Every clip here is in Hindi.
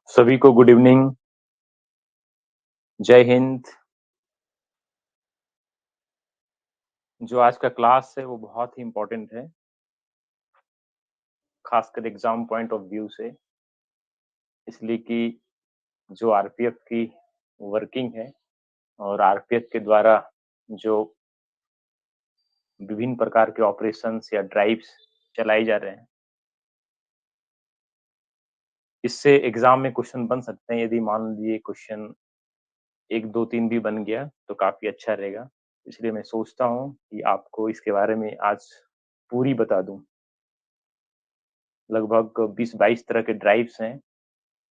सभी को गुड इवनिंग, जय हिंद। जो आज का क्लास है वो बहुत ही इम्पोर्टेंट है, खासकर एग्ज़ाम पॉइंट ऑफ व्यू से, इसलिए कि जो आरपीएफ की वर्किंग है और आरपीएफ के द्वारा जो विभिन्न प्रकार के ऑपरेशंस या ड्राइव्स चलाए जा रहे हैं, इससे एग्ज़ाम में क्वेश्चन बन सकते हैं। यदि मान लीजिए क्वेश्चन 1, 2, 3 भी बन गया तो काफ़ी अच्छा रहेगा। इसलिए मैं सोचता हूँ कि आपको इसके बारे में आज पूरी बता दूँ। लगभग 20-22 तरह के ड्राइव्स हैं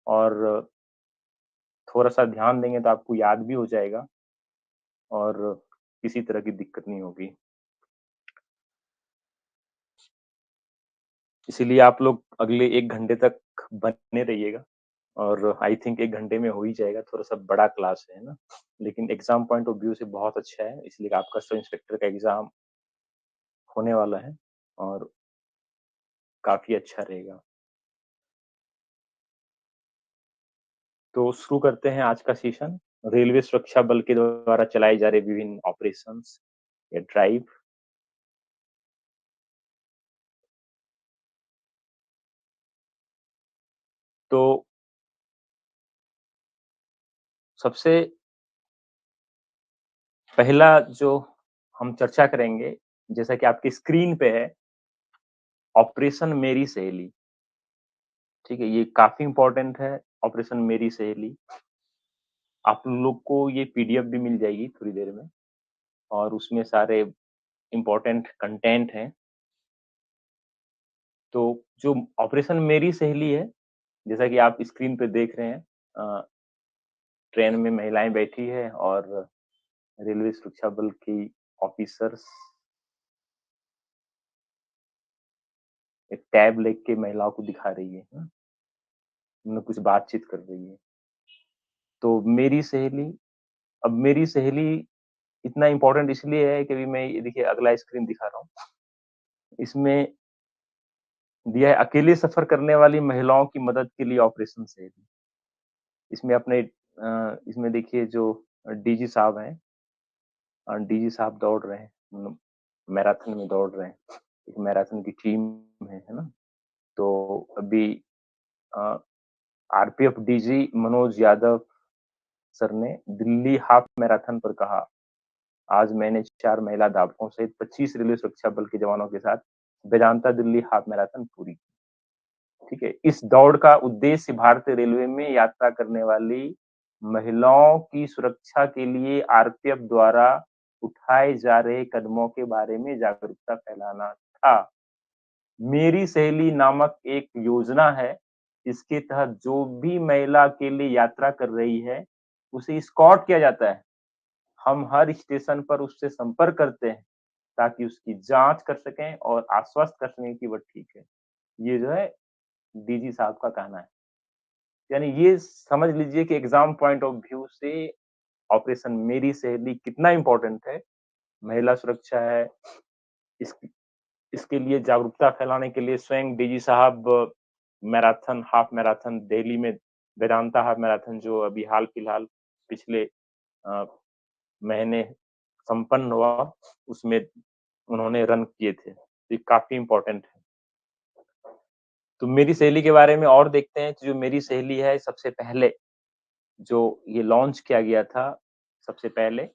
और थोड़ा-सा ध्यान देंगे तो आपको याद भी हो जाएगा और किसी तरह की दिक्कत नहीं होगी। इसीलिए आप लोग अगले 1 घंटे तक बने रहिएगा और आई थिंक 1 घंटे में हो ही जाएगा, थोड़ा-सा बड़ा क्लास है ना? लेकिन एग्ज़ाम पॉइंट ऑफ व्यू से बहुत अच्छा है, इसलिए आपका सब इंस्पेक्टर का एग्ज़ाम होने वाला है और काफ़ी अच्छा रहेगा। तो शुरू करते हैं आज का सेशन, रेलवे सुरक्षा बल के द्वारा चलाए जा रहे विभिन्न ऑपरेशंस या ड्राइव। तो सबसे पहला जो हम चर्चा करेंगे, जैसा कि आपकी स्क्रीन पे है, ऑपरेशन मेरी सहेली, ठीक है? ये काफ़ी इम्पोर्टेंट है, ऑपरेशन मेरी सहेली। आप लोग को ये पीडीएफ भी मिल जाएगी थोड़ी देर में और उसमें सारे इम्पोर्टेंट कंटेंट हैं। तो जो ऑपरेशन मेरी सहेली है, जैसा कि आप स्क्रीन पे देख रहे हैं, ट्रेन में महिलाएँ बैठी हैं और रेलवे सुरक्षा बल की ऑफिसर्स एक टैब लेके महिलाओं को दिखा रही है ना? उनमें कुछ बातचीत कर रही है। तो मेरी सहेली, अब मेरी सहेली इतना इम्पोर्टेंट इसलिए है कि अभी मैं ये देखिए अगला स्क्रीन दिखा रहा हूँ। इसमें दिया है अकेले सफ़र करने वाली महिलाओं की मदद के लिए ऑपरेशन सहेली। इसमें इसमें देखिए जो डीजी साहब हैं, डीजी साहब दौड़ रहे हैं, मैराथन में दौड़ रहे हैं। एक मैराथन की टीम है ना? तो अभी अ, RPF DG Manoj Yadav sir ने दिल्ली हाफ मैराथन पर कहा, आज मैंने 4 महिला धावकों सहित 25 रेलवे सुरक्षा बल के जवानों के साथ वेदांता दिल्ली हाफ मैराथन पूरी की। ठीक है? इस दौड़ का उद्देश्य भारतीय रेलवे में यात्रा करने वाली महिलाओं की सुरक्षा के लिए आरपीएफ द्वारा उठाए जा रहे कदमों के बारे में जागरूकता फैलाना था। मेरी सहेली नामक एक योजना है, इसके तहत जो भी महिला अकेले यात्रा कर रही है, उसे एस्कॉर्ट किया जाता है। हम हर स्टेशन पर उससे संपर्क करते हैं, ताकि उसकी जाँच कर सकें और आश्वस्त कर सकें कि वह ठीक है। ये जो है डीजी साहब का कहना है। यानी ये समझ लीजिए कि एग्ज़ाम पॉइंट ऑफ व्यू से ऑपरेशन मेरी सहेली कितना इम्पोर्टेंट है, महिला सुरक्षा है, इस इसके लिए जागरूकता फैलाने के लिए स्वयं डीजी साहब मैराथन, हाफ मैराथन दिल्ली में वेदांता हाफ मैराथन जो अभी हाल-फिलहाल पिछले अ, महीने संपन्न हुआ, उसमें उन्होंने रन किए थे। ये काफ़ी इम्पोर्टेंट है। तो मेरी सहेली के बारे में और देखते हैं, जो मेरी सहेली है सबसे पहले जो ये लॉन्च किया गया था, सबसे पहले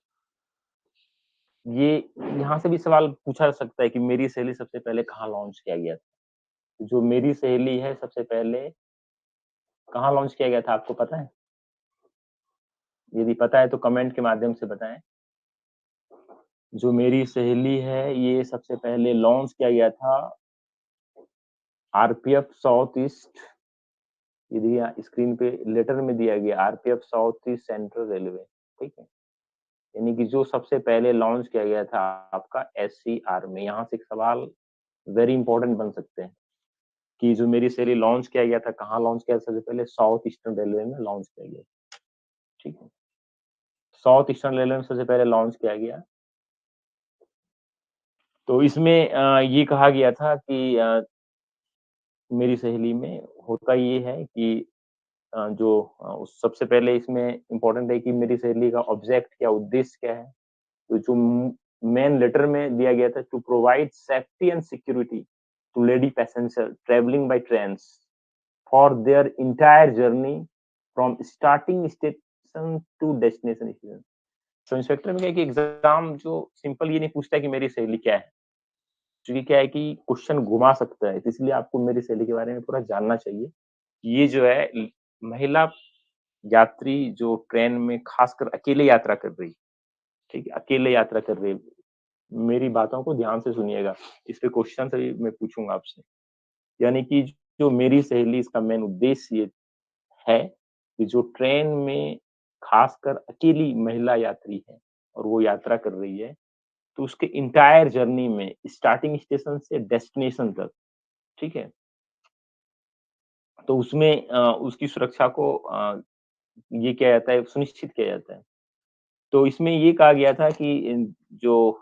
ये यहाँ से भी सवाल पूछा जा सकता है कि मेरी सहेली सबसे पहले कहाँ लॉन्च किया गया था? जो मेरी सहेली है सबसे पहले कहाँ लॉन्च किया गया था आपको पता है? यदि पता है तो कमेंट के माध्यम से बताएँ। जो मेरी सहेली है ये सबसे पहले लॉन्च किया गया था आरपीएफ साउथ ईस्ट, ये दिया स्क्रीन पे लेटर में दिया गया RPF south east central railway, ठीक है? यानी कि जो सबसे पहले लॉन्च किया गया था आपका एससीआर में। यहाँ से एक सवाल वेरी इंपोर्टेंट बन सकते हैं कि जो मेरी सैली लॉन्च किया गया था, कहाँ लॉन्च किया था सबसे पहले? साउथ ईस्टर्न रेलवे में लॉन्च किया गया, ठीक है? साउथ ईस्टर्न रेलवे में सबसे पहले लॉन्च किया गया। तो इसमें ये कहा गया था कि मेरी सहेली में होता ये है कि सबसे पहले इसमें इम्पोर्टेंट है कि मेरी सहेली का ऑब्जेक्ट क्या, उद्देश्य क्या है? तो जो मेन लेटर में दिया गया था, to provide safety and security to lady passenger travelling by trains for their entire journey from starting station to destination station. तो इंस्पेक्टर में क्या है कि एग्ज़ाम जो सिंपल ये नहीं पूछता है कि मेरी सहेली क्या है? क्योंकि क्या है कि क्वेश्चन घुमा सकता है, तो इसलिए आपको मेरी सहेली के बारे में पूरा जानना चाहिए। ये जो है महिला यात्री जो ट्रेन में खासकर अकेले यात्रा कर रही है, ठीक है? अकेले यात्रा कर रही है। मेरी बातों को ध्यान से सुनिएगा, इस पे क्वेश्चन भी मैं पूछूँगा आपसे। यानी कि जो मेरी सहेली इसका मेन उद्देश्य ये है कि जो ट्रेन में खासकर अकेली महिला यात्री है और वो यात्रा कर रही है, तो उसके एंटायर जर्नी में स्टार्टिंग स्टेशन से डेस्टिनेशन तक, ठीक है? तो उसमें उसकी सुरक्षा को ये किया जाता है, सुनिश्चित किया जाता है। तो इसमें ये कहा गया था कि जो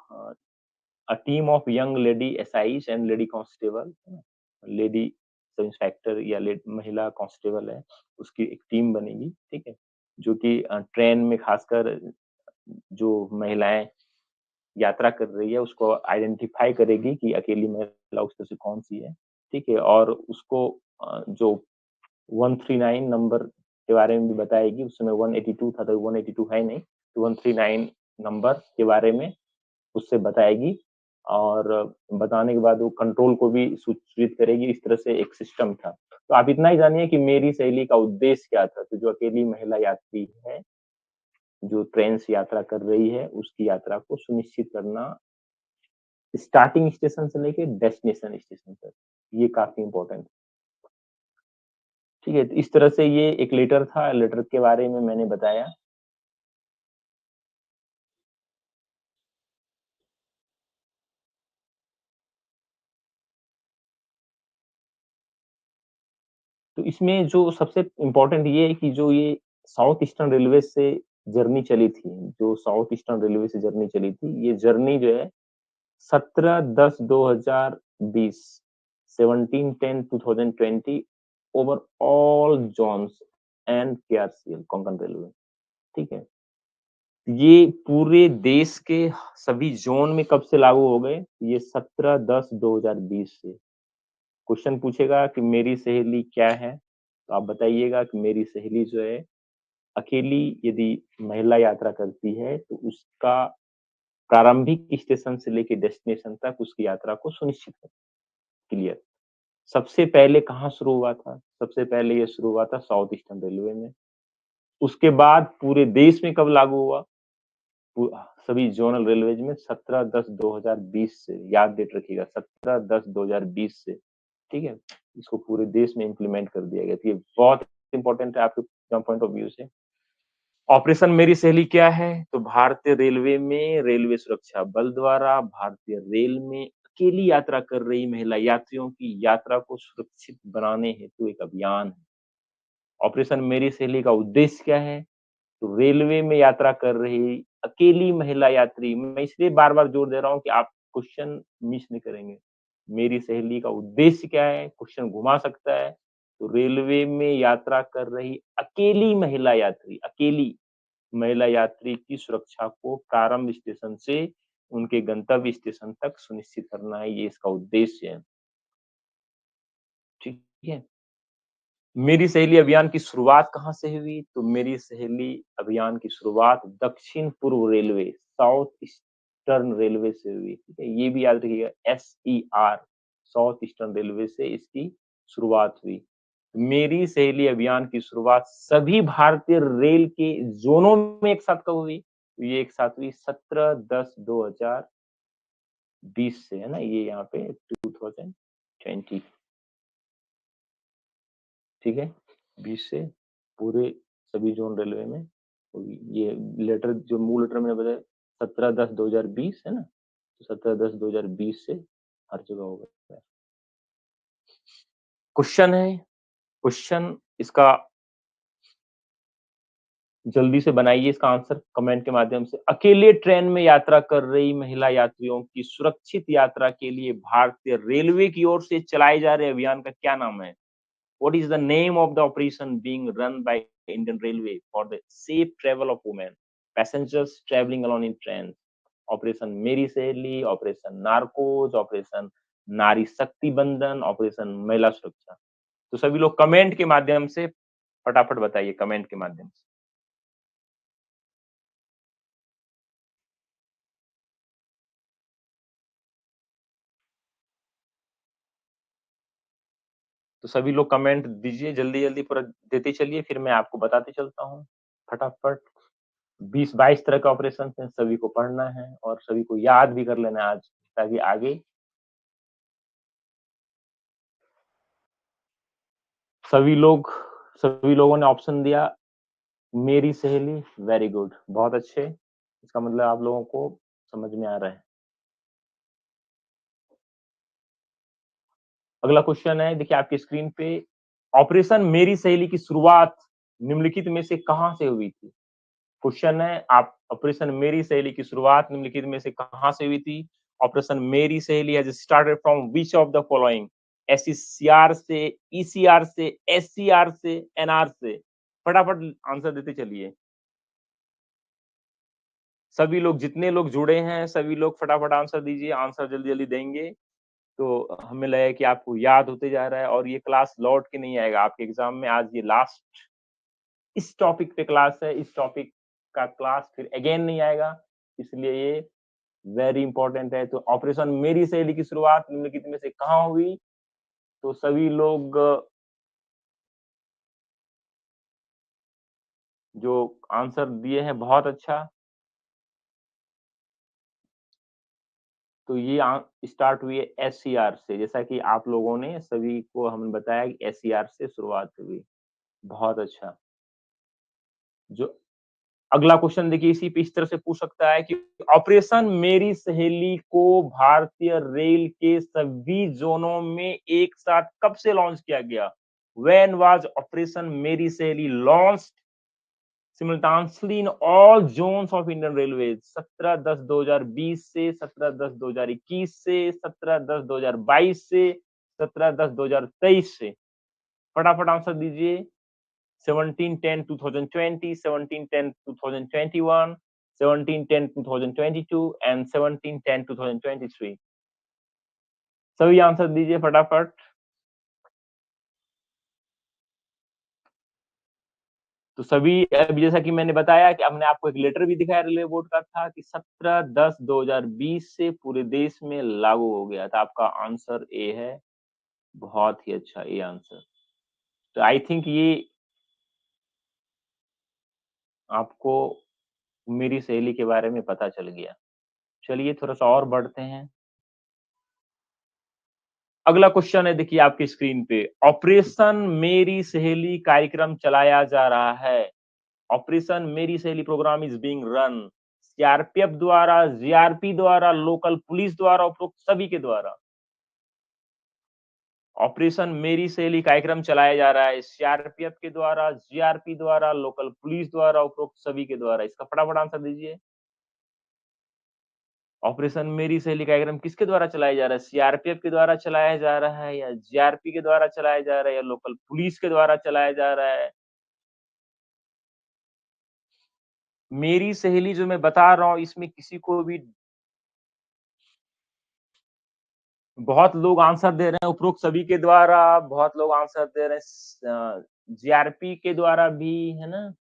a team of young lady SIs and lady constable, lady sub inspector या महिला कांस्टेबल है, उसकी एक टीम बनेगी, ठीक है? जो कि ट्रेन में खासकर जो महिलाएँ यात्रा कर रही है, उसको आइडेंटिफ़ाई करेगी कि अकेली महिला उसमें से कौन-सी है, ठीक है? और उसको जो 139 नंबर के बारे में भी बताएगी, उस समय 182 था, तो 182 है नहीं, तो 139 नंबर के बारे में उससे बताएगी और बताने के बाद वो कंट्रोल को भी सूचित करेगी, इस तरह से एक सिस्टम था। तो आप इतना ही जानिए कि मेरी सहेली का उद्देश्य क्या था, तो जो अकेली महिला यात्री है, जो ट्रेन से यात्रा कर रही है, उसकी यात्रा को सुनिश्चित करना स्टार्टिंग स्टेशन से लेके डेस्टिनेशन स्टेशन तक, ये काफ़ी इम्पोर्टेंट है। ठीक है? तो इस तरह से ये एक लेटर था, लेटर के बारे में मैंने बताया। तो इसमें जो सबसे इम्पोर्टेंट ये है कि जो ये साउथ ईस्टर्न रेलवे से जर्नी चली थी, जो साउथ ईस्टर्न रेलवे से जर्नी चली थी, ये जर्नी जो है 17/10/2020 17/10/2020 overall zones and KRCL Konkan Railway, ठीक है? ये पूरे देश के सभी ज़ोन में कब से लागू हो गए? ये 17/10/2020 से। क्वेश्चन पूछेगा कि मेरी सहेली क्या है? तो आप बताइएगा कि मेरी सहेली जो है, अकेली यदि महिला यात्रा करती है, तो उसका प्रारंभिक स्टेशन से लेके डेस्टिनेशन तक उसकी यात्रा को सुनिश्चित कर क्लियर। सबसे पहले कहाँ शुरू हुआ था? सबसे पहले ये शुरू हुआ था साउथ ईस्टर्न रेलवे में। उसके बाद पूरे देश में कब लागू हुआ? पू सभी ज़ोनल रेलवेज़ में 17/10/2020 से, याद डेट रखिएगा 17/10/2020 से, ठीक है? इसको पूरे देश में इम्प्लीमेंट कर दिया गया। तो ये बहुत इम्पोर्टेंट है आपके एग्ज़ाम पॉइंट ऑफ व्यू से। ऑपरेशन मेरी सहेली क्या है? तो भारतीय रेलवे में रेलवे सुरक्षा बल द्वारा भारतीय रेल में अकेली यात्रा कर रही महिला यात्रियों की यात्रा को सुरक्षित बनाने हेतु एक अभियान है। ऑपरेशन मेरी सहेली का उद्देश्य क्या है? तो रेलवे में यात्रा कर रही अकेली महिला यात्री, मैं इसलिए बार-बार जोर दे रहा हूँ कि आप क्वेश्चन मिस नहीं करेंगे। मेरी सहेली का उद्देश्य क्या है? क्वेश्चन घुमा सकता है। तो रेलवे में यात्रा कर रही अकेली महिला यात्री, अकेली महिला यात्री की सुरक्षा को प्रारंभ स्टेशन से उनके गंतव्य स्टेशन तक सुनिश्चित करना है, ये इसका उद्देश्य है। ठीक है? मेरी सहेली अभियान की शुरुआत कहाँ से हुई? तो मेरी सहेली अभियान की शुरुआत दक्षिण पूर्व रेलवे, साउथ ईस्टर्न रेलवे से हुई, ठीक है? ये भी याद रखिएगा SER साउथ ईस्टर्न रेलवे से इसकी शुरुआत हुई। मेरी सहेली अभियान की शुरुआत सभी भारतीय रेल के ज़ोनों में एक साथ कब हुई? तो ये एक साथ हुई 17/10/2020 से, है ना? ये यहाँ पे 2020 ठीक है? 20 से पूरे सभी ज़ोन रेलवे में हुई। ये लेटर जो मूल लेटर मैंने बताया 17/10/2020 है ना? तो 17/10/2020 से हर जगह हो गया है। क्वेश्चन है, क्वेश्चन इसका जल्दी से बनाइए इसका आंसर कमेंट के माध्यम से। अकेले ट्रेन में यात्रा कर रही महिला यात्रियों की सुरक्षित यात्रा के लिए भारतीय रेलवे की ओर से चलाए जा रहे अभियान का क्या नाम है? What is the name of the operation being run by Indian Railway for the safe travel of women, passengers traveling alone in trains? Operation Meri सहेली, ऑपरेशन नार्कोज, ऑपरेशन नारी शक्ति बंधन, ऑपरेशन महिला सुरक्षा। तो सभी लोग कमेंट के माध्यम से फटाफट बताइए, कमेंट के माध्यम से। तो सभी लोग कमेंट दीजिए, जल्दी-जल्दी पूरा देते चलिए, फिर मैं आपको बताते चलता हूँ, फटाफट। 20-22 तरह के ऑपरेशंस हैं, सभी को पढ़ना है और सभी को याद भी कर लेना है आज, ताकि आगे सभी लोग सभी लोगों ने ऑप्शन दिया, मेरी सहेली, वेरी गुड, बहुत अच्छे। इसका मतलब आप लोगों को समझ में आ रहा है। अगला क्वेश्चन है, देखिए आपकी स्क्रीन पे, ऑपरेशन मेरी सहेली की शुरुआत निम्नलिखित में से कहाँ से हुई थी? क्वेश्चन है, आप ऑपरेशन मेरी सहेली की शुरुआत निम्नलिखित में से कहाँ से हुई थी? Operation Meri Saheli has started from which of the following? SCCR से, ईसीआर से, एससीआर से, एनआर से? फटाफट आंसर देते चलिए। सभी लोग, जितने लोग जुड़े हैं, सभी लोग फटाफट आंसर दीजिए, आंसर जल्दी-जल्दी देंगे, तो हमें लगेगा कि आपको याद होते जा रहा है और ये क्लास लौट के नहीं आएगा आपके एग्ज़ाम में। आज ये लास्ट इस टॉपिक पे क्लास है, इस टॉपिक का क्लास फिर अगेन नहीं आएगा, इसलिए ये वेरी इंपॉर्टेंट है। तो ऑपरेशन मेरी सहेली की शुरुआत निम्नलिखित में से कहाँ हुई? तो सभी लोग जो आंसर दिए हैं, बहुत अच्छा। तो ये स्टार्ट हुई है एससीआर से, जैसा कि आप लोगों ने सभी को हमने बताया कि एससीआर से शुरुआत हुई। बहुत अच्छा। जो अगला क्वेश्चन देखिए, इसी पे इस तरह से पूछ सकता है कि ऑपरेशन मेरी सहेली को भारतीय रेल के सभी जोनों में एक साथ कब से लॉन्च किया गया? व्हेन वाज ऑपरेशन मेरी सहेली launched simultaneously in all zones of Indian railways? 17/10/2020 से, 17/10/2021 से, 17/10/2022 से, 17/10/2023 से? फटाफट आंसर दीजिए। 17/10/2020, 17/10/2021, 17/10/2022 एंड 17/10/2023। सभी आंसर दीजिए फटाफट। तो सभी अभी जैसा कि मैंने बताया कि हमने आपको एक लेटर भी दिखाया रेलवे बोर्ड का था कि 17/10/2020 से पूरे देश में लागू हो गया था। आपका आंसर ए है। बहुत ही अच्छा ए आंसर। तो आई थिंक ये आपको मेरी सहेली के बारे में पता चल गया। चलिए थोड़ा-सा और बढ़ते हैं। अगला क्वेश्चन है, देखिए आपकी स्क्रीन पे, ऑपरेशन मेरी सहेली कार्यक्रम चलाया जा रहा है। Operation Meri Saheli program is being run CRPF द्वारा, जीआरपी द्वारा, लोकल पुलिस द्वारा, उपरोक्त सभी के द्वारा? ऑपरेशन मेरी सहेली कार्यक्रम चलाया जा रहा है सीआरपीएफ के द्वारा, जीआरपी द्वारा, लोकल पुलिस द्वारा, उपरोक्त सभी के द्वारा? इसका फटाफट आंसर दीजिए। ऑपरेशन मेरी सहेली कार्यक्रम किसके द्वारा चलाया जा रहा है? सीआरपीएफ के द्वारा चलाया जा रहा है या जीआरपी के द्वारा चलाया जा रहा है या लोकल पुलिस के द्वारा चलाया जा रहा है? मेरी सहेली जो मैं बता रहा हूँ, इसमें किसी को भी बहुत लोग आंसर दे रहे हैं उपरोक्त सभी के द्वारा, बहुत लोग आंसर दे रहे हैं जीआरपी के द्वारा भी, है ना?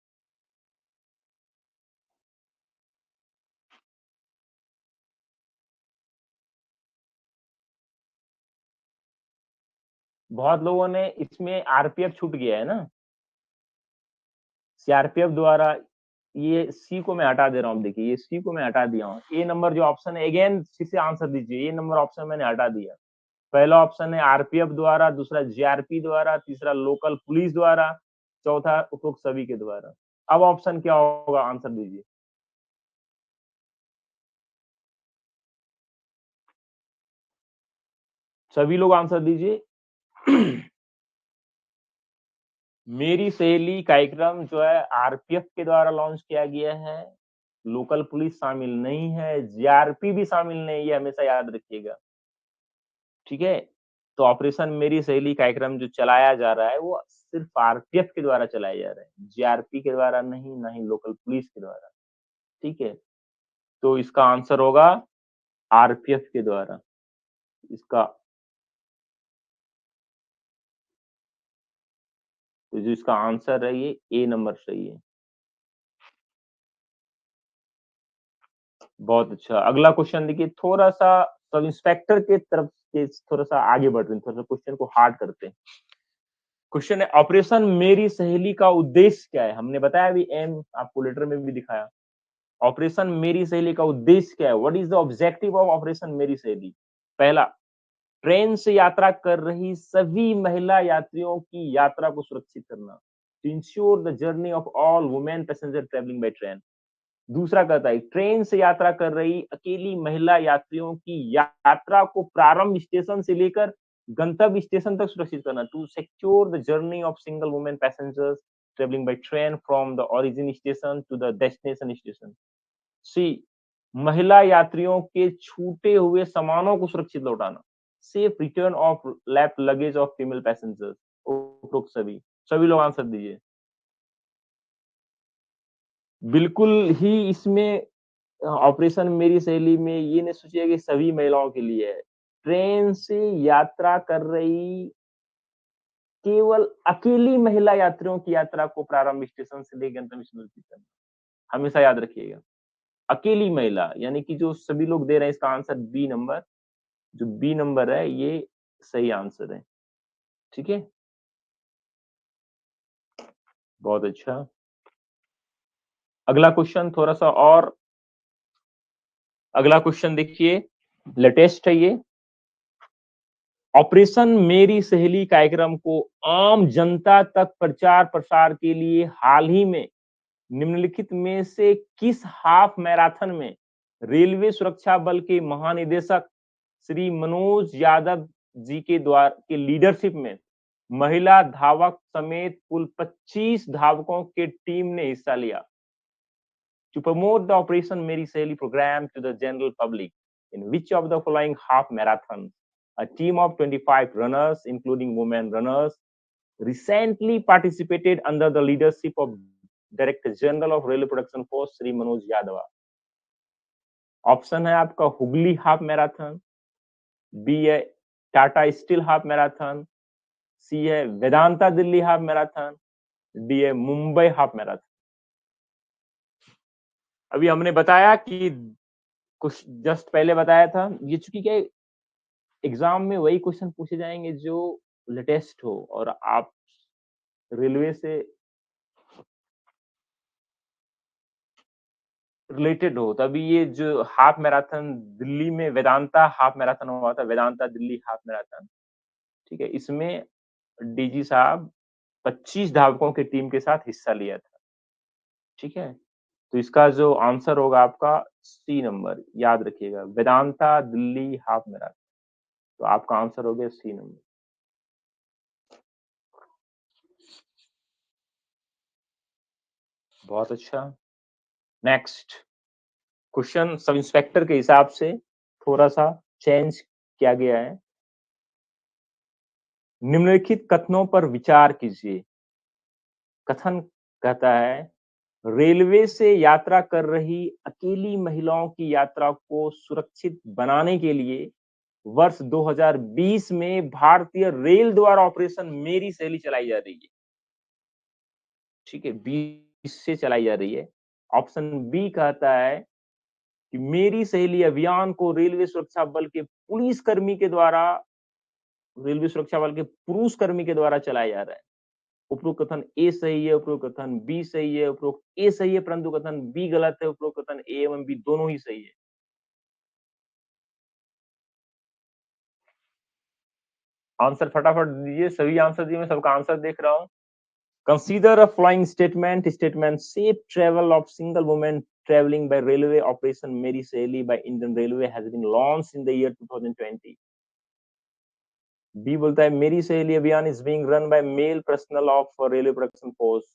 बहुत लोगों ने इसमें आरपीएफ छूट गया है ना? सीआरपीएफ द्वारा, ये सी को मैं हटा दे रहा हूँ। देखिए ये सी को मैं हटा दिया हूँ। ए नंबर जो ऑप्शन है, अगेन फिर से आंसर दीजिए। ए नंबर ऑप्शन मैंने हटा दिया। पहला ऑप्शन है आरपीएफ द्वारा, दूसरा जीआरपी द्वारा, तीसरा लोकल पुलिस द्वारा, चौथा उपरोक्त सभी के द्वारा। अब ऑप्शन क्या होगा, आंसर दीजिए। सभी लोग आंसर दीजिए। मेरी सहेली कार्यक्रम जो है आरपीएफ के द्वारा लॉन्च किया गया है। लोकल पुलिस शामिल नहीं है, जीआरपी भी शामिल नहीं है, हमेशा याद रखिएगा। ठीक है? तो ऑपरेशन मेरी सहेली कार्यक्रम जो चलाया जा रहा है वो सिर्फ आरपीएफ के द्वारा चलाया जा रहा है, जीआरपी के द्वारा नहीं, ना ही लोकल पुलिस के द्वारा, ठीक है? तो इसका आंसर होगा आरपीएफ के द्वारा। इसका तो जो इसका आंसर है ये ए नंबर सही है। बहुत अच्छा। अगला क्वेश्चन देखिए, थोड़ा-सा सब इंस्पेक्टर के तरफ से थोड़ा-सा आगे बढ़ रहे हैं, थोड़ा-सा क्वेश्चन को हार्ड करते हैं। क्वेश्चन है, ऑपरेशन मेरी सहेली का उद्देश्य क्या है? हमने बताया अभी एम, आपको लेटर में भी दिखाया। ऑपरेशन मेरी सहेली का उद्देश्य क्या है? What is the objective of operation Meri सहेली? पहला, ट्रेन से यात्रा कर रही सभी महिला यात्रियों की यात्रा को सुरक्षित करना, to ensure the journey of all women passenger travelling by train. दूसरा कहता है, ट्रेन से यात्रा कर रही अकेली महिला यात्रियों की यात्रा को प्रारंभ स्टेशन से लेकर गंतव्य स्टेशन तक सुरक्षित करना, to secure the journey of single women passengers travelling by train from the origin station to the destination station. C, महिला यात्रियों के छूटे हुए सामानों को सुरक्षित लौटाना, safe return of left luggage of female passengers. उपरोक्त सभी सभी लोग आंसर दीजिए। बिल्कुल ही इसमें ऑपरेशन मेरी सहेली में ये नहीं सोचिए कि सभी महिलाओं के लिए है। ट्रेन से यात्रा कर रही केवल अकेली महिला यात्रियों की यात्रा को प्रारंभ स्टेशन से लेकर गंतव्य स्टेशन तक करना। हमेशा याद रखिएगा, अकेली महिला यानी कि जो सभी लोग दे रहे हैं इसका आंसर बी नंबर, जो बी नंबर है ये सही आंसर है। ठीक है? बहुत अच्छा। अगला क्वेश्चन थोड़ा-सा और अगला क्वेश्चन देखिए, लेटेस्ट है ये। ऑपरेशन मेरी सहेली कार्यक्रम को आम जनता तक प्रचार-प्रसार के लिए हाल ही में निम्नलिखित में से किस हाफ मैराथन में रेलवे सुरक्षा बल के महानिदेशक श्री मनोज यादव जी के लीडरशिप में महिला धावक समेत कुल 25 धावकों के टीम ने हिस्सा लिया? To promote the Operation Meri Saheli program to the general public, in which of the following half marathons a team of 25 runners, including women runners, recently participated under the leadership of Director General of Railway Production Force Sri Manoj Yadav? Option है आपका हुगली हाफ मैराथन, बी है टाटा स्टील हाफ मैराथन, सी है Vedanta Delhi half marathon, D है मुंबई हाफ मैराथन। अभी हमने बताया कि कुछ जस्ट पहले बताया था, ये चूंकि क्या एग्जाम में वही क्वेश्चन पूछे जाएंगे जो लेटेस्ट हो और आप रेलवे से रिलेटेड हो, तभी ये जो हाफ मैराथन दिल्ली में वेदांता हाफ मैराथन हुआ था, वेदांता दिल्ली हाफ मैराथन, ठीक है, इसमें डीजी साहब 25 धावकों की टीम के साथ हिस्सा लिया था। ठीक है, तो इसका जो आंसर होगा आपका सी नंबर, याद रखिएगा, वेदांता दिल्ली हाफ मैराथन। तो आपका आंसर हो गया सी नंबर। बहुत अच्छा। नेक्स्ट क्वेश्चन सब इंस्पेक्टर के हिसाब से थोड़ा सा चेंज किया गया है। निम्नलिखित कथनों पर विचार कीजिए। कथन कहता है, रेलवे से यात्रा कर रही अकेली महिलाओं की यात्रा को सुरक्षित बनाने के लिए वर्ष 2020 में भारतीय रेल द्वारा ऑपरेशन मेरी सहेली चलाई जा रही है। ठीक है, 20 से चलाई जा रही है। ऑप्शन बी कहता है कि मेरी सहेली अभियान को रेलवे सुरक्षा बल के पुरुष कर्मी के द्वारा चलाया जा रहा है। उपरोक्त कथन ए सही है, उपरोक्त कथन बी सही है, उपरोक्त ए सही है परंतु कथन बी गलत है, उपरोक्त कथन ए एवं बी दोनों ही सही है। आंसर फटाफट दीजिए, सभी आंसर दिए, मैं सबका आंसर देख रहा हूं। Consider a flying statement safe travel of single woman traveling by railway operation Meri Saheli by Indian Railway has been launched in the year 2020. B बोलता है मेरी सहेली अभियान is being run by male personnel of railway production force.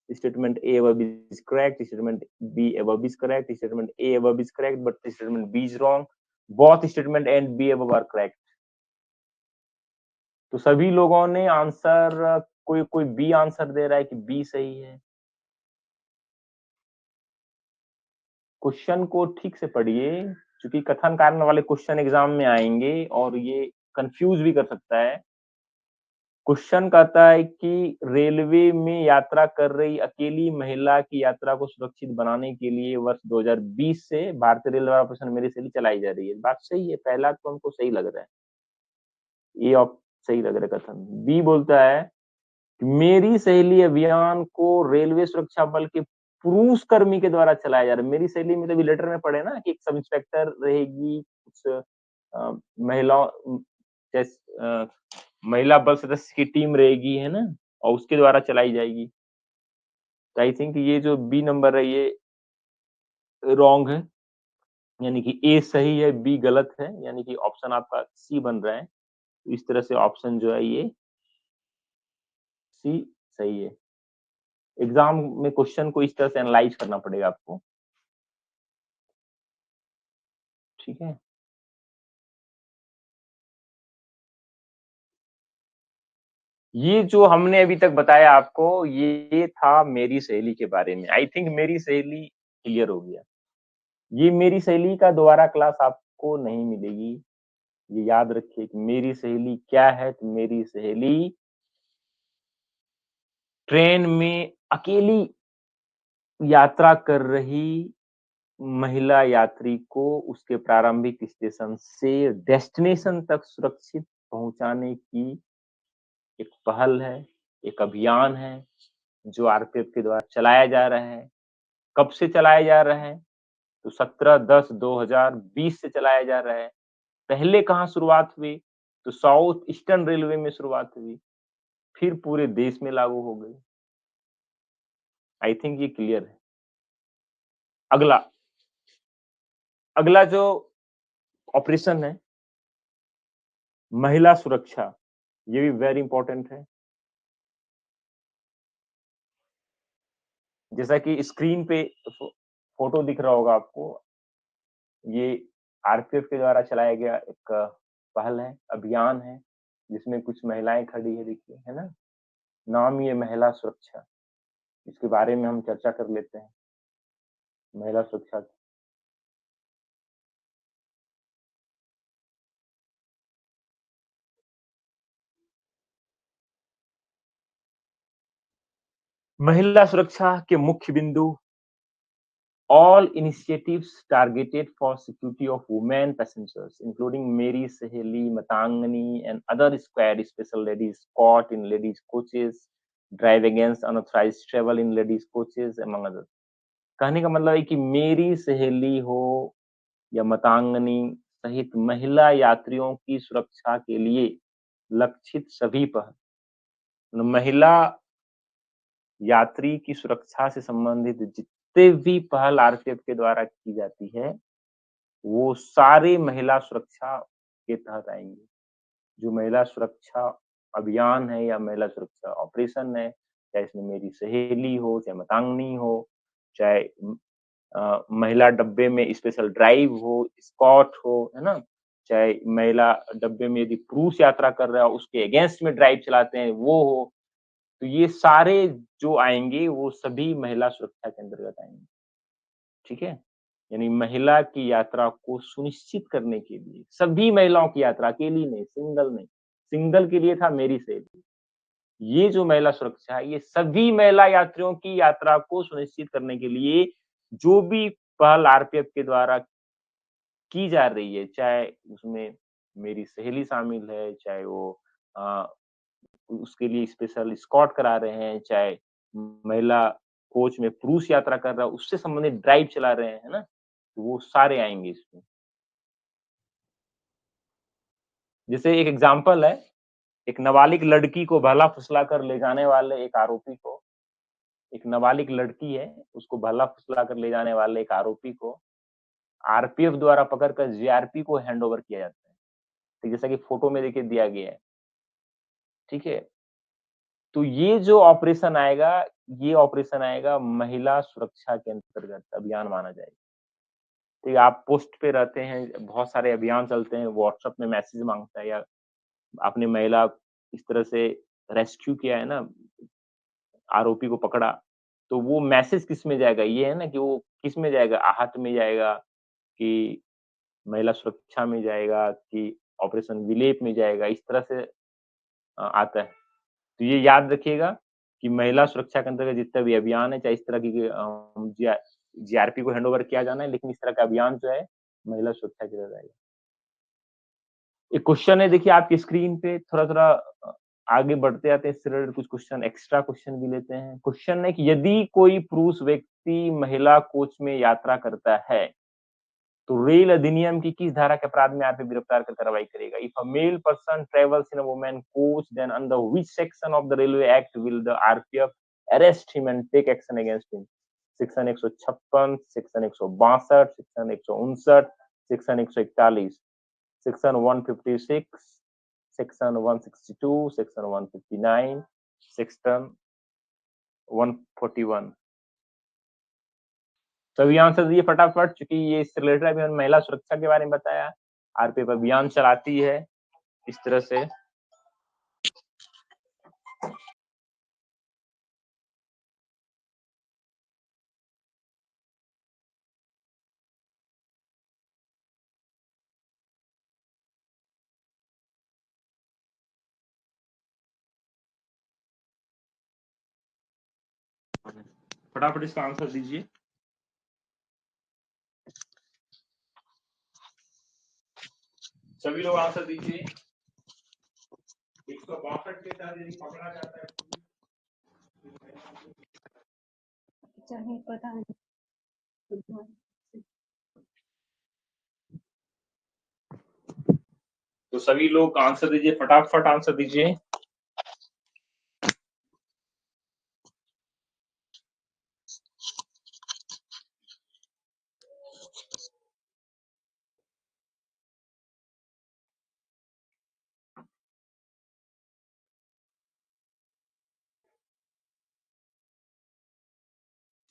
Statement A above is correct, statement B above is correct, statement A above is correct, but statement B is wrong. Both statement and B above are correct. तो सभी लोगों ने आंसर कोई कोई बी आंसर दे रहा है कि बी सही है। क्वेश्चन को ठीक से पढ़िए, क्योंकि कथन कारण वाले क्वेश्चन एग्जाम में आएँगे और ये कन्फ्यूज़ भी कर सकता है। क्वेश्चन कहता है कि रेलवे में यात्रा कर रही अकेली महिला की यात्रा को सुरक्षित बनाने के लिए वर्ष 2020 से भारतीय रेल द्वारा ऑपरेशन मेरी सहेली चलाई जा रही है। बात सही है, पहला तो हमको सही लग रहा है। ए ऑप सही लग रहा है कथन। बी बोलता है कि मेरी सहेली अभियान को रेलवे सुरक्षा बल के पुरुष कर्मी के द्वारा चलाया जा रहा है। मेरी सहेली में तो अभी लेटर में पढ़े ना कि एक सब इंस्पेक्टर रहेगी, कुछ महिलाओं जैस अ, महिला बल सदस्य की टीम रहेगी, है ना? और उसके द्वारा चलाई जाएगी। तो आई थिंक ये जो बी नंबर है ये रॉन्ग है, यानी कि ए सही है, बी गलत है, यानी कि ऑप्शन आपका सी बन रहा है। तो इस तरह से ऑप्शन जो है ये सी सही है। एग्ज़ाम में क्वेश्चन को इस तरह से एनालाइज़ करना पड़ेगा आपको, ठीक है? ये जो हमने अभी तक बताया आपको, ये था मेरी सहेली के बारे में। आई थिंक मेरी सहेली क्लियर हो गया। ये मेरी सहेली का दोबारा क्लास आपको नहीं मिलेगी। ये याद रखिए कि मेरी सहेली क्या है? तो मेरी सहेली ट्रेन में अकेली यात्रा कर रही महिला यात्री को उसके प्रारंभिक स्टेशन से डेस्टिनेशन तक सुरक्षित पहुँचाने की एक पहल है, एक अभियान है, जो आरपीएफ के द्वारा चलाया जा रहा है। कब से चलाया जा रहा है? तो 17/10/2020 से चलाया जा रहा है। पहले कहाँ शुरुआत हुई? तो साउथ ईस्टर्न रेलवे में शुरुआत हुई, फिर पूरे देश में लागू हो गई। आई थिंक ये क्लियर है। अगला, अगला जो ऑपरेशन है, महिला सुरक्षा, ये भी वेरी इंपॉर्टेंट है। जैसा कि स्क्रीन पे फ़ोटो दिख रहा होगा आपको, ये आरपीएफ के द्वारा चलाया गया एक पहल है, अभियान है, जिसमें कुछ महिलाएँ खड़ी हैं देखिए, है ना? नाम ही है महिला सुरक्षा। इसके बारे में हम चर्चा कर लेते हैं, महिला सुरक्षा। महिला सुरक्षा के मुख्य बिंदु all initiatives targeted for security of women passengers, including Mary Saheli, Matangani, and other squad special ladies caught in ladies coaches, drive against unauthorized travel in ladies coaches, among others. कहने का मतलब है कि मेरी सहेली हो या मतांगनी सहित महिला यात्रियों की सुरक्षा के लिए लक्षित सभी पहल, महिला यात्री की सुरक्षा से संबंधित जितने भी पहल आरपीएफ के द्वारा की जाती है, वो सारे महिला सुरक्षा के तहत आएँगे। जो महिला सुरक्षा अभियान है या महिला सुरक्षा ऑपरेशन है, चाहे इसमें मेरी सहेली हो, चाहे मतांगनी हो, चाहे महिला डब्बे में स्पेशल ड्राइव हो, एस्कॉर्ट हो, है ना? चाहे महिला डब्बे में यदि पुरुष यात्रा कर रहा है, उसके अगेंस्ट में ड्राइव चलाते हैं, वो हो। तो ये सारे जो आएँगे, वो सभी महिला सुरक्षा के अंतर्गत आएँगे, ठीक है? यानी महिला की यात्रा को सुनिश्चित करने के लिए, सभी महिलाओं की यात्रा, अकेली नहीं, सिंगल नहीं, सिंगल के लिए था मेरी सहेली। ये जो महिला सुरक्षा है, ये सभी महिला यात्रियों की यात्रा को सुनिश्चित करने के लिए जो भी पहल आरपीएफ के द्वारा की जा रही है, चाहे उसमें मेरी सहेली शामिल है, चाहे वो अ, उसके लिए स्पेशल एस्कॉर्ट करा रहे हैं, चाहे महिला कोच में पुरुष यात्रा कर रहा है, उससे संबंधित ड्राइव चला रहे हैं, है ना? तो वो सारे आएँगे इसमें। जैसे एक एग्ज़ाम्पल है, एक नाबालिग लड़की को बहला-फुसला कर ले जाने वाले एक आरोपी को, एक नाबालिग लड़की है, उसको बहला-फुसला कर ले जाने वाले एक आरोपी को आरपीएफ द्वारा पकड़ कर जीआरपी को हैंडओवर किया जाता है। तो जैसा कि फ़ोटो में देखिए दिया गया है, ठीक है? तो ये जो ये ऑपरेशन आएगा महिला सुरक्षा के अंतर्गत अभियान माना जाएगा। तो आप पोस्ट पे रहते हैं, बहुत सारे अभियान चलते हैं, व्हाट्सएप में मैसेज माँगता है या अपनी महिला इस तरह से रेस्क्यू किया है ना, आरोपी को पकड़ा, तो वो मैसेज किसमें जाएगा? ये है ना कि वो किसमें जाएगा? आहत में जाएगा कि महिला सुरक्षा में जाएगा कि ऑपरेशन विलेप में जाएगा, इस तरह से आता है। तो ये याद रखिएगा कि महिला सुरक्षा के अंतर्गत जितने भी अभियान है, चाहे इस तरह की जीआरपी को हैंडओवर किया जाना है, लेकिन इस तरह का अभियान जो है, महिला सुरक्षा के लिए रहेगा। एक क्वेश्चन है देखिए आपकी स्क्रीन पे, थोड़ा-थोड़ा आगे बढ़ते जाते हैं, इससे रिलेटेड कुछ क्वेश्चन एक्स्ट्रा क्वेश्चन भी लेते हैं। क्वेश्चन है कि यदि कोई पुरुष व्यक्ति महिला कोच में यात्रा करता है, तो रेल अधिनियम की किस धारा के अपराध में आरोपी गिरफ्तार कर कार्रवाई करेगा? If a male person travels in a woman coach, then under which section of the Railway Act will the RPF arrest him and take action against him? Section 156, section 162, section 159, section 141, section 156, section 162, section 159, section 141। सभी आंसर दिए फटाफट, चूंकि ये इससे रिलेटेड अभी हमने महिला सुरक्षा के बारे में बताया। आरपीएफ अभियान चलाती है इस तरह से। फटाफट इसका आंसर दीजिए। सभी लोग आंसर दीजिए। 162 के तहत यदि पकड़ा जाता है चाहे पता नहीं। तो सभी लोग आंसर दीजिए, फटाफट आंसर दीजिए।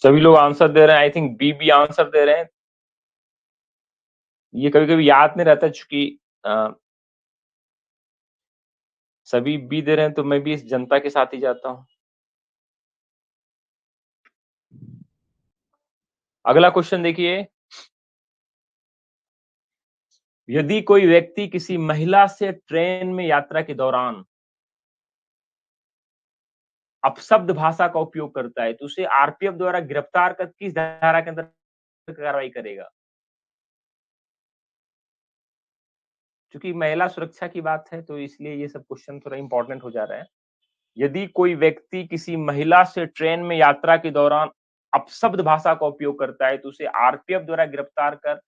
सभी लोग आंसर दे रहे हैं। आई थिंक बी भी आंसर दे रहे हैं। ये कभी-कभी याद नहीं रहता, चूंकि सभी बी दे रहे हैं, तो मैं भी इस जनता के साथ ही जाता हूं। अगला क्वेश्चन देखिए, यदि कोई व्यक्ति किसी महिला से ट्रेन में यात्रा के दौरान अपशब्द भाषा का उपयोग करता है, तो उसे आरपीएफ द्वारा गिरफ्तार कर किस धारा के अंदर कार्रवाई करेगा? क्योंकि महिला सुरक्षा की बात है, तो इसलिए ये सब क्वेश्चन थोड़ा इंपॉर्टेंट हो जा रहा है। यदि कोई व्यक्ति किसी महिला से ट्रेन में यात्रा के दौरान अपशब्द भाषा का उपयोग करता है, तो उसे आरपीएफ द्वारा गिरफ्तार कर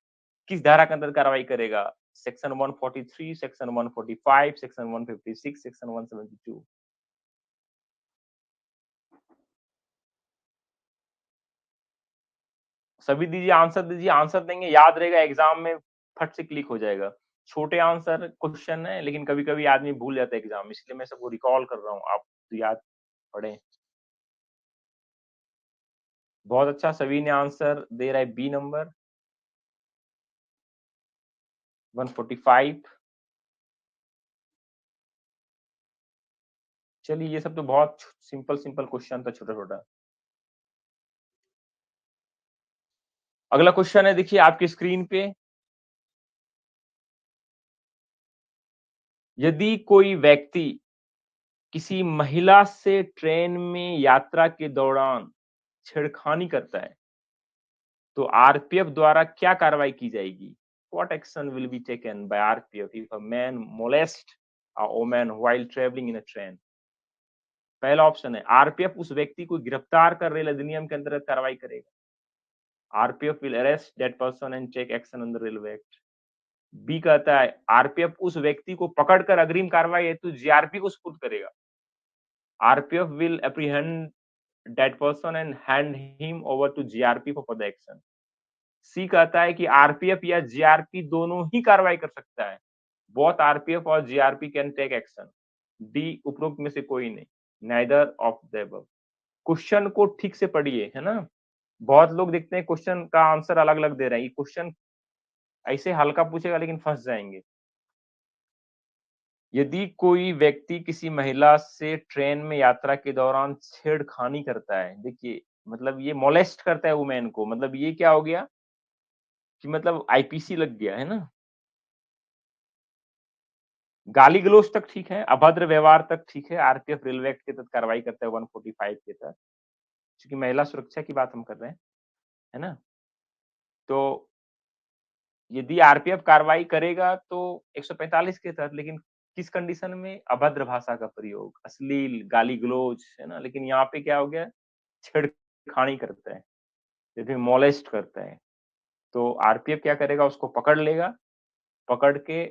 किस धारा के अंदर कार्रवाई करेगा? Section 143, section 145, section 156, section 172। सभी दीजिए, आंसर दीजिए। आंसर देंगे, याद रहेगा, एग्जाम में फट से क्लिक हो जाएगा। छोटे आंसर क्वेश्चन है, लेकिन कभी-कभी आदमी भूल जाता है एग्जाम में, इसलिए मैं सबको रिकॉल कर रहा हूँ, आप याद पढ़ें। बहुत अच्छा, सभी ने आंसर दे रहा है बी नंबर 145। चलिए, ये सब तो बहुत सिंपल क्वेश्चन था, छोटा-छोटा। अगला क्वेश्चन है, देखिए आपकी स्क्रीन पे। यदि कोई व्यक्ति किसी महिला से ट्रेन में यात्रा के दौरान छेड़खानी करता है, तो आरपीएफ द्वारा क्या कार्रवाई की जाएगी? What action will be taken by RPF if a man molest a woman while traveling in a train? पहला ऑप्शन है, आरपीएफ उस व्यक्ति को गिरफ्तार कर रेल अधिनियम के अंतर्गत कार्रवाई करेगा। RPF will arrest that person and take action under railway act. B कहता है, आरपीएफ उस व्यक्ति को पकड़कर अग्रिम कार्रवाई हेतु जीआरपी को सुपुर्द करेगा। RPF will apprehend that person and hand him over to GRP for further action. C कहता है कि आरपीएफ या जीआरपी दोनों ही कार्रवाई कर सकता है। बोथ आरपीएफ और GRP can take action. D उपरोक्त में से कोई नहीं, neither of the above. Question को ठीक से पढ़िए, है ना? बहुत लोग देखते हैं क्वेश्चन का आंसर अलग-अलग दे रहे हैं। ये क्वेश्चन ऐसे हल्का पूछेगा, लेकिन फंस जाएंगे। यदि कोई व्यक्ति किसी महिला से ट्रेन में यात्रा के दौरान छेड़खानी करता है, देखिए मतलब ये मोलेस्ट करता है वुमेन को, मतलब ये क्या हो गया कि मतलब आईपीसी लग गया, है ना? गाली-गलौज तक ठीक है, अभद्र व्यवहार तक ठीक है, आरपीएफ रेलवे एक्ट के तहत कार्रवाई करता है 145 के तहत, क्योंकि महिला सुरक्षा की बात हम कर रहे हैं, है ना? तो यदि आरपीएफ कार्रवाई करेगा तो 145 के तहत, लेकिन किस कंडीशन में? अभद्र भाषा का प्रयोग, अश्लील, गाली-गलौज, है ना? लेकिन यहाँ पे क्या हो गया? छेड़खानी करता है, या फिर मोलेस्ट करता है, तो आरपीएफ क्या करेगा? उसको पकड़ लेगा, पकड़ के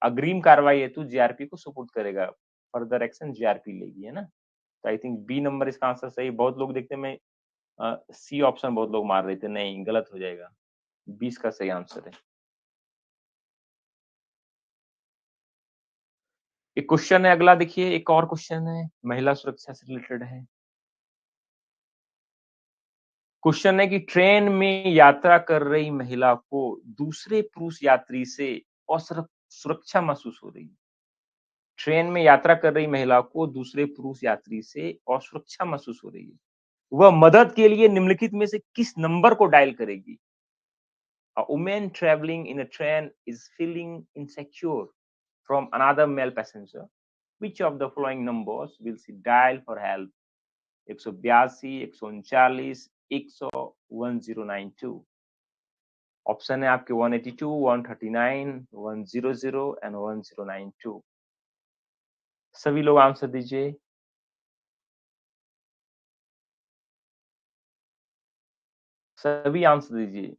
अग्रिम कार्रवाई हेतु जीआरपी को सुपुर्द करेगा, फर्दर एक्शन जीआरपी लेगी, है ना? तो आई थिंक बी नंबर इसका आंसर सही है। बहुत लोग देखते हैं मैं सी ऑप्शन बहुत लोग मार रहे थे, नहीं गलत हो जाएगा, बी इसका सही आंसर है। एक क्वेश्चन है अगला, देखिए एक और क्वेश्चन है, महिला सुरक्षा से रिलेटेड है। क्वेश्चन है कि ट्रेन में यात्रा कर रही महिला को दूसरे पुरुष यात्री से सुरक्षा महसूस हो रही है। ट्रेन में यात्रा कर रही महिला को दूसरे पुरुष यात्री से असुरक्षा महसूस हो रही है। वह मदद के लिए निम्नलिखित में से किस नंबर को डायल करेगी? A woman traveling in a train is feeling insecure from another male passenger. Which of the following numbers will she dial for help? 182, 139, 1092। Option है आपके 182, 139, 100 एंड 1092। सभी लोग आंसर दीजिए। सभी आंसर दीजिए।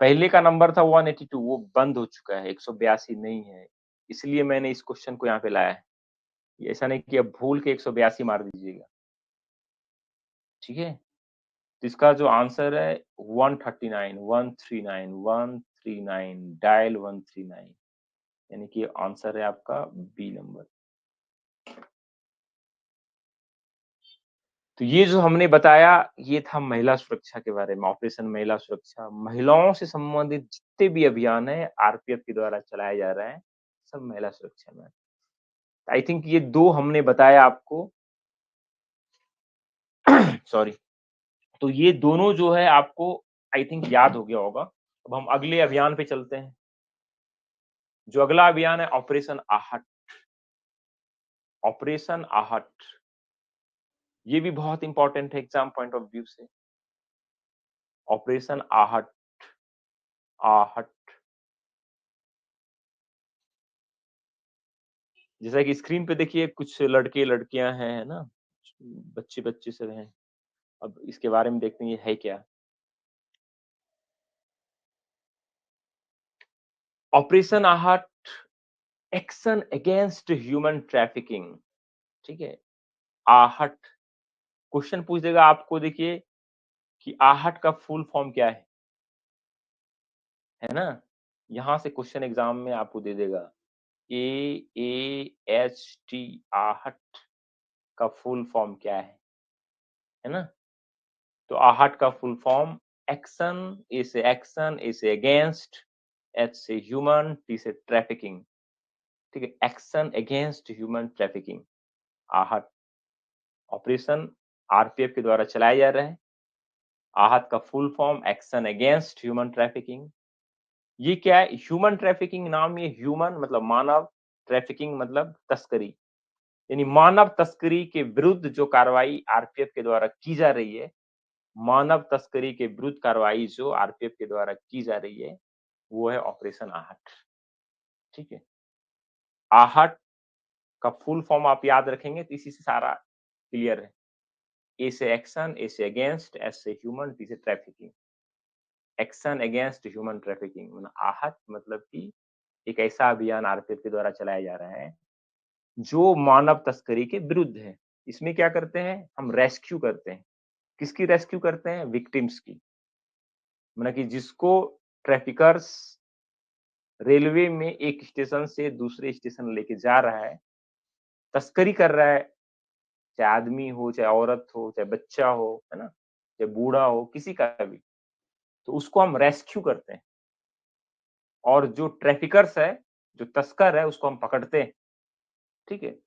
पहले का नंबर था 182, वो बंद हो चुका है, 182 नहीं है, इसलिए मैंने इस क्वेश्चन को यहाँ पे लाया है। ऐसा नहीं कि अब भूल के 182 मार दीजिएगा, ठीक है? तो इसका जो आंसर है 139, 139, 139, डायल 139, यानी कि आंसर है आपका बी नंबर। तो ये जो हमने बताया, ये था महिला सुरक्षा के बारे में, ऑपरेशन महिला सुरक्षा। महिलाओं से संबंधित जितने भी अभियान हैं, आरपीएफ के द्वारा चलाए जा रहे हैं, सब महिला सुरक्षा में। आई थिंक ये 2 हमने बताया आपको सॉरी। तो ये दोनों जो है आपको आई थिंक याद हो गया होगा। अब हम अगले अभियान पे चलते हैं। जो अगला अभियान है ऑपरेशन आहट। ऑपरेशन आहट, ये भी बहुत इंपॉर्टेंट है एग्जाम पॉइंट ऑफ व्यू से। ऑपरेशन आहट, आहट। जैसा कि स्क्रीन पे देखिए कुछ लड़के लड़कियां हैं, है ना? बच्चे बच्चे सब हैं। अब इसके बारे में देखते हैं ये है क्या। ऑपरेशन आहट, एक्शन अगेंस्ट ह्यूमन ट्रैफिकिंग, ठीक है? आहट, क्वेश्चन पूछ देगा आपको, देखिए कि आहट का फुल फॉर्म क्या है ना? यहाँ से क्वेश्चन एग्जाम में आपको दे देगा। AAHT, आहट का फुल फॉर्म क्या है ना? तो आहट का फुल फॉर्म एक्शन, ए से एक्शन, ए से अगेंस्ट, एच से ह्यूमन, टी से ट्रैफिकिंग, ठीक है? एक्शन अगेंस्ट ह्यूमन ट्रैफिकिंग, आहट। ऑपरेशन आरपीएफ के द्वारा चलाए जा रहे हैं। आहत का full form action against human trafficking. ये क्या है? ह्यूमन ट्रैफिकिंग नाम, ये ह्यूमन मतलब मानव, ट्रैफिकिंग मतलब तस्करी, यानी मानव तस्करी के विरुद्ध जो कार्रवाई आरपीएफ के द्वारा की जा रही है, मानव तस्करी के विरुद्ध कार्रवाई जो आरपीएफ के द्वारा की जा रही है, वो है ऑपरेशन आहट, ठीक है? आहट का फुल फॉर्म आप याद रखेंगे तो इसी से सारा क्लियर है। ए से एक्शन, ए से अगेंस्ट, एस से ह्यूमन, टी से trafficking. Action against human trafficking मतलब आहत मतलब कि एक ऐसा अभियान आरपीएफ के द्वारा चलाया जा रहा है जो मानव तस्करी के विरुद्ध है। इसमें क्या करते हैं? हम रेस्क्यू करते हैं। किसकी रेस्क्यू करते हैं? विक्टिम्स की। मतलब कि जिसको ट्रैफिकर्स रेलवे में एक स्टेशन से दूसरे स्टेशन लेके जा रहा है, तस्करी कर रहा है, चाहे आदमी हो, चाहे औरत हो, चाहे बच्चा हो, है ना? चाहे बूढ़ा हो, किसी का भी, तो उसको हम रेस्क्यू करते हैं। और जो ट्रैफिकर्स है जो तस्कर है उसको हम पकड़ते हैं, ठीक है?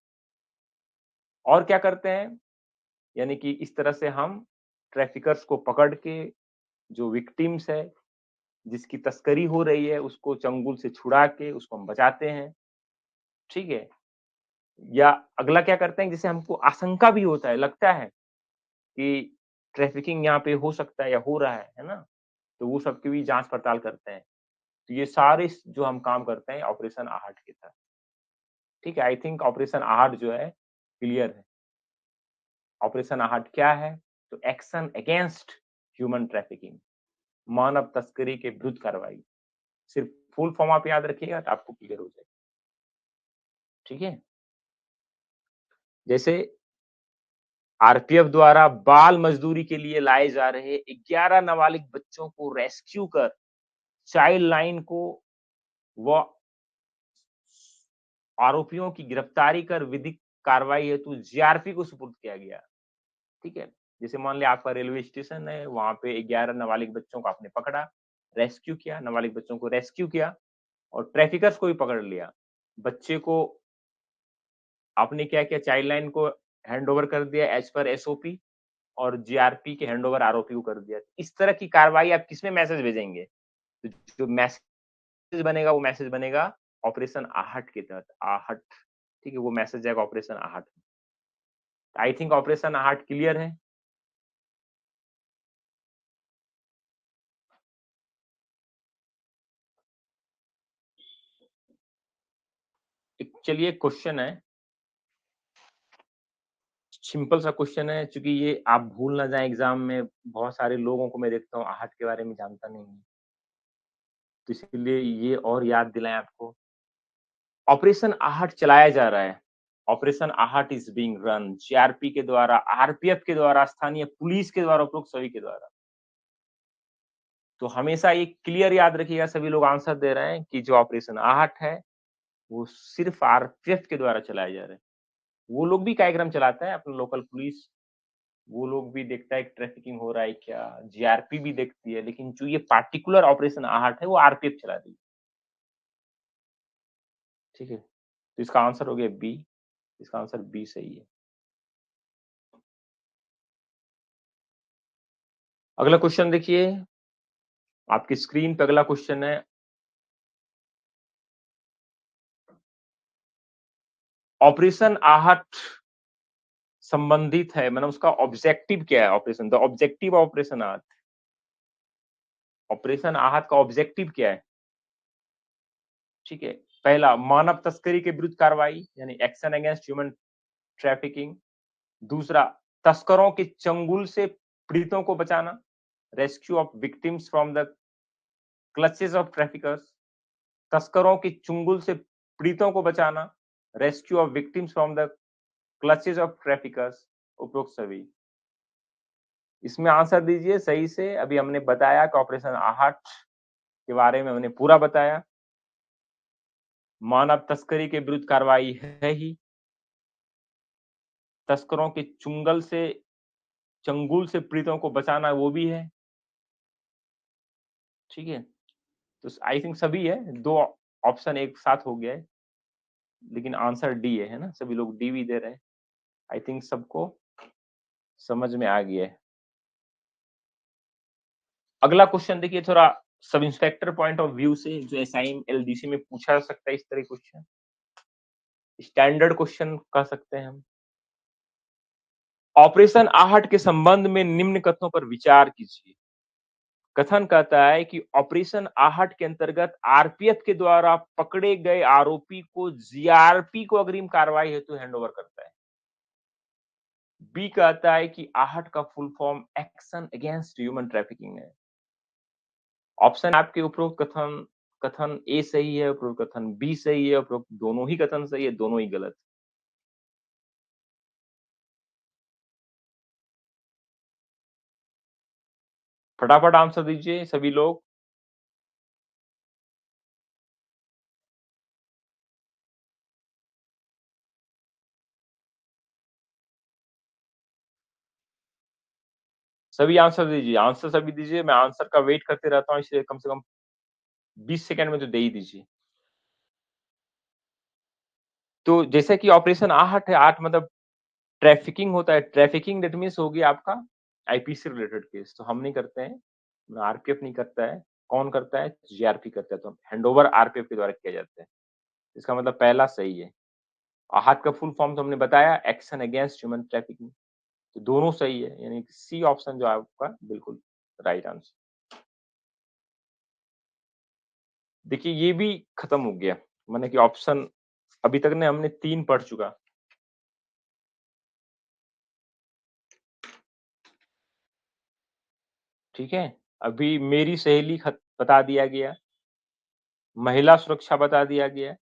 और क्या करते हैं? यानी कि इस तरह से हम ट्रैफिकर्स को पकड़ के जो विक्टिम्स है, जिसकी तस्करी हो रही है, उसको चंगुल से छुड़ा के उसको हम बचाते हैं, ठीक है? या अगला क्या करते हैं, जैसे हमको आशंका भी होता है, लगता है कि ट्रैफिकिंग यहाँ पे हो सकता है या हो रहा है ना? तो वो सब की भी जाँच-पड़ताल करते हैं। तो ये सारे स जो हम काम करते हैं ऑपरेशन आहट के तहत, ठीक है? आई थिंक ऑपरेशन आहट जो है क्लियर है। ऑपरेशन आहट क्या है? तो एक्शन अगेंस्ट ह्यूमन ट्रैफिकिंग, मानव तस्करी के विरुद्ध कार्रवाई। सिर्फ फुल फॉर्म आप याद रखिएगा तो आपको क्लियर हो जाएगा, ठीक है? जैसे आरपीएफ द्वारा बाल मज़दूरी के लिए लाए जा रहे 11 नाबालिग बच्चों को रेस्क्यू कर चाइल्ड लाइन को व आरोपियों की गिरफ्तारी कर विधिक कार्रवाई हेतु जीआरपी को सुपुर्द किया गया, ठीक है? जैसे मान लिया आपका रेलवे स्टेशन है, वहाँ पे 11 नाबालिग बच्चों को आपने पकड़ा, रेस्क्यू किया, नाबालिग बच्चों को रेस्क्यू किया और ट्रैफिकर्स को भी पकड़ लिया। बच्चे को आपने क्या किया, चाइल्ड लाइन को हैंडओवर कर दिया एज़ पर एसओपी और जीआरपी के हैंडओवर आरोपी को कर दिया। इस तरह की कार्रवाई आप किसमें मैसेज भेजेंगे? तो जो मैसेज बनेगा वो मैसेज बनेगा ऑपरेशन आहट के तहत, आहट, ठीक है? वो मैसेज जाएगा ऑपरेशन आहट। आई थिंक ऑपरेशन आहट क्लियर है। एक चलिए क्वेश्चन है, सिंपल सा क्वेश्चन है, चूँकि ये आप भूल ना जाएँ एग्ज़ाम में, बहुत सारे लोगों को मैं देखता हूँ आहट के बारे में जानता नहीं है, तो इसीलिए ये और याद दिलाएँ आपको। ऑपरेशन आहट चलाया जा रहा है। ऑपरेशन आहट इज़ बीइंग रन जीआरपी के द्वारा, आरपीएफ के द्वारा, स्थानीय पुलिस के द्वारा, उपरोक्त सभी के द्वारा। तो हमेशा ये क्लियर याद रखिएगा, सभी लोग आंसर दे रहे हैं कि जो ऑपरेशन आहट है, वो सिर्फ़ आरपीएफ के द्वारा चलाए जा रहे हैं। वो लोग भी कार्यक्रम चलाता है, अपना लोकल पुलिस, वो लोग भी देखता है कि ट्रैफिकिंग हो रहा है क्या, जीआरपी भी देखती है, लेकिन जो ये पार्टिकुलर ऑपरेशन आहट है, वो आरपीएफ चला रही है, ठीक है? तो इसका आंसर हो गया बी, इसका आंसर बी सही है। अगला क्वेश्चन देखिए, आपकी स्क्रीन पे अगला क्वेश्चन है, ऑपरेशन आहट संबंधित है, मतलब उसका ऑब्जेक्टिव क्या है ऑपरेशन, द ऑब्जेक्टिव ऑपरेशन आहट, ऑपरेशन आहट का ऑब्जेक्टिव क्या है? ठीक है, पहला मानव तस्करी के विरुद्ध कार्रवाई यानी एक्शन अगेंस्ट ह्यूमन ट्रैफिकिंग, दूसरा तस्करों के चंगुल से पीड़ितों को बचाना, rescue of victims from the clutches of traffickers, तस्करों के चुंगल से पीड़ितों को बचाना, rescue of victims from the clutches of traffickers, उपरोक्त सभी। इसमें आंसर दीजिए सही से। अभी हमने बताया कि ऑपरेशन आहट के बारे में हमने पूरा बताया। मानव तस्करी के विरुद्ध कार्रवाई है ही, तस्करों के चंगुल से पीड़ितों को बचाना वो भी है, ठीक है? तो आई थिंक सभी है, 2 ऑप्शन एक साथ हो गया है, लेकिन आंसर डी है ना? सभी लोग डी भी दे रहे हैं। आई थिंक सबको समझ में आ गया है। अगला क्वेश्चन देखिए, थोड़ा sub inspector point of view से, जो एसआईएम एलडीसी में पूछा जा सकता है इस तरह क्वेश्चन, स्टैंडर्ड क्वेश्चन कह सकते हैं हम। ऑपरेशन आहट के संबंध में निम्न कथनों पर विचार कीजिए। कथन कहता है कि ऑपरेशन आहट के अंतर्गत आरपीएफ के द्वारा पकड़े गए आरोपी को जीआरपी को अग्रिम कार्रवाई हेतु हैंडओवर करता है। बी कहता है कि आहट का full form action against human trafficking है। ऑप्शन आपके उपरोक्त कथन कथन ए सही है, उपरोक्त कथन बी सही है, उपरोक्त दोनों ही कथन सही है, दोनों ही गलत। फटाफट आंसर दीजिए सभी लोग। सभी आंसर दीजिए, आंसर सभी दीजिए। मैं आंसर का वेट करते रहता हूँ, इसलिए कम से कम 20 सेकंड में तो दे ही दीजिए। तो जैसे कि ऑपरेशन आहट है, आहट मतलब ट्रैफिकिंग होता है, ट्रैफिकिंग दैट मीन्स हो गया आपका आईपी से रिलेटेड केस, तो हम नहीं करते हैं, आरपीएफ नहीं करता है, कौन करता है? जीआरपी करता है, तो हैंडओवर आरपीएफ के द्वारा किया जाता है। इसका मतलब पहला सही है। आहत का फुल फॉर्म तो हमने बताया, एक्शन अगेंस्ट ह्यूमन ट्रैफिकिंग, तो दोनों सही है, यानी कि सी ऑप्शन जो है आपका बिल्कुल राइट आंसर। देखिए ये भी खत्म हो गया, माने कि ऑप्शन अभी तक ने हमने 3 पढ़ चुका। ठीक है? अभी मेरी सहेली खत बता दिया गया, महिला सुरक्षा बता दिया गया,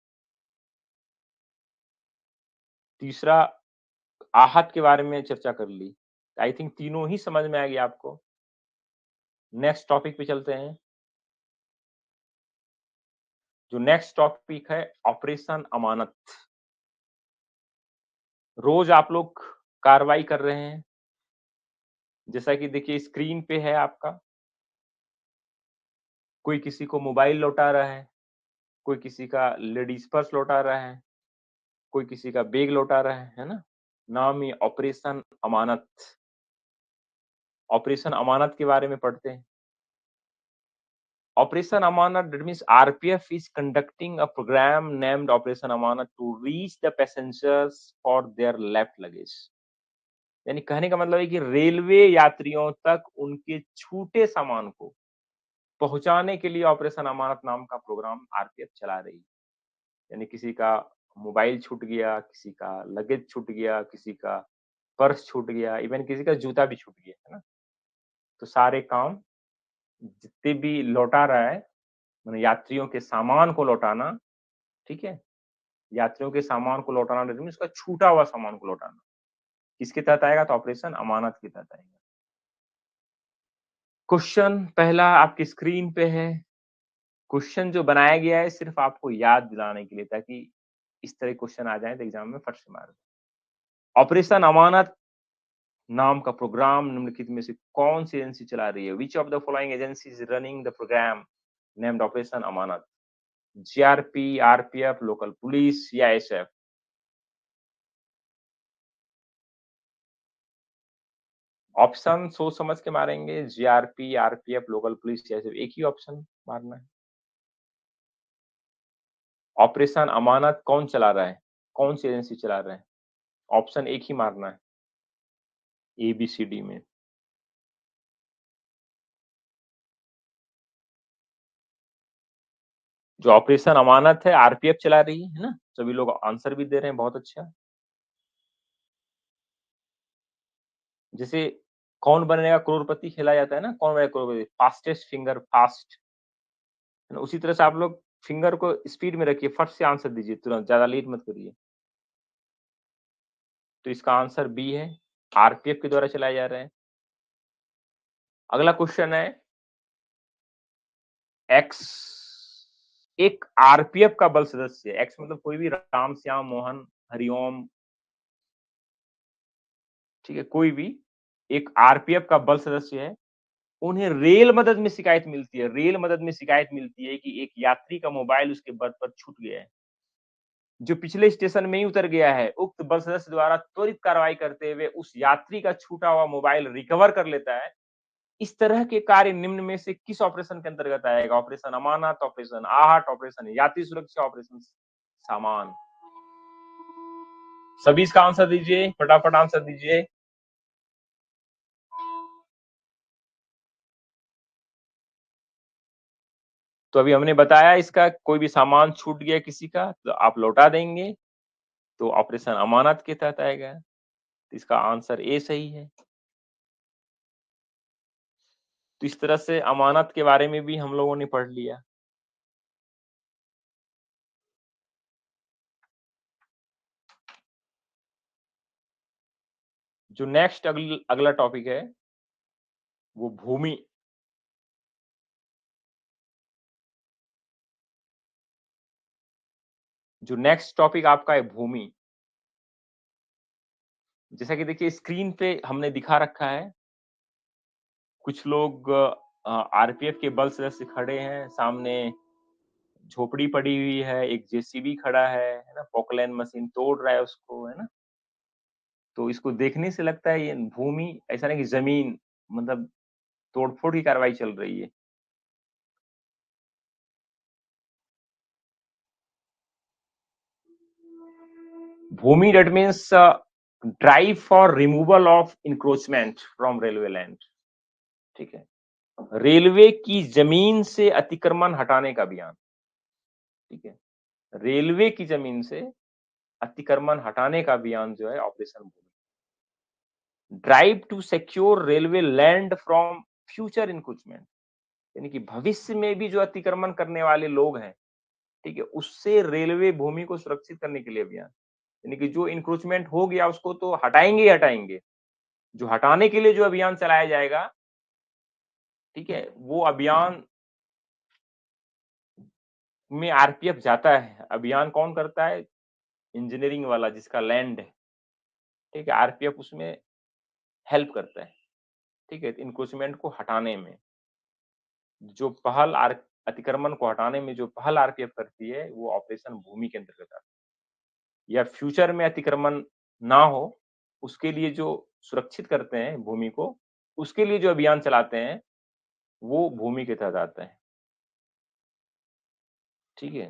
तीसरा आहत के बारे में चर्चा कर ली। आई थिंक तीनों ही समझ में आ गया आपको। नेक्स्ट टॉपिक पे चलते हैं। जो नेक्स्ट टॉपिक है ऑपरेशन अमानत। रोज आप लोग कार्रवाई कर रहे हैं, जैसा कि देखिए स्क्रीन पे है आपका, कोई किसी को मोबाइल लौटा रहा है, कोई किसी का लेडीज पर्स लौटा रहा है, कोई किसी का बैग लौटा रहा है ना? नाम ही ऑपरेशन अमानत। ऑपरेशन अमानत के बारे में पढ़ते हैं। Operation Amanat, that means RPF is conducting a program named Operation Amanat to reach the passengers for their left luggage. यानी कहने का मतलब है कि रेलवे यात्रियों तक उनके छूटे सामान को पहुंचाने के लिए ऑपरेशन अमानत नाम का प्रोग्राम आरपीएफ चला रही है। यानी किसी का मोबाइल छूट गया, किसी का लगेज छूट गया, किसी का पर्स छूट गया, इवन किसी का जूता भी छूट गया, है ना? तो सारे काम जितने भी लौटा रहा है, माने यात्रियों के सामान को लौटाना, ठीक है? यात्रियों के सामान को लौटाना दैट मीन्स उसका छूटा हुआ सामान को लौटाना। किसके तहत आएगा? तो ऑपरेशन अमानत के तहत आएगा। क्वेश्चन पहला आपकी स्क्रीन पे है। क्वेश्चन जो बनाया गया है सिर्फ आपको याद दिलाने के लिए, ताकि इस तरह क्वेश्चन आ जाए तो एग्जाम में फट से मार दें। ऑपरेशन अमानत नाम का प्रोग्राम निम्नलिखित में से कौन सी एजेंसी चला रही है? Which of the following agency is running the program named operation Amanat? GRP, RPF, local police या एसएफ? ऑप्शन सोच समझ के मारेंगे, जीआरपी, आरपीएफ, लोकल पुलिस, जैसे एक ही ऑप्शन मारना है। ऑपरेशन अमानत कौन चला रहा है? कौन सी एजेंसी चला रहा है? ऑप्शन एक ही मारना है, ए बी सी डी में। जो ऑपरेशन अमानत है आरपीएफ चला रही है ना? सभी लोग आंसर भी दे रहे हैं, बहुत अच्छा। जैसे कौन बनेगा करोड़पति खेला जाता है ना, कौन बनेगा करोड़पति? फास्टेस्ट फिंगर फास्ट, है ना? उसी तरह से आप लोग फिंगर को स्पीड में रखिए, फट से आंसर दीजिए तुरंत, ज्यादा लेट मत करिए। तो इसका आंसर बी है, आरपीएफ के द्वारा चलाया जा रहा है। अगला क्वेश्चन है, एक्स एक आरपीएफ का बल सदस्य, एक्स मतलब कोई भी, राम, श्याम, मोहन, हरिओम, ठीक है, कोई भी एक आरपीएफ का बल सदस्य है, उन्हें रेल मदद में शिकायत मिलती है, रेल मदद में शिकायत मिलती है कि एक यात्री का मोबाइल उसके बर्थ पर छूट गया है, जो पिछले स्टेशन में ही उतर गया है। उक्त बल सदस्य द्वारा त्वरित कार्रवाई करते हुए उस यात्री का छूटा हुआ मोबाइल रिकवर कर लेता है। इस तरह के कार्य निम्न में से किस ऑपरेशन के अंतर्गत आएगा? ऑपरेशन अमानत, ऑपरेशन आहट, ऑपरेशन यात्री सुरक्षा, ऑपरेशन सामान? सभी इसका आंसर दीजिए, फटाफट आंसर दीजिए। तो अभी हमने बताया, इसका कोई भी सामान छूट गया किसी का तो आप लौटा देंगे, तो ऑपरेशन अमानत के तहत आएगा। तो इसका आंसर ए सही है। तो इस तरह से अमानत के बारे में भी हम लोगों ने पढ़ लिया। जो नेक्स्ट अगला टॉपिक है वो भूमि। जो नेक्स्ट टॉपिक आपका है भूमि। जैसा कि देखिए स्क्रीन पे हमने दिखा रखा है, कुछ लोग आरपीएफ के बल सदस्य खड़े हैं सामने, झोपड़ी पड़ी हुई है, एक जेसीबी खड़ा है ना? पोकलैन मशीन तोड़ रहा है उसको, है ना? तो इसको देखने से लगता है ये भूमि ऐसा नहीं कि ज़मीन मतलब तोड़-फोड़ की कार्रवाई चल रही है। Bhoomi that means drive for removal of encroachment from railway land, ठीक है? रेलवे की ज़मीन से अतिक्रमण हटाने का अभियान, ठीक है? रेलवे की ज़मीन से अतिक्रमण हटाने का अभियान जो है operation Bhumi. Drive to secure railway land from future encroachment, यानी कि भविष्य में भी जो अतिक्रमण करने वाले लोग हैं, ठीक है? उससे रेलवे भूमि को सुरक्षित करने के लिए अभियान। यानी कि जो एन्क्रोचमेंट हो गया उसको तो हटाएँगे ही हटाएँगे। जो हटाने के लिए जो अभियान चलाया जाएगा, ठीक है? वो अभियान में आरपीएफ जाता है। अभियान कौन करता है? इंजीनियरिंग वाला जिसका लैंड है, ठीक है? आरपीएफ उसमें हेल्प करता है, ठीक है? एन्क्रोचमेंट को हटाने में। जो पहल आर अतिक्रमण को हटाने में जो पहल आरपीएफ करती है, वो ऑपरेशन भूमि के अंतर्गत आती है। या फ्यूचर में अतिक्रमण ना हो, उसके लिए जो सुरक्षित करते हैं भूमि को, उसके लिए जो अभियान चलाते हैं, वो भूमि के तहत आता है। ठीक है?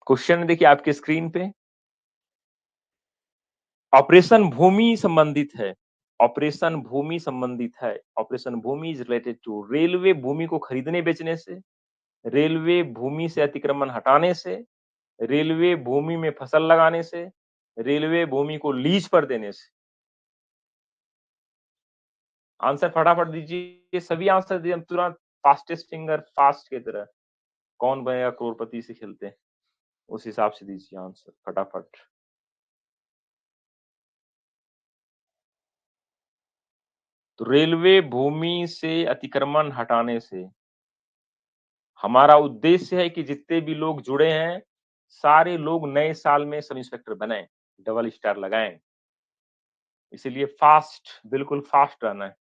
क्वेश्चन देखिए आपके स्क्रीन पे। ऑपरेशन भूमि संबंधित है। ऑपरेशन भूमि संबंधित है। Operation Bhoomi is related to railway भूमि को खरीदने बेचने से, रेलवे भूमि से अतिक्रमण हटाने से, रेलवे भूमि में फसल लगाने से, रेलवे भूमि को लीज पर देने से। आंसर फटाफट दीजिए, सभी आंसर दिए तुरंत, फास्टेस्ट फिंगर फास्ट की तरह। कौन बनेगा करोड़पति से खेलते हैं, उस हिसाब से दीजिए आंसर फटाफट। तो रेलवे भूमि से अतिक्रमण हटाने से हमारा उद्देश्य है कि जितने भी लोग जुड़े हैं, सारे लोग नए साल में सब इंस्पेक्टर बनें, डबल स्टार लगाएँ। इसीलिए फास्ट, बिल्कुल फास्ट रहना है।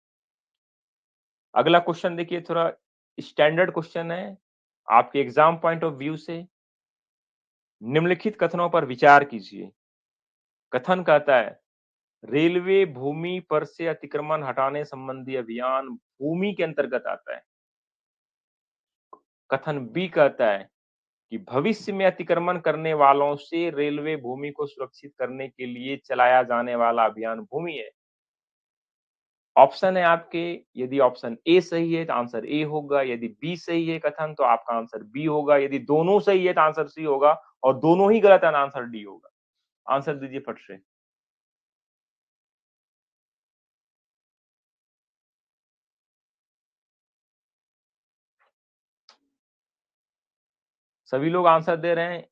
अगला क्वेश्चन देखिए थोड़ा स्टैंडर्ड क्वेश्चन है, आपके एग्ज़ाम पॉइंट ऑफ व्यू से। निम्नलिखित कथनों पर विचार कीजिए। कथन कहता है, रेलवे भूमि पर से अतिक्रमण हटाने संबंधी अभियान भूमि के अंतर्गत आता है। कथन बी कहता है कि भविष्य में अतिक्रमण करने वालों से रेलवे भूमि को सुरक्षित करने के लिए चलाया जाने वाला अभियान भूमि है। ऑप्शन है आपके, यदि ऑप्शन ए सही है तो आंसर ए होगा, यदि बी सही है कथन तो आपका आंसर बी होगा, यदि दोनों सही है तो आंसर सी होगा और दोनों ही गलत है तो आंसर डी होगा। आंसर दीजिए फट से। सभी लोग आंसर दे रहे हैं।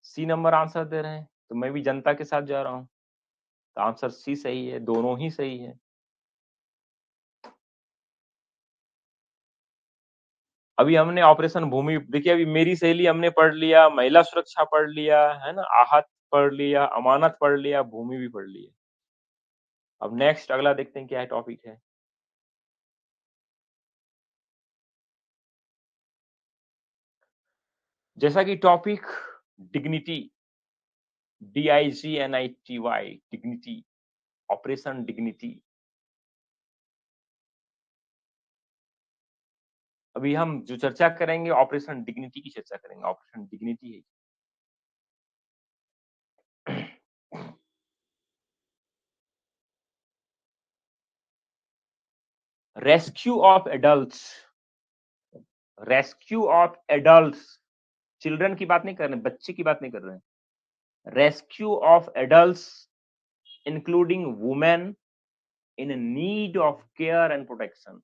सी नंबर आंसर दे रहे हैं, तो मैं भी जनता के साथ जा रहा हूँ। तो आंसर सी सही है, दोनों ही सही है। अभी हमने ऑपरेशन भूमि देखिए, अभी मेरी सहेली हमने पढ़ लिया, महिला सुरक्षा पढ़ लिया, है ना? आहत पढ़ लिया, अमानत पढ़ लिया, भूमि भी पढ़ लिया। अब नेक्स्ट अगला देखते हैं क्या टॉपिक है। जैसा कि topic dignity, DIGNITY, dignity, operation dignity. अभी हम जो चर्चा करेंगे ऑपरेशन डिग्निटी की चर्चा करेंगे। ऑपरेशन डिग्निटी है। Rescue of adults, rescue of adults, children की बात नहीं कर रहे हैं, बच्चे की बात नहीं कर रहे हैं। Rescue of adults including women in need of care and protection,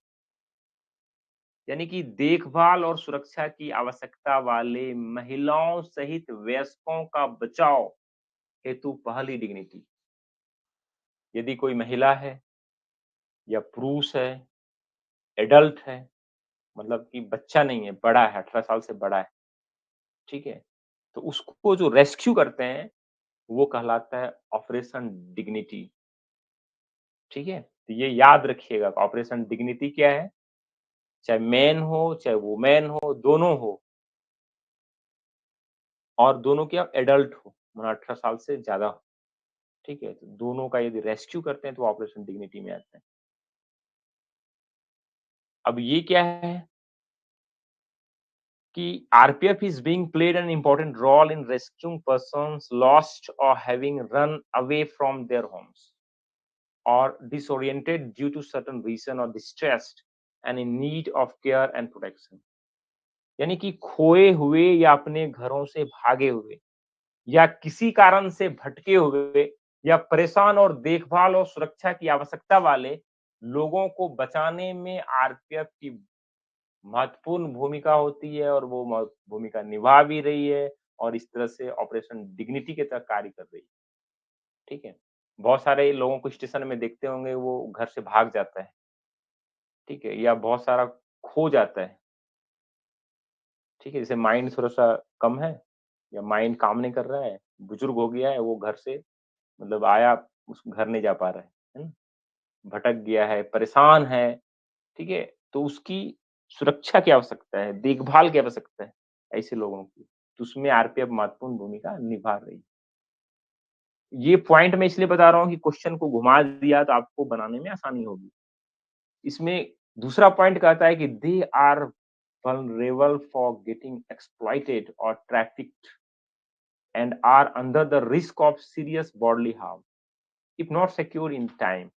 यानी कि देखभाल और सुरक्षा की आवश्यकता वाले महिलाओं सहित वयस्कों का बचाव हेतु पहली डिग्निटी। यदि कोई महिला है या पुरुष है, एडल्ट है, मतलब कि बच्चा नहीं है, बड़ा है, 18 साल से बड़ा है, ठीक है? तो उसको जो रेस्क्यू करते हैं, वो कहलाता है ऑपरेशन डिग्निटी, ठीक है? तो ये याद रखिएगा ऑपरेशन डिग्निटी क्या है? चाहे मैन हो, चाहे वुमेन हो, दोनों हो और दोनों क्या एडल्ट हो, मतलब 18 साल से ज़्यादा हो, ठीक है? तो दोनों का यदि रेस्क्यू करते हैं तो ऑपरेशन डिग्निटी में आता है। अब ये क्या है कि RPF is being played an important role in rescuing persons lost और having run away from their homes or disoriented due to certain reason or distressed and in need of care and protection। यानी कि खोए हुए या अपने घरों से भागे हुए या किसी कारण से भटके हुए या परेशान और देखभाल और सुरक्षा की आवश्यकता वाले लोगों को बचाने में आरपीएफ की महत्वपूर्ण भूमिका होती है और वो भूमिका निभा भी रही है और इस तरह से ऑपरेशन डिग्निटी के तहत कार्य कर रही है, ठीक है? बहुत सारे लोगों को स्टेशन में देखते होंगे वो घर से भाग जाता है, ठीक है? या बहुत सारा खो जाता है, ठीक है? जैसे माइंड थोड़ा-सा कम है या माइंड काम नहीं कर रहा है, बुजुर्ग हो गया है, वो घर से मतलब आया, उस घर नहीं जा पा रहा है ना? भटक गया है, परेशान है, ठीक है? तो उसकी सुरक्षा की आवश्यकता है, देखभाल की आवश्यकता है, ऐसे लोगों की। तो उसमें आरपीएफ महत्वपूर्ण भूमिका निभा रही है। ये पॉइंट मैं इसलिए बता रहा हूँ कि क्वेश्चन को घुमा दिया तो आपको बनाने में आसानी होगी। इसमें दूसरा पॉइंट कहता है कि they are vulnerable for getting exploited or trafficked and are under the risk of serious bodily harm if not secure in time।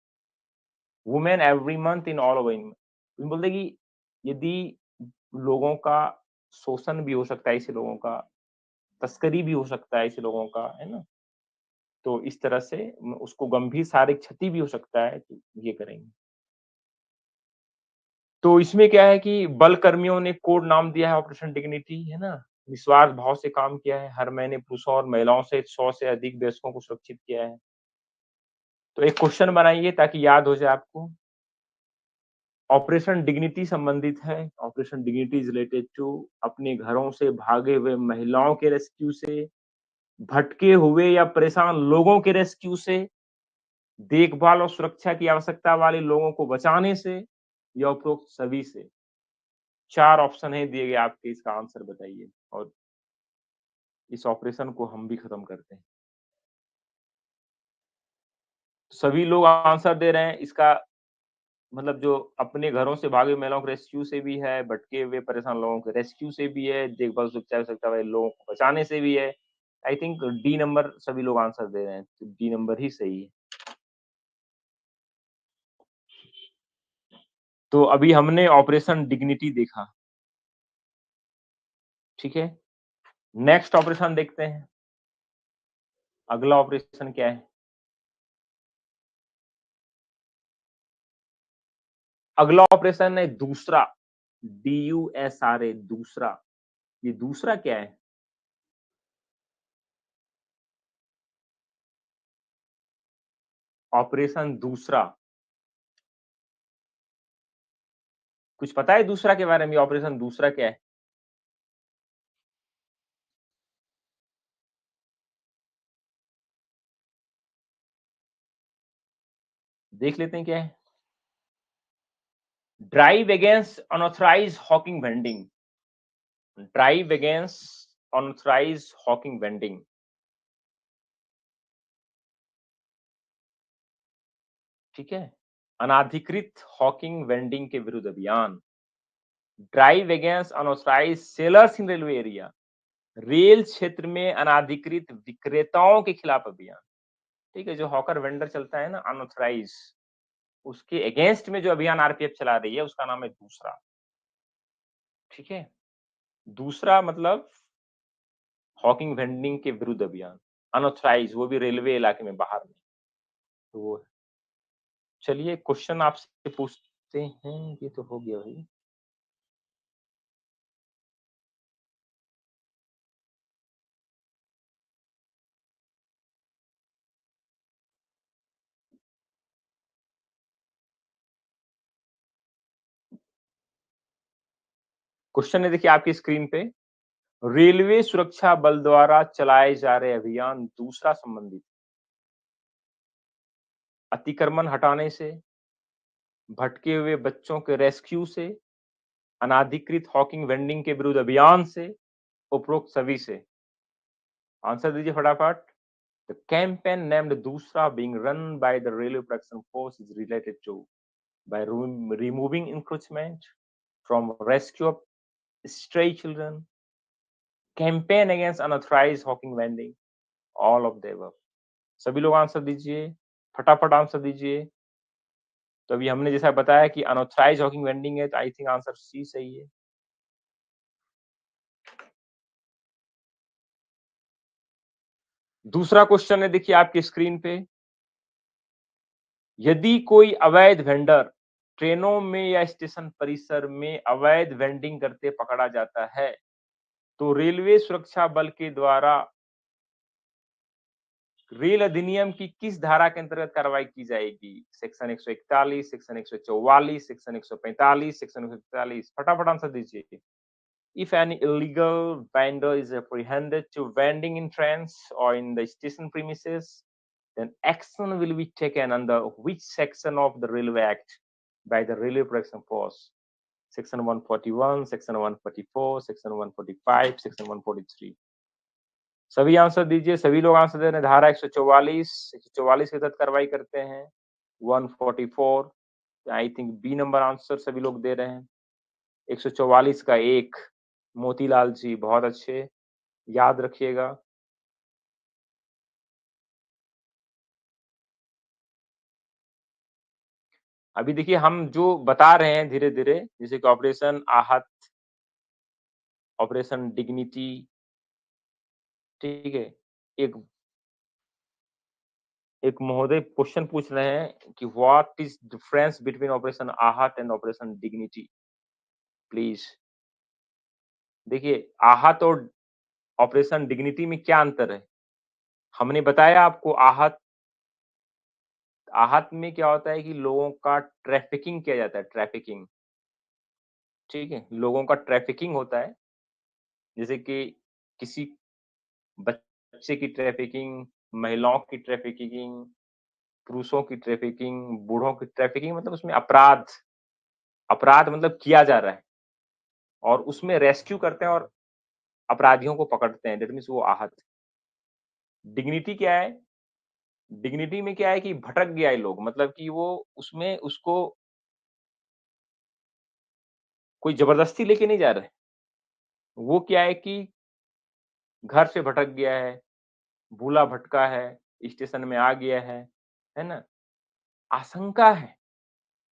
Women every month in all over बोलते कि यदि लोगों का शोषण भी हो सकता है, ऐसे लोगों का तस्करी भी हो सकता है, ऐसे लोगों का, है ना? तो इस तरह से उसको गंभीर शारीरिक क्षति भी हो सकता है, तो ये करेंगे। तो इसमें क्या है कि बल कर्मियों ने कोड नाम दिया है ऑपरेशन डिग्निटी, है ना? निस्वार्थ भाव से काम किया है, हर महीने पुरुषों और महिलाओं से 100 से अधिक वयस्कों को सुरक्षित किया है। तो एक क्वेश्चन बनाइए ताकि याद हो जाए आपको। ऑपरेशन डिग्निटी संबंधित है, operation dignity is related to अपने घरों से भागे हुए महिलाओं के रेस्क्यू से, भटके हुए या परेशान लोगों के रेस्क्यू से, देखभाल और सुरक्षा की आवश्यकता वाले लोगों को बचाने से या उपरोक्त सभी से। 4 ऑप्शन हैं दिए गए आपके, इसका आंसर बताइए और इस ऑपरेशन को हम भी खत्म करते हैं। सभी लोग आंसर दे रहे हैं, इसका मतलब जो अपने घरों से भागे हुए महिलाओं के रेस्क्यू से भी है, भटके हुए परेशान लोगों के रेस्क्यू से भी है, देखभाल सुरक्षा आवश्यकता वाले लोगों को बचाने से भी है। आई थिंक डी नंबर सभी लोग आंसर दे रहे हैं, तो डी नंबर ही सही है। तो अभी हमने ऑपरेशन डिग्निटी देखा, ठीक है? नेक्स्ट ऑपरेशन देखते हैं। अगला ऑपरेशन क्या है? अगला ऑपरेशन है दूसरा, DUSRA दूसरा। ये दूसरा क्या है? ऑपरेशन दूसरा। कुछ पता है दूसरा के बारे में? ये ऑपरेशन दूसरा क्या है? देख लेते हैं क्या है? Drive against unauthorized hawking vending. Drive against unauthorized hawking vending, ठीक है? अनाधिकृत हॉकिंग वेंडिंग के विरुद्ध अभियान। Drive against unauthorized sellers in railway area. रेल क्षेत्र में अनाधिकृत विक्रेताओं के खिलाफ अभियान, ठीक है? जो हॉकर वेंडर चलता है ना अनऑथराइज्ड, उसके अगेंस्ट में जो अभियान आरपीएफ चला रही है उसका नाम है दूसरा, ठीक है? दूसरा मतलब हॉकिंग वेंडिंग के विरुद्ध अभियान, अनऑथराइज्ड, वो भी रेलवे इलाके में बाहर में, तो वो है। चलिए क्वेश्चन आपसे पूछते हैं, ये तो हो गया भाई। क्वेश्चन है देखिए आपकी स्क्रीन पे, रेलवे सुरक्षा बल द्वारा चलाए जा रहे अभियान दूसरा संबंधित अतिक्रमण हटाने से, भटके हुए बच्चों के रेस्क्यू से, अनाधिकृत हॉकिंग वेंडिंग के विरुद्ध अभियान से, उपरोक्त सभी से। आंसर दीजिए फटाफट। The campaign named Dusra being run by the Railway Protection Force is related to by removing encroachment, from rescue of stray children, campaign against unauthorized hawking vending, all of the above। सभी लोग आंसर दीजिए, फटाफट आंसर दीजिए। तो अभी हमने जैसा बताया कि अनऑथराइज्ड हॉकिंग वेंडिंग है, तो आई थिंक आंसर सी सही है। दूसरा क्वेश्चन है, देखिए आपकी स्क्रीन पे, यदि कोई अवैध वेंडर ट्रेनों में या स्टेशन परिसर में अवैध वेंडिंग करते पकड़ा जाता है, तो रेलवे सुरक्षा बल के द्वारा रेल अधिनियम की किस धारा के अंतर्गत कार्रवाई की जाएगी? Section 141, section 144, section 145, section 143। फटाफट आंसर दीजिए। If any illegal vendor is apprehended to vending in trains or in the station premises, then action will be taken under which section of the Railway Act by the Railway Protection Force? Section 141, Section 144, Section 145, Section 143। सभी आंसर दीजिए, सभी लोग आंसर दे रहे हैं। धारा 144 के तहत कार्रवाई करते हैं। 144, I think B number answer सभी लोग दे रहे हैं। 144 का 1, मोतीलाल जी बहुत अच्छे, याद रखिएगा। अभी देखिए हम जो बता रहे हैं धीरे-धीरे, जैसे कि ऑपरेशन आहत, ऑपरेशन डिग्निटी, ठीक है। एक महोदय क्वेश्चन पूछ रहे हैं कि what is difference between operation आहत एंड ऑपरेशन डिग्निटी? प्लीज देखिए, आहत और ऑपरेशन डिग्निटी में क्या अंतर है? हमने बताया आपको आहत में क्या होता है कि लोगों का ट्रैफिकिंग किया जाता है, ट्रैफिकिंग, ठीक है? लोगों का ट्रैफिकिंग होता है, जैसे कि किसी बच्चे की ट्रैफिकिंग, महिलाओं की ट्रैफिकिंग, पुरुषों की ट्रैफिकिंग, बूढ़ों की ट्रैफिकिंग, मतलब उसमें अपराध मतलब किया जा रहा है और उसमें रेस्क्यू करते हैं और अपराधियों को पकड़ते हैं, दैट मीन्स वो आहत। डिग्निटी क्या है? डिग्निटी में क्या है कि भटक गया है लोग, मतलब कि वो उसमें उसको कोई जबरदस्ती लेके नहीं जा रहे। वो क्या है कि घर से भटक गया है, भूला भटका है, स्टेशन में आ गया है ना? आशंका है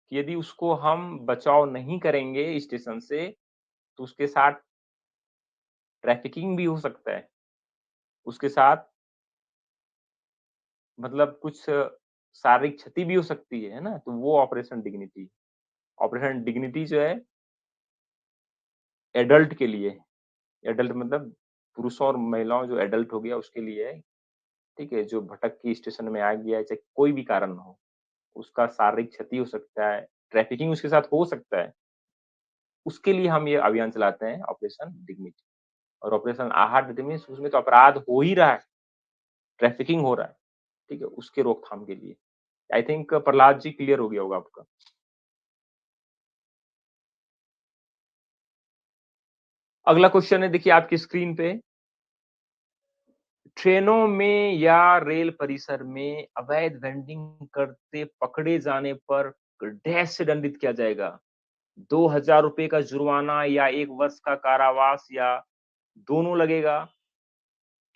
कि यदि उसको हम बचाव नहीं करेंगे स्टेशन से, तो उसके साथ ट्रैफिकिंग भी हो सकता है। उसके साथ मतलब कुछ शारीरिक क्षति भी हो सकती है ना? तो वो ऑपरेशन डिग्निटी। ऑपरेशन डिग्निटी जो है एडल्ट के लिए, एडल्ट मतलब पुरुषों और महिलाओं जो एडल्ट हो गया उसके लिए है, ठीक है? जो भटक के स्टेशन में आ गया है, चाहे कोई भी कारण हो, उसका शारीरिक क्षति हो सकता है, ट्रैफिकिंग उसके साथ हो सकता है, उसके लिए हम ये अभियान चलाते हैं ऑपरेशन डिग्निटी। और ऑपरेशन आहट मीन्स उसमें तो अपराध हो ही रहा है, ट्रैफिकिंग हो रहा है, ठीक है? उसके रोकथाम के लिए। I think Prahlad ji clear हो गया होगा आपका। अगला क्वेश्चन है देखिए आपकी स्क्रीन पे, ट्रेनों में या रेल परिसर में अवैध वेंडिंग करते पकड़े जाने पर डैश से दंडित किया जाएगा? 2,000 रुपए का जुर्माना या 1 वर्ष का कारावास या दोनों लगेगा?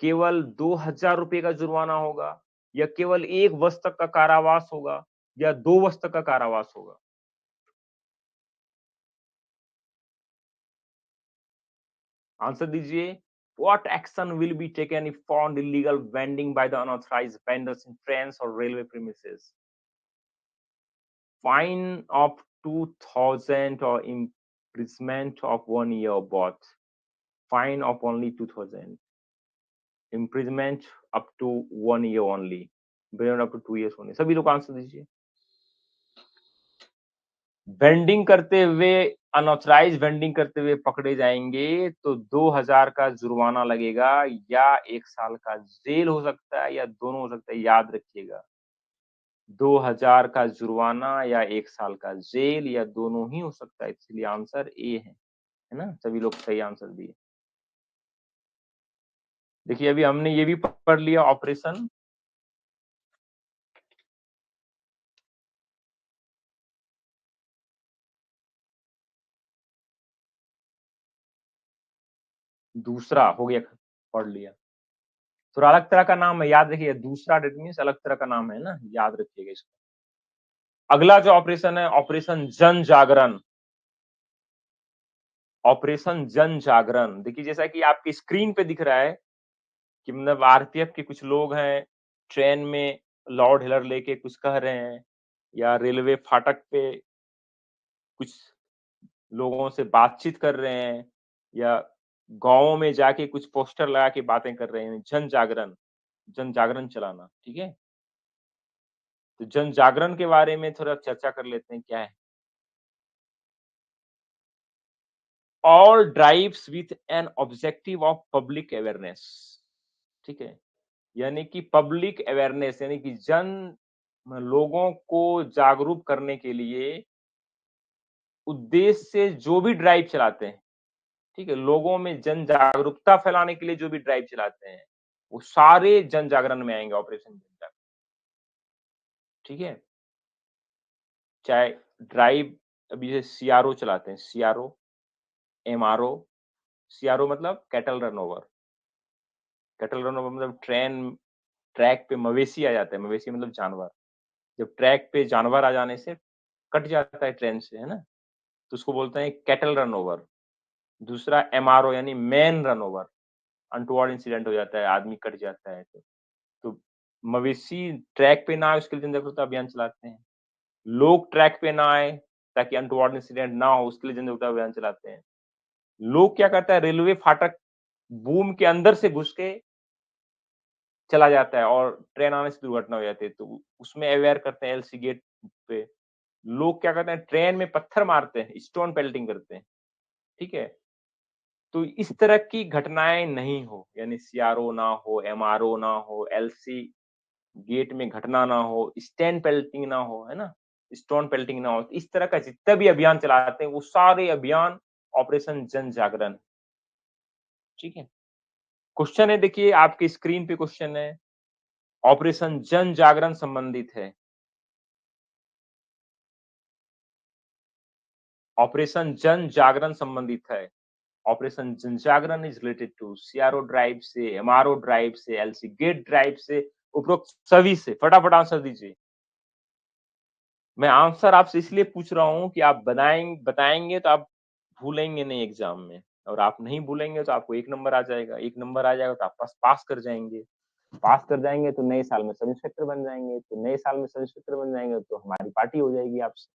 केवल 2,000 रुपए का जुर्माना होगा या केवल 1 वर्ष तक का कारावास होगा या 2 वर्ष तक का कारावास होगा? आंसर दीजिए। What action will be taken if found illegal vending by the unauthorized vendors in trains or railway premises? Fine of 2,000 or imprisonment of 1 year or both? Fine of only 2,000. Imprisonment up to 1 year only. Imprisonment up to 2 years only. सभी लोग आंसर दीजिए। वेंडिंग करते हुए, अनऑथराइज वेंडिंग करते हुए पकड़े जाएंगे तो 2,000 का जुर्माना लगेगा या 1 साल का जेल हो सकता है या दोनों हो सकता है, याद रखिएगा। 2000 का जुर्माना या 1 साल का जेल या दोनों ही हो सकता है, इसलिए आंसर ए है ना? सभी लोग सही आंसर दिए। देखिए अभी हमने ये भी पढ़ लिया ऑपरेशन दूसरा हो गया, पढ़ लिया। थोड़ा अलग तरह का नाम है, याद रखिए, दूसरा डेट मीन्स अलग तरह का नाम है ना, याद रखिएगा इसको। अगला जो ऑपरेशन है, ऑपरेशन जन जागरण। ऑपरेशन जन जागरण, देखिए जैसा कि आपकी स्क्रीन पे दिख रहा है कि मतलब आरपीएफ के कुछ लोग हैं, ट्रेन में लाउड हिलर लेके कुछ कह रहे हैं, या रेलवे फाटक पे कुछ लोगों से बातचीत कर रहे हैं, या गाँवों में जाके कुछ पोस्टर लगा के बातें कर रहे हैं, जन जागरण चलाना, ठीक है? तो जन जागरण के बारे में थोड़ा चर्चा कर लेते हैं, क्या है? All drives with an objective of public awareness, ठीक है? यानी कि पब्लिक अवेयरनेस यानी कि लोगों को जागरूक करने के लिए उद्देश्य से जो भी ड्राइव चलाते हैं, ठीक है? लोगों में जन जागरूकता फैलाने के लिए जो भी ड्राइव चलाते हैं, वो सारे जन जागरण में आएँगे, ऑपरेशन जन जागरण, ठीक है? चाहे ड्राइव अभी जैसे सीआरओ चलाते हैं, सीआरओ, एमआरओ, सीआरओ मतलब cattle run over. Cattle run over मतलब ट्रैक पे मवेशी आ जाते हैं, मवेशी मतलब जानवर। जब ट्रैक पे जानवर आ जाने से कट जाता है ट्रेन से, है ना? तो उसको बोलते हैं कैटल रन ओवर। दूसरा एमआरओ यानी man run over, untoward incident हो जाता है, आदमी कट जाता है तो मवेशी ट्रैक पे ना आए उसके लिए जन जागरूकता अभियान चलाते हैं। लोग ट्रैक पे ना आए ताकि अनटोवर्ड इंसिडेंट ना हो उसके लिए जन जागरूकता अभियान चलाते हैं। लोग क्या करता है, रेलवे फाटक बूम के अंदर से घुस के चला जाता है और ट्रेन आने से दुर्घटना हो जाती है, तो उसमें अवेयर करते हैं एलसी गेट पे। लोग क्या करते हैं, ट्रेन में पत्थर मारते हैं, स्टोन पेल्टिंग करते हैं, ठीक है? तो इस तरह की घटनाएँ नहीं हो, यानी सीआरओ ना हो, एमआरओ ना हो, एलसी गेट में घटना ना हो, स्टैन पेल्टिंग ना हो, है ना? स्टोन पेल्टिंग ना हो। इस तरह का जितना भी अभियान चलाते हैं, वो सारे अभियान ऑपरेशन जन जागरण, ठीक है? क्वेश्चन है, देखिए आपकी स्क्रीन पे क्वेश्चन है, ऑपरेशन जन जागरण संबंधित है। ऑपरेशन जन जागरण संबंधित है। Operation Jan Jagran is related to CRO drive से, एमआरओ ड्राइव से, एलसी गेट ड्राइव से, उपरोक्त सभी से। फटाफट आंसर दीजिए। मैं आंसर आपसे इसलिए पूछ रहा हूँ कि आप बताएँगे तो आप भूलेंगे नहीं एग्ज़ाम में, और आप नहीं भूलेंगे तो आपको 1 नंबर आ जाएगा, 1 नंबर आ जाएगा तो आप पास कर जाएँगे। पास कर जाएँगे तो नए साल में सब इंस्पेक्टर बन जाएँगे, तो नए साल में सब इंस्पेक्टर बन जाएँगे तो हमारी पार्टी हो जाएगी आपसे।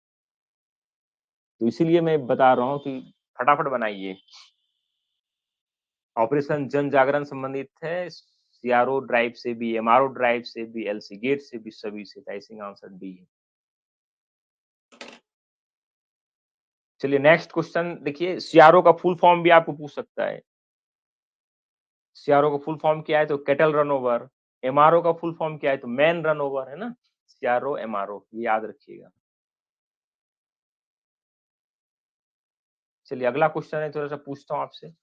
तो इसीलिए मैं बता रहा हूँ कि फटाफट बनाइए। ऑपरेशन जन जागरण संबंधित है, सीआरओ ड्राइव से भी, एमआरओ ड्राइव से भी, एलसी गेट से भी, सभी से। आई थिंक आंसर डी है। चलिए नेक्स्ट क्वेश्चन देखिए, सीआरओ का फुल फॉर्म भी आपको पूछ सकता है। सीआरओ का फुल फॉर्म क्या है, तो कैटल रन ओवर। एमआरओ का फुल फॉर्म क्या है, तो मैन रन ओवर, है ना? सीआरओ, एमआरओ, ये याद रखिएगा। चलिए अगला क्वेश्चन है, थोड़ा-सा पूछता हूँ आपसे।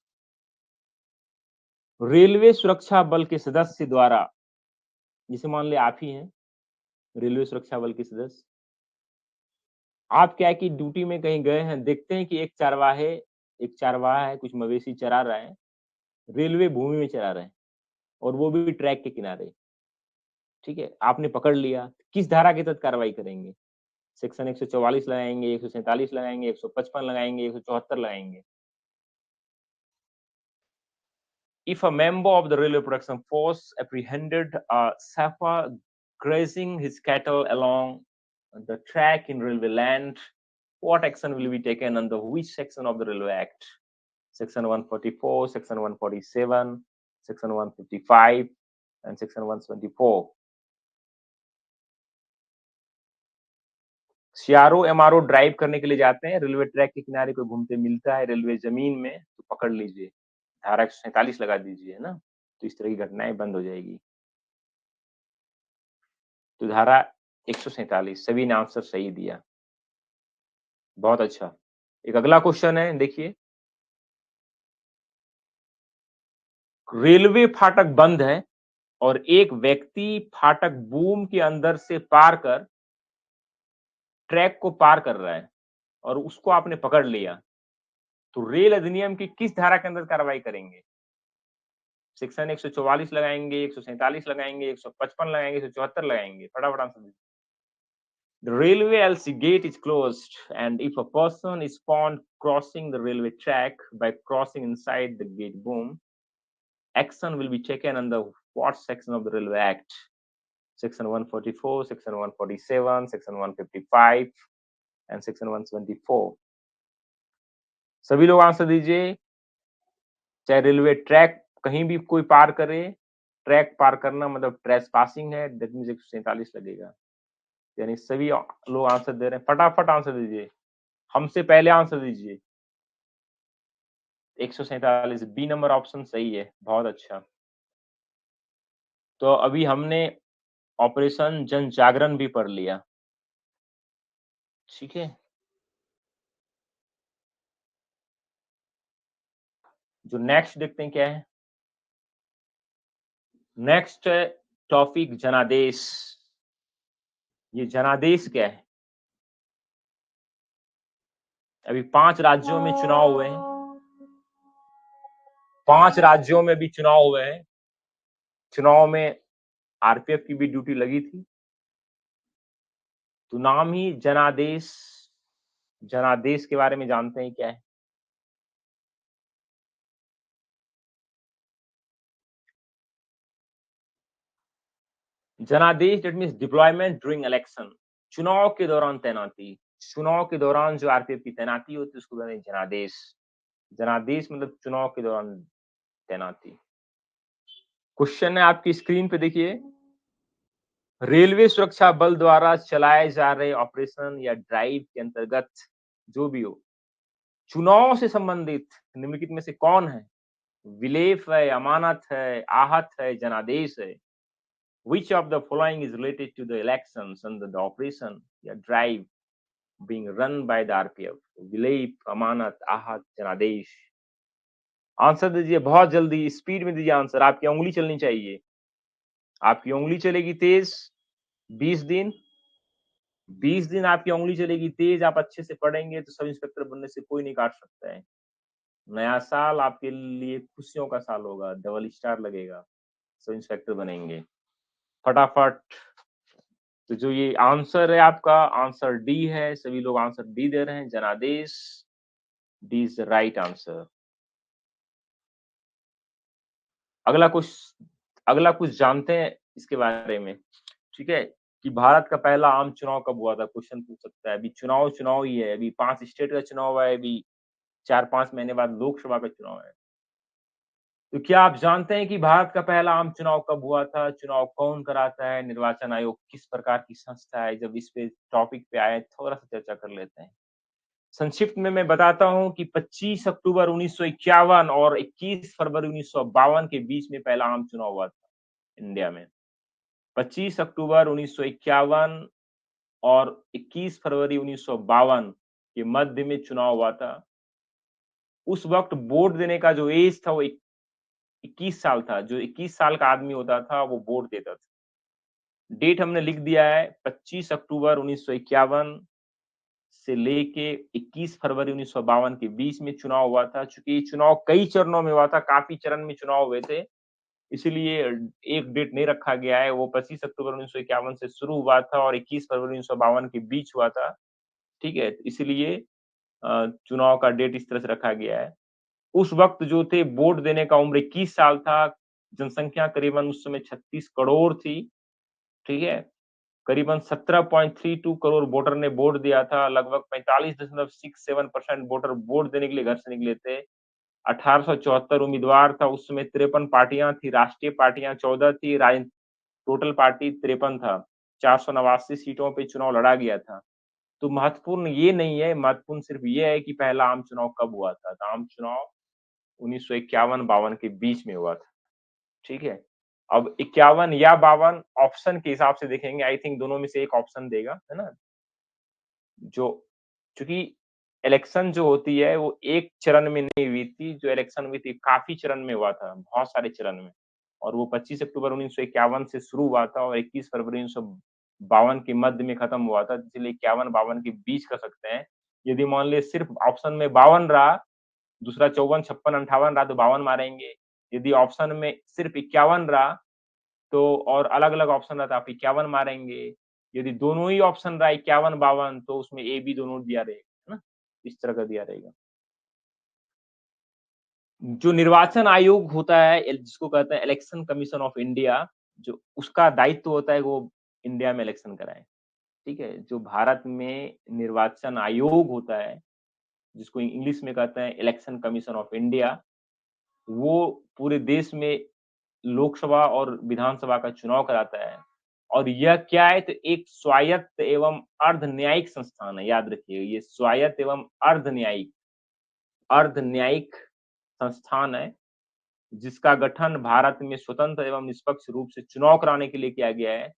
रेलवे सुरक्षा बल के सदस्य द्वारा, जैसे मान लें आप ही हैं, रेलवे सुरक्षा बल के सदस्य, आप क्या है कि ड्यूटी में कहीं गए हैं, देखते हैं कि एक चरवाहा है, कुछ मवेशी चरा रहा है, रेलवे भूमि में चरा रहे हैं और वो भी ट्रैक के किनारे, ठीक है? आपने पकड़ लिया, किस धारा के तहत कार्रवाई करेंगे? सेक्शन 144 लगाएँगे, 147 लगाएँगे, 155 लगाएँगे, 174 लगाएँगे? If a member of the railway protection force apprehended a sapper grazing his cattle along the track in railway land, what action will be taken under which section of the Railway Act? Section 144, Section 147, Section 155, and Section 124. CRO, MRO drive करने के लिए जाते हैं, रेलवे ट्रैक के किनारे कोई घूमते मिलता है रेलवे जमीन में, तो पकड़ लीजिए। धारा 147 लगा दीजिए, है ना? तो इस तरह की घटनाएँ बंद हो जाएगी। तो धारा 147, सभी ने आंसर सही दिया। बहुत अच्छा। एक अगला क्वेश्चन है, देखिए। रेलवे फाटक बंद है और एक व्यक्ति फाटक बूम के अंदर से पार कर ट्रैक को पार कर रहा है और उसको आपने पकड़ लिया, तो रेल अधिनियम की किस धारा के अंदर कार्रवाई करेंगे? सेक्शन 144 लगाएंगे, 147 लगाएंगे, 155 लगाएंगे, 174 लगाएंगे? फटाफट आंसर दीजिए। The railway LC gate is closed, and if a person is found crossing the railway track by crossing inside the gate boom, action will be taken under what section of the Railway Act? Section 144, Section 147, Section 155 and Section 124. सभी लोग आंसर दीजिए। चाहे रेलवे ट्रैक कहीं भी कोई पार करे, ट्रैक पार करना मतलब ट्रेस पासिंग है, दैट मीन्स 147 लगेगा। यानी सभी लोग आंसर दे रहे हैं, फटाफट आंसर दीजिए। हमसे पहले आंसर दीजिए। 147 बी नंबर ऑप्शन सही है, बहुत अच्छा। तो अभी हमने ऑपरेशन जन जागरण भी पढ़ लिया, ठीक है। जो नेक्स्ट देखते हैं क्या है। नेक्स्ट टॉपिक जनादेश। ये जनादेश क्या है? अभी 5 राज्यों में चुनाव हुए हैं, 5 राज्यों में भी चुनाव हुए हैं। चुनाव में आरपीएफ की भी ड्यूटी लगी थी, तो नाम ही जनादेश। जनादेश के बारे में जानते हैं क्या है? जनादेश that means deployment during election. चुनाव के दौरान तैनाती। चुनाव के दौरान जो आरपीएफ की तैनाती होती है उसको कहते हैं जनादेश। जनादेश मतलब चुनाव के दौरान तैनाती। क्वेश्चन है आपकी स्क्रीन पे, देखिए। रेलवे सुरक्षा बल द्वारा चलाए जा रहे ऑपरेशन या ड्राइव के अंतर्गत जो भी हो, चुनाव से संबंधित निम्नलिखित में से कौन है? विलेप है, अमानत है, आहत है, जनादेश है? Which of the following is related to the elections under the operation या drive being run by the RPF? विलेप, अमानत, आहत, जनादेश? आंसर दीजिए बहुत जल्दी, स्पीड में दीजिए आंसर। आपकी उंगली चलनी चाहिए, आपकी उंगली चलेगी तेज। 20 दिन, 20 दिन आपकी उंगली चलेगी तेज। आप अच्छे से पढ़ेंगे तो सब इंस्पेक्टर बनने से कोई नहीं काट सकता है। नया साल आपके लिए खुशियों का साल होगा, डबल स्टार लगेगा, सब इंस्पेक्टर बनेंगे। फटाफट। तो जो ये आंसर है आपका, आंसर डी है। सभी लोग आंसर डी दे रहे हैं, जनादेश। D is the right answer. अगला कुछ जानते हैं इसके बारे में, ठीक है, कि भारत का पहला आम चुनाव कब हुआ था? क्वेश्चन पूछ सकता है। अभी चुनाव ही है, अभी 5 स्टेट का चुनाव है, अभी 4-5 महीने बाद लोकसभा का चुनाव है। तो क्या आप जानते हैं कि भारत का पहला आम चुनाव कब हुआ था? चुनाव कौन कराता है? निर्वाचन आयोग किस प्रकार की संस्था है? जब इस पे टॉपिक पे आए थोड़ा सा चर्चा कर लेते हैं। संक्षिप्त में मैं बताता हूं कि 25 अक्टूबर 1951 और 21 फरवरी 1952 के बीच में पहला आम चुनाव हुआ था इंडिया में। 25 अक्टूबर 1951 और 21 फरवरी 1952 के मध्य में चुनाव हुआ था। उस वक्त वोट देने का जो एज था वो 21 साल था। जो 21 साल का आदमी होता था वो वोट देता था। डेट हमने लिख दिया है, 25 अक्टूबर 1951 से लेके 21 फरवरी 1952 के बीच में चुनाव हुआ था। चूंकि चुनाव कई चरणों में हुआ था, काफी चरण में चुनाव हुए थे, इसलिए एक डेट नहीं रखा गया है। वो 25 अक्टूबर 1951 से शुरू हुआ था और 21 फरवरी 1952 के बीच हुआ था, ठीक है। इसलिए चुनाव का डेट इस तरह से रखा गया है। उस वक्त जो थे वोट देने का उम्र 21 साल था। जनसंख्या करीबन उस समय 36 करोड़ थी, ठीक है। करीबन 17.32 करोड़ वोटर ने वोट दिया था। लगभग 45.67% वोटर वोट देने के लिए घर से निकले थे। 1874 उम्मीदवार था। उस समय 53 पार्टियां थी, राष्ट्रीय पार्टियां 14 थी, टोटल पार्टी 53 था। 489 सीटों पे चुनाव लड़ा गया था। तो महत्वपूर्ण ये नहीं है, महत्वपूर्ण सिर्फ ये है कि पहला आम चुनाव कब हुआ था। आम चुनाव 1951-52 के बीच में हुआ था, ठीक है। अब 51 या 52 ऑप्शन के हिसाब से देखेंगे, आई थिंक दोनों में से एक ऑप्शन देगा, है ना? जो चूँकि इलेक्शन जो होती है वो एक चरण में नहीं हुई थी, जो इलेक्शन हुई थी काफ़ी चरण में हुआ था, बहुत सारे चरण में। और वो 25 अक्टूबर 1951 से शुरू हुआ था और 21 फरवरी 1952 के मध्य में खत्म हुआ था, इसलिए 51-52 के बीच कह सकते हैं। यदि मान लें सिर्फ ऑप्शन में 52 रहा, दूसरा 54, 56, 58 रहा तो 52 मारेंगे। यदि ऑप्शन में सिर्फ 51 रहा तो और अलग-अलग ऑप्शन रहा तो आप 51 मारेंगे। यदि दोनों ही ऑप्शन रहा 51-52 तो उसमें ए, बी दोनों दिया रहेगा, है ना? इस तरह का दिया रहेगा। जो निर्वाचन आयोग होता है जिसको कहते हैं इलेक्शन कमीशन ऑफ इंडिया, जो उसका दायित्व होता है वो इंडिया में इलेक्शन कराएँ, ठीक है? जो भारत में निर्वाचन आयोग होता है, जिसको इंग्लिश में कहते हैं इलेक्शन कमीशन ऑफ इंडिया, वो पूरे देश में लोकसभा और विधानसभा का चुनाव कराता है। और यह क्या है तो एक स्वायत्त एवं अर्ध न्यायिक संस्थान है, याद रखिए ये स्वायत्त एवं अर्ध न्यायिक संस्थान है, जिसका गठन भारत में स्वतंत्र एवं निष्पक्ष रूप से चुनाव कराने के लिए किया गया है।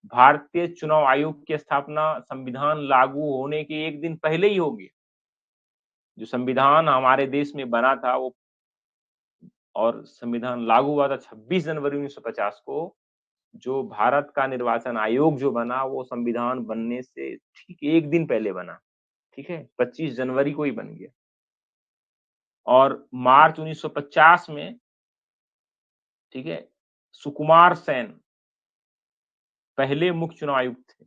भारतीय चुनाव आयोग की स्थापना संविधान लागू होने के 1 दिन पहले ही होगी। जो संविधान हमारे देश में बना था वो और संविधान लागू हुआ था 26 जनवरी 1950 को। जो भारत का निर्वाचन आयोग जो बना वो संविधान बनने से ठीक 1 दिन पहले बना, ठीक है? 25 जनवरी को ही बन गया। और मार्च 1950 में, ठीक है, सुकुमार सेन पहले मुख्य चुनाव आयुक्त थे।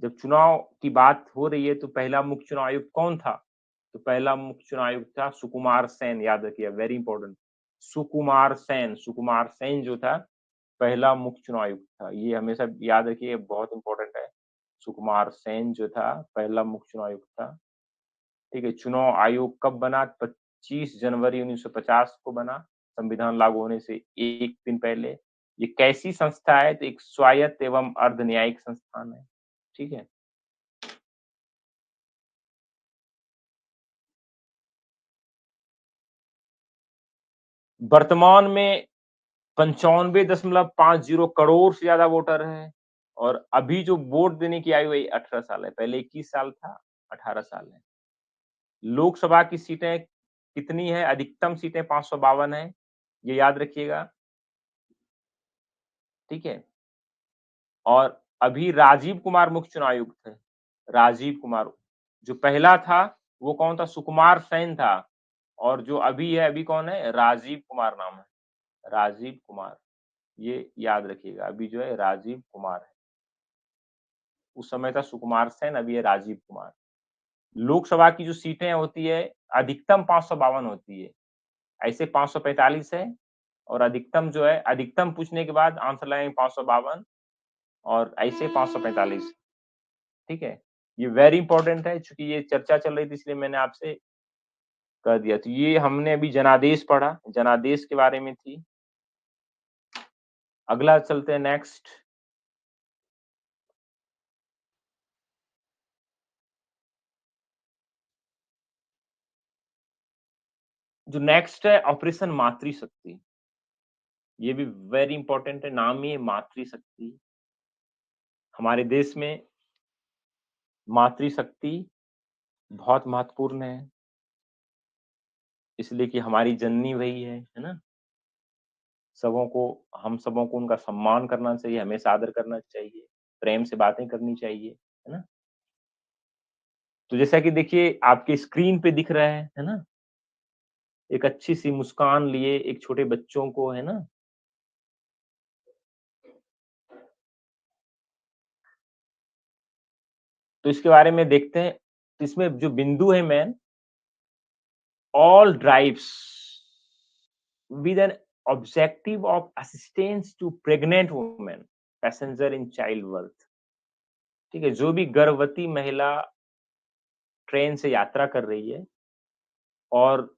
जब चुनाव की बात हो रही है तो पहला मुख्य चुनाव आयुक्त कौन था? तो पहला मुख्य चुनाव आयुक्त था सुकुमार सेन, याद रखिए वेरी इंपॉर्टेंट। सुकुमार सेन जो था पहला मुख्य चुनाव आयुक्त था। ये हमेशा याद रखिए बहुत इंपॉर्टेंट है। सुकुमार सेन जो था पहला मुख्य चुनाव आयुक्त था। ठीक है, चुनाव आयोग कब बना? 25 जनवरी 1950 को बना, संविधान लागू होने से 1 दिन पहले। ये कैसी संस्था है? तो एक स्वायत्त एवं अर्ध न्यायिक संस्थान है। ठीक है? वर्तमान में 95.50 करोड़ से ज़्यादा वोटर हैं और अभी जो वोट देने की आयु है 18 साल है, पहले 21 साल था, 18 साल है। लोकसभा की सीटें कितनी है? अधिकतम सीटें 552 हैं, ये याद रखिएगा, ठीक है? और अभी राजीव कुमार मुख्य चुनाव आयुक्त हैं, राजीव कुमार। जो पहला था, वो कौन था? सुकुमार सेन था और जो अभी है, अभी कौन है? राजीव कुमार नाम है, राजीव कुमार। ये याद रखिएगा, अभी जो है राजीव कुमार है। उस समय था सुकुमार सेन, अभी है राजीव कुमार। लोकसभा की जो सीटें होती है, अधिकतम 552 होती है, ऐसे 545 है और अधिकतम जो है अधिकतम पूछने के बाद आंसर लगाएँगे 552 और ऐसे 545, ठीक है? ये वेरी इंपॉर्टेंट है, चूँकि ये चर्चा चल रही थी इसलिए मैंने आपसे कह दिया। तो ये हमने अभी जनादेश पढ़ा, जनादेश के बारे में थी। अगला चलते हैं नेक्स्ट। जो नेक्स्ट है ऑपरेशन मातृशक्ति। ये भी वेरी इंपॉर्टेंट है, नाम ही है मातृशक्ति। हमारे देश में मातृशक्ति बहुत महत्वपूर्ण है, इसलिए कि हमारी जननी वही है ना? सबों को हम सबों को उनका सम्मान करना चाहिए, हमेशा आदर करना चाहिए, प्रेम से बातें करनी चाहिए, है ना? तो जैसा कि देखिए आपके स्क्रीन पे दिख रहा है ना? एक अच्छी-सी मुस्कान लिए एक छोटे बच्चों को, है ना? तो इसके बारे में देखते हैं, तो इसमें जो बिंदु है main, all drives with an objective of assistance to pregnant women, passenger in childbirth, ठीक है? जो भी गर्भवती महिला ट्रेन से यात्रा कर रही है और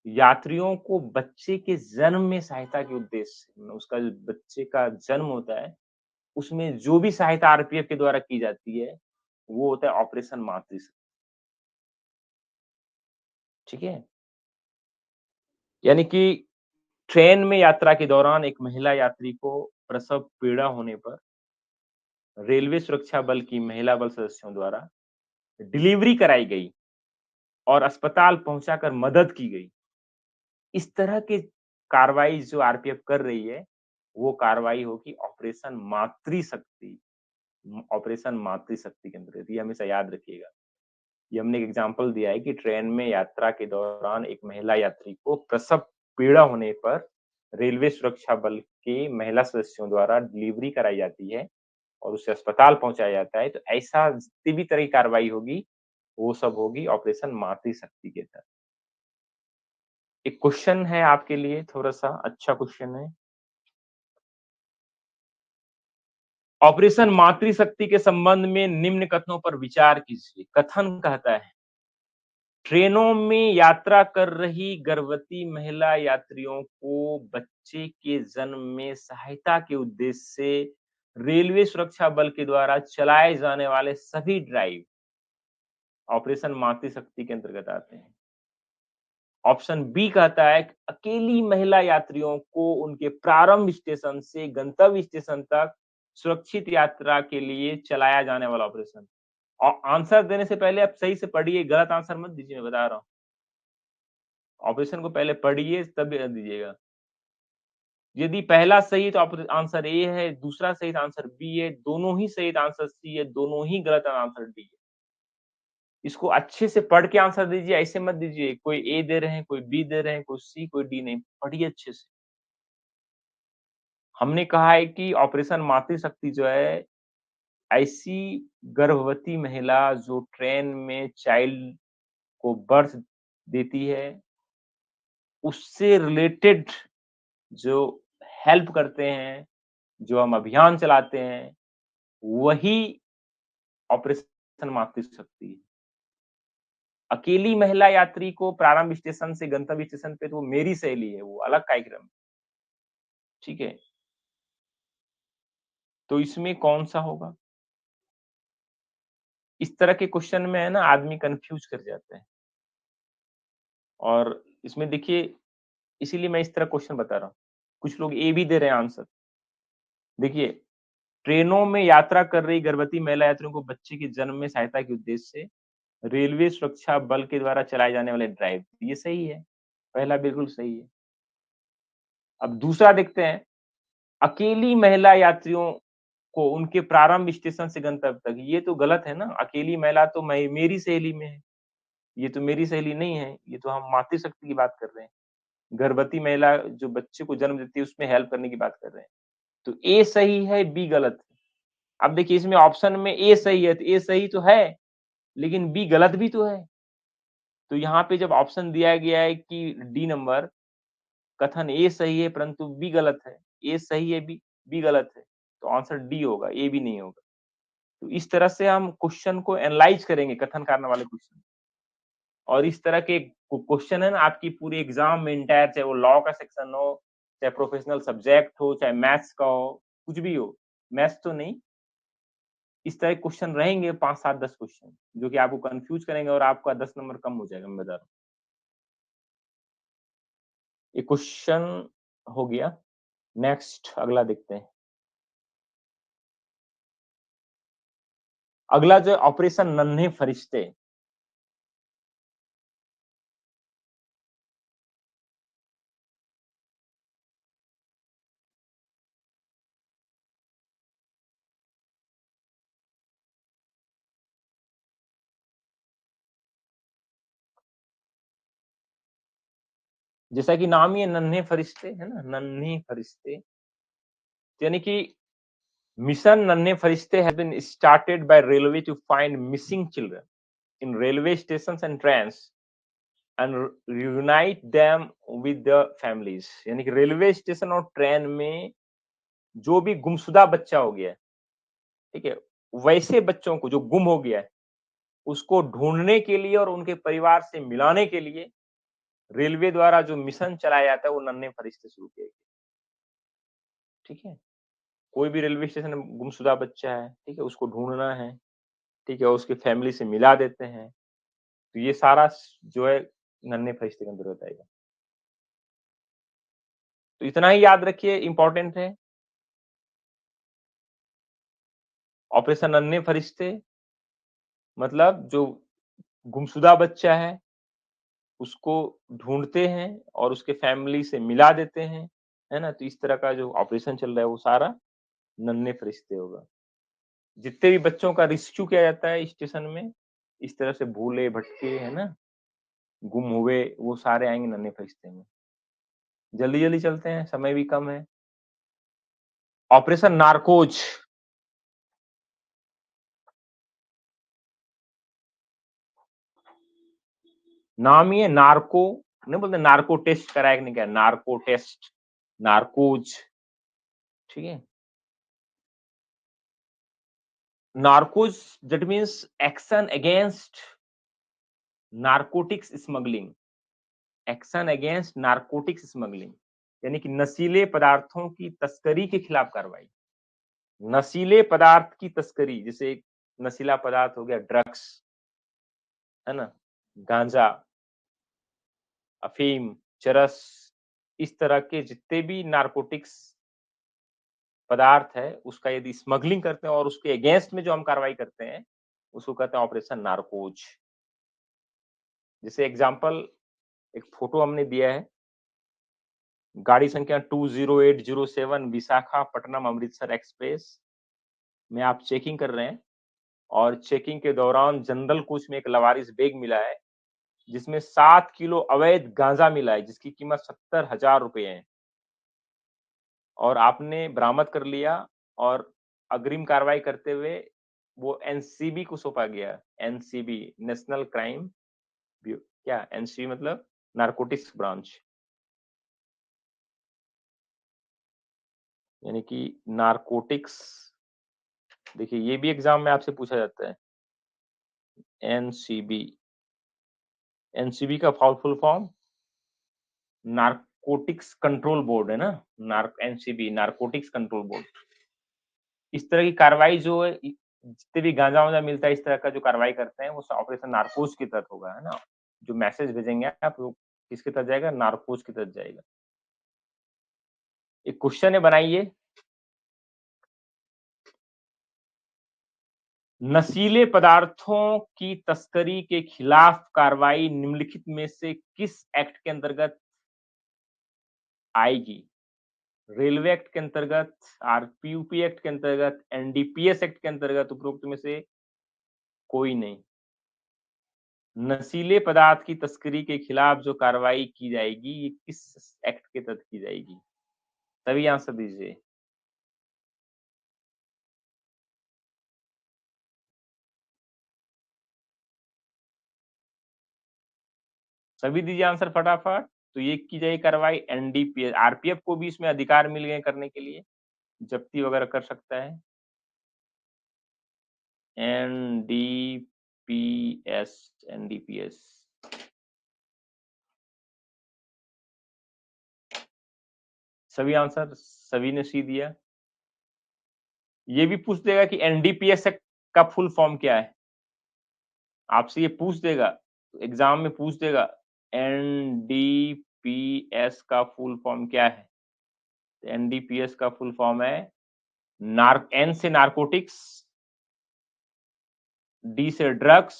यात्रियों को बच्चे के जन्म में सहायता के उद्देश्य से, उसका जो बच्चे का जन्म होता है, उसमें जो भी सहायता आरपीएफ के द्वारा की जाती है, वो होता है ऑपरेशन मातृशक्ति, ठीक है? यानी कि ट्रेन में यात्रा के दौरान एक महिला यात्री को प्रसव पीड़ा होने पर रेलवे सुरक्षा बल की महिला बल सदस्यों द्वारा डिलीवरी कराई गई और अस्पताल पहुंचाकर मदद की गई। इस तरह की कार्रवाई जो आरपीएफ कर रही है, वो कार्रवाई होगी ऑपरेशन मातृशक्ति। ऑपरेशन मातृशक्ति के अंतर्गत, ये हमेशा याद रखिएगा। ये हमने एक एग्जांपल दिया है कि ट्रेन में यात्रा के दौरान एक महिला यात्री को प्रसव पीड़ा होने पर रेलवे सुरक्षा बल के महिला सदस्यों द्वारा डिलीवरी कराई जाती है और उसे अस्पताल पहुंचाया जाता है। तो ऐसा जितनी भी तरह की कार्रवाई होगी, वो सब होगी ऑपरेशन मातृशक्ति के तहत। एक क्वेश्चन है आपके लिए, थोड़ा-सा अच्छा क्वेश्चन है। ऑपरेशन मातृशक्ति के संबंध में निम्न कथनों पर विचार कीजिए। कथन कहता है, ट्रेनों में यात्रा कर रही गर्भवती महिला यात्रियों को बच्चे के जन्म में सहायता के उद्देश्य से रेलवे सुरक्षा बल के द्वारा चलाए जाने वाले सभी ड्राइव ऑपरेशन मातृशक्ति के अंतर्गत आते हैं। ऑप्शन बी कहता है कि अकेली महिला यात्रियों को उनके प्रारंभ स्टेशन से गंतव्य स्टेशन तक सुरक्षित यात्रा के लिए चलाया जाने वाला ऑपरेशन। आंसर देने से पहले आप सही से पढ़िए, गलत आंसर मत दीजिए, मैं बता रहा हूँ। ऑपरेशन को पहले पढ़िए तब दीजिएगा। यदि पहला सही है तो आंसर ए है, दूसरा सही तो आंसर बी है, दोनों ही सही तो आंसर सी है, दोनों ही गलत आंसर डी है। इसको अच्छे से पढ़ के आंसर दीजिए, ऐसे मत दीजिए कोई ए दे रहे हैं, कोई बी दे रहे हैं, कोई सी, कोई डी नहीं, पढ़िए अच्छे से। हमने कहा है कि ऑपरेशन मातृशक्ति जो है, ऐसी गर्भवती महिला जो ट्रेन में चाइल्ड को बर्थ देती है, उससे रिलेटेड जो हेल्प करते हैं, जो हम अभियान चलाते हैं, वही ऑपरेशन मातृशक्ति है। अकेली महिला यात्री को प्रारंभ स्टेशन से गंतव्य स्टेशन पे तो वो मेरी सहेली है, वो अलग कार्यक्रम है। ठीक है? तो इसमें कौन-सा होगा? इस तरह के क्वेश्चन में है ना आदमी कन्फ्यूज़ कर जाता है। और इसमें देखिए इसीलिए मैं इस तरह क्वेश्चन बता रहा हूँ। कुछ लोग ए भी दे रहे हैं आंसर। देखिए, ट्रेनों में यात्रा कर रही गर्भवती महिला यात्रियों को बच्चे के जन्म में सहायता के उद्देश्य से रेलवे सुरक्षा बल के द्वारा चलाए जाने वाले ड्राइव, ये सही है। पहला बिल्कुल सही है। अब दूसरा देखते हैं, अकेली महिला यात्रियों को उनके प्रारंभ स्टेशन से गंतव्य तक, ये तो गलत है ना, अकेली महिला तो मैं मेरी सहेली में है, ये तो मेरी सहेली नहीं है, ये तो हम मातृशक्ति की बात कर रहे हैं। गर्भवती महिला जो बच्चे को जन्म देती है उसमें हेल्प करने की बात कर रहे हैं। तो ए सही है, बी गलत है। अब देखिए इसमें ऑप्शन में ए सही है, तो ए सही तो है, लेकिन बी गलत भी तो है। तो यहाँ पे जब ऑप्शन दिया गया है कि डी नंबर कथन ए सही है परंतु बी गलत है, ए सही है, बी गलत है, तो आंसर डी होगा, ए भी नहीं होगा। तो इस तरह से हम क्वेश्चन को एनालाइज़ करेंगे कथन कारण वाले क्वेश्चन और इस तरह के क्वेश्चन है ना आपकी पूरी एग्ज़ाम में एंटायर चाहे वो लॉ का सेक्शन हो, चाहे प्रोफेशनल सब्जेक्ट हो, चाहे मैथ्स का हो, कुछ भी हो, मैथ्स तो नहीं, इस तरह के क्वेश्चन रहेंगे 5, 7, 10 क्वेश्चन जो कि आपको कन्फ्यूज़ करेंगे और आपका 10 नंबर कम हो जाएगा, मैं बता रहा हूँ। ये क्वेश्चन हो गया, नेक्स्ट अगला देखते हैं। अगला जो है ऑपरेशन नन्हे फरिश्ते। जैसा कि नाम ही है नन्हे फरिश्ते, है ना? नन्हे फरिश्ते, यानी कि mission Nanhe Farishte have been started by railway to find missing children in railway stations and trains and reunite them with the families. यानी कि रेलवे स्टेशन और ट्रेन में जो भी गुमशुदा बच्चा हो गया है, ठीक है? वैसे बच्चों को जो गुम हो गया है, उसको ढूँढने के लिए और उनके परिवार से मिलाने के लिए रेलवे द्वारा जो मिशन चलाया जाता है, वो नन्हे फरिश्ते शुरू किए गए। ठीक है? कोई भी रेलवे स्टेशन में गुमशुदा बच्चा है, ठीक है? उसको ढूँढना है, ठीक है? उसकी फैमिली से मिला देते हैं। तो ये सारा स जो है नन्हे फरिश्ते के अंतर्गत आएगा। तो इतना ही याद रखिए, इंपॉर्टेंट है। ऑपरेशन नन्हे फरिश्ते मतलब जो गुमशुदा बच्चा है उसको ढूंढते हैं और उसके फैमिली से मिला देते हैं, है ना? तो इस तरह का जो ऑपरेशन चल रहा है वो सारा नन्हे फरिश्ते होगा। जितने भी बच्चों का रेस्क्यू किया जाता है स्टेशन में, इस तरह से भूले भटके, है ना, गुम हुए, वो सारे आएंगे नन्हे फरिश्ते में। जल्दी जल्दी चलते हैं, समय भी कम है। ऑपरेशन नारकोज, नाम ही है नार्को, नहीं बोलते नार्को टेस्ट कराया कि नहीं, क्या नार्को टेस्ट, नारकोज, ठीक है। Narcos that means action against narcotics smuggling, action against narcotics smuggling, यानी कि नशीले पदार्थों की तस्करी के खिलाफ कार्रवाई। नशीले पदार्थ की तस्करी, जैसे एक नशीला पदार्थ हो गया ड्रग्स, है ना, गांजा, अफीम, चरस, इस तरह के जितने भी नारकोटिक्स पदार्थ है उसका यदि स्मगलिंग करते हैं और उसके अगेंस्ट में जो हम कार्रवाई करते हैं उसको कहते हैं ऑपरेशन नारकोज। जैसे एग्जांपल, एक फोटो हमने दिया है, गाड़ी संख्या 20807 विशाखापट्टनम अमृतसर एक्सप्रेस में आप चेकिंग कर रहे हैं और चेकिंग के दौरान जनरल कोच में एक लवारिस बैग मिला है जिसमें 7 किलो अवैध गांजा मिला है जिसकी कीमत 70,000 रुपए है और आपने बरामद कर लिया और अग्रिम कार्रवाई करते हुए वो एनसीबी को सौंपा गया। एनसीबी नेशनल क्राइम ब्यूरो, क्या एनसीबी मतलब नारकोटिक्स ब्रांच, यानी कि नारकोटिक्स। देखिए ये भी एग्जाम में आपसे पूछा जाता है, एनसीबी, एनसीबी का full form narcotics control board है ना, एनसीबी नारकोटिक्स कंट्रोल बोर्ड। इस तरह की कार्रवाई जो है, जितने भी गांजा वांजा मिलता है इस तरह का जो कार्रवाई करते हैं वो ऑपरेशन नारकोज के तहत होगा, है ना। जो मैसेज भेजेंगे आप वो किसके तहत जाएगा, नारकोज के तहत जाएगा। एक क्वेश्चन है, बनाइए, नशीले पदार्थों की तस्करी के खिलाफ कार्रवाई निम्नलिखित में से किस एक्ट के अंतर्गत आएगी? रेलवे एक्ट के अंतर्गत, आरपीयूपी एक्ट के अंतर्गत, एनडीपीएस एक्ट के अंतर्गत, उपरोक्त में से कोई नहीं। नशीले पदार्थ की तस्करी के खिलाफ जो कार्रवाई की जाएगी ये किस एक्ट के तहत की जाएगी? तभी आंसर दीजिए। सभी दीजिए आंसर फटाफट। तो ये की जाएगी कार्रवाई एनडीपीएस, आरपीएफ को भी इसमें अधिकार मिल गए करने के लिए, जब्ती वगैरह कर सकता है। एनडीपीएस, एनडीपीएस, सभी आंसर, सभी ने सी दिया। ये भी पूछ देगा कि एनडीपीएस का फुल फॉर्म क्या है, आपसे ये पूछ देगा, एग्जाम में पूछ देगा एनडीपीएस का फुल फॉर्म क्या है। एनडीपीएस का फुल फॉर्म है एन से नारकोटिक्स, डी से ड्रग्स,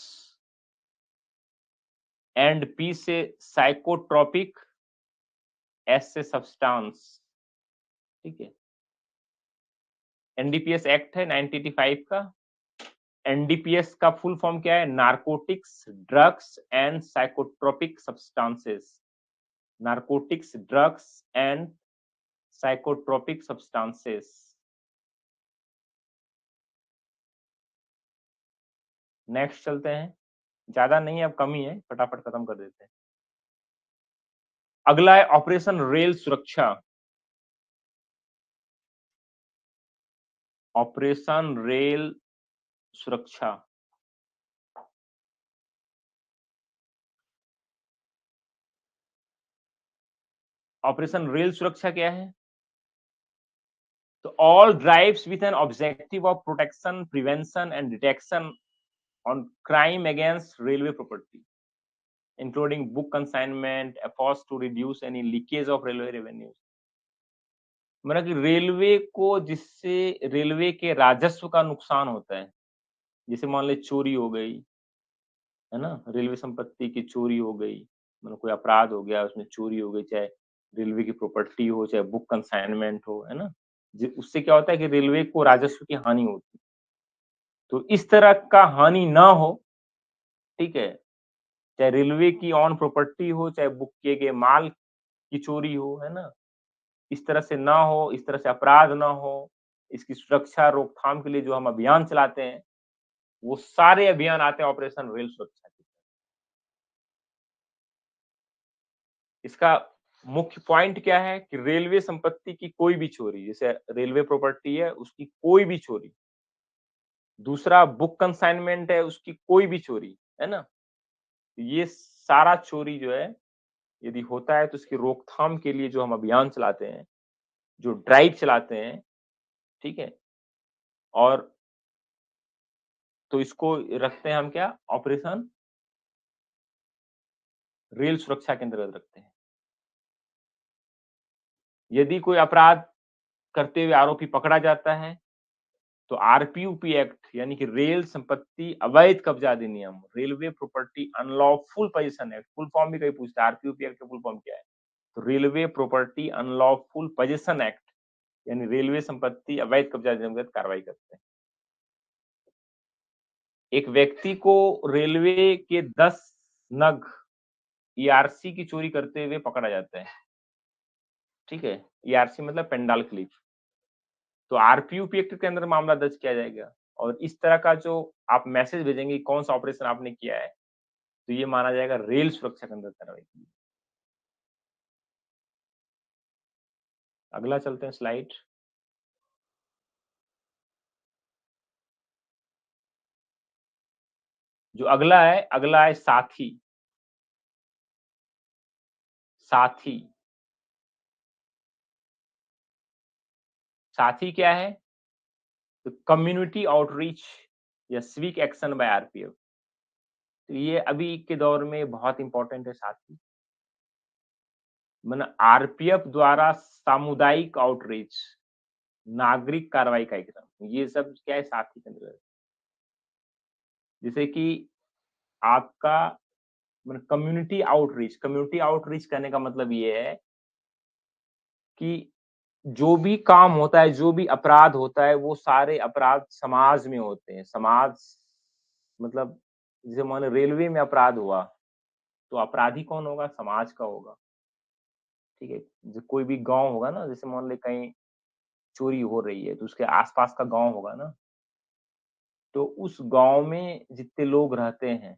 एंड पी से साइकोट्रोपिक, एस से सब्सटेंस, ठीक है। एनडीपीएस एक्ट है 1985 का। एनडीपीएस का फुल फॉर्म क्या है, narcotics, drugs and psychotropic substances, narcotics, drugs and psychotropic substances. Next चलते हैं, ज्यादा नहीं है अब कम ही है, फटाफट खत्म कर देते हैं। अगला है ऑपरेशन रेल सुरक्षा। ऑपरेशन रेल सुरक्षा, ऑपरेशन रेल सुरक्षा क्या है? तो all drives with an objective of protection, prevention and detection on crime against railway property, including book consignment, efforts to reduce any leakage of railway revenues. मतलब कि रेलवे को जिससे रेलवे के राजस्व का नुकसान होता है, जैसे मान लें चोरी हो गई, है ना? रेलवे संपत्ति की चोरी हो गई, मतलब कोई अपराध हो गया, उसमें चोरी हो गई, चाहे रेलवे की प्रॉपर्टी हो, चाहे बुक कंसाइनमेंट हो, है ना? उससे क्या होता है कि रेलवे को राजस्व की हानि होती है। तो इस तरह का हानि ना हो, ठीक है? चाहे रेलवे की ऑन प्रॉपर्टी हो, चाहे बुक किए गए माल की चोरी हो, है ना? इस तरह से ना हो, इस तरह से अपराध ना हो, इसकी सुरक्षा रोकथाम के लिए जो हम अभियान चलाते हैं, वो सारे अभियान आते हैं ऑपरेशन रेल सुरक्षा के। इसका मुख्य पॉइंट क्या है कि रेलवे संपत्ति की कोई भी चोरी, जैसे रेलवे प्रॉपर्टी है, उसकी कोई भी चोरी, दूसरा बुक कंसाइनमेंट है, उसकी कोई भी चोरी, है ना? ये सारा चोरी जो है, यदि होता है तो इसकी रोकथाम के लिए जो हम अभियान चलाते हैं, जो ड्राइव चलाते हैं, ठीक है? और तो इसको रखते हैं हम क्या? ऑपरेशन रेल सुरक्षा के अंतर्गत रखते हैं। यदि कोई अपराध करते हुए आरोपी पकड़ा जाता है, तो आरपीयूपी एक्ट यानी कि रेल संपत्ति अवैध कब्जा अधिनियम, railway property unlawful position act, full form भी कहीं पूछता है, आरपीयूपी एक्ट का फुल फॉर्म क्या है? तो railway property unlawful position act यानी रेलवे संपत्ति अवैध कब्जा अधिनियम के तहत कार्रवाई करते हैं। एक व्यक्ति को रेलवे के 10 नग ईआरसी की चोरी करते हुए पकड़ा जाता है, ठीक है? ईआरसी मतलब पेंडाल क्लिप। तो आरपीयूपी एक्ट के अंदर मामला दर्ज किया जाएगा और इस तरह का जो आप मैसेज भेजेंगे कौन सा ऑपरेशन आपने किया है, तो ये माना जाएगा रेल सुरक्षा के अंदर कार्रवाई की। अगला चलते हैं स्लाइड। जो अगला है साथी। साथी, साथी क्या है? तो कम्युनिटी आउटरीच या सिविक एक्शन बाय आरपीएफ। तो ये अभी के दौर में बहुत इंपॉर्टेंट है साथी। मतलब आरपीएफ द्वारा सामुदायिक आउटरीच, नागरिक कार्रवाई कार्यक्रम, ये सब क्या है साथी के अंदर। जैसे कि आपका मतलब कम्युनिटी आउटरीच करने का मतलब ये है कि जो भी काम होता है, जो भी अपराध होता है, वो सारे अपराध समाज में होते हैं। समाज मतलब जैसे मान लो रेलवे में अपराध हुआ, तो अपराधी कौन होगा? समाज का होगा, ठीक है? जो कोई भी गाँव होगा ना, जैसे मान लें कहीं चोरी हो रही है, तो उसके आस-पास का गाँव होगा ना, तो उस गाँव में जितने लोग रहते हैं,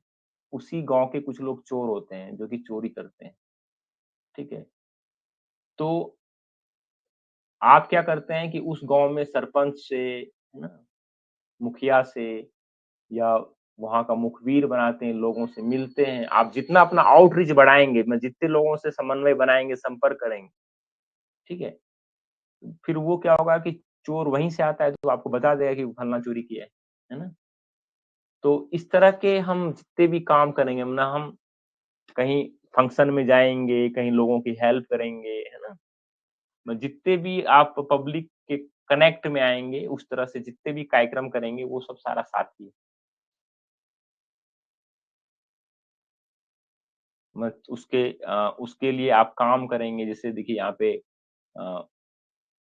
उसी गाँव के कुछ लोग चोर होते हैं, जो कि चोरी करते हैं, ठीक है? तो आप क्या करते हैं कि उस गाँव में सरपंच से, है ना, मुखिया से या वहाँ का मुखबिर बनाते हैं, लोगों से मिलते हैं। आप जितना अपना आउटरीच बढ़ाएँगे, मतलब जितने लोगों से समन्वय बनाएँगे, संपर्क करेंगे, ठीक है? फिर वो क्या होगा कि चोर वहीं से आता है तो आपको बता देगा कि फलाना चोरी किया है ना? तो इस तरह के हम जितने भी काम करेंगे मतलब हम कहीं फंक्शन में जाएँगे, कहीं लोगों की हेल्प करेंगे, है ना? जितने भी आप पब्लिक के कनेक्ट में आएँगे, उस तरह से जितने भी कार्यक्रम करेंगे, वो सब सारा साथी है। उसके लिए आप काम करेंगे, जैसे देखिए यहाँ पे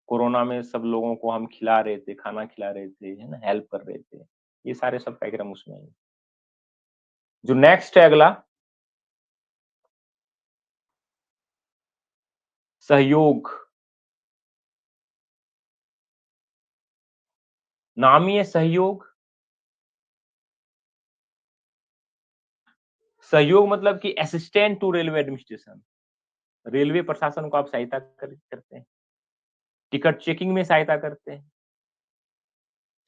कोरोना में सब लोगों को हम खिला रहे थे, खाना खिला रहे थे, है ना? हेल्प कर रहे थे। ये सारे सब कार्यक्रम उसमें आएँगे। जो नेक्स्ट है अगला, सहयोग। नाम ही है सहयोग। सहयोग मतलब कि assistant to railway administration. Railway प्रशासन को आप सहायता करते हैं। टिकट चेकिंग में सहायता करते हैं।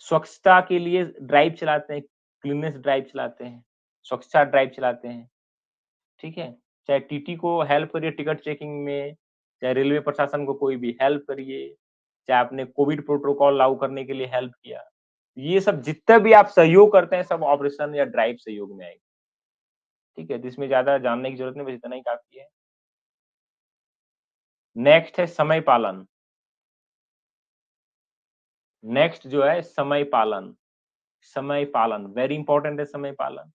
स्वच्छता के लिए ड्राइव चलाते हैं, क्लीननेस ड्राइव चलाते हैं, स्वच्छता ड्राइव चलाते हैं, ठीक है? चाहे टीटी को हेल्प करिए टिकट चेकिंग में, चाहे रेलवे प्रशासन को कोई भी हेल्प करिए, चाहे आपने कोविड प्रोटोकॉल लागू करने के लिए हेल्प किया। ये सब जितना भी आप सहयोग करते हैं, सब ऑपरेशन या ड्राइव सहयोग में आएगा, ठीक है? तो इसमें ज़्यादा जानने की ज़रूरत नहीं, बस इतना ही काफ़ी है। नेक्स्ट है समय पालन। नेक्स्ट जो है समय पालन। समय पालन वेरी इंपॉर्टेंट है, समय पालन।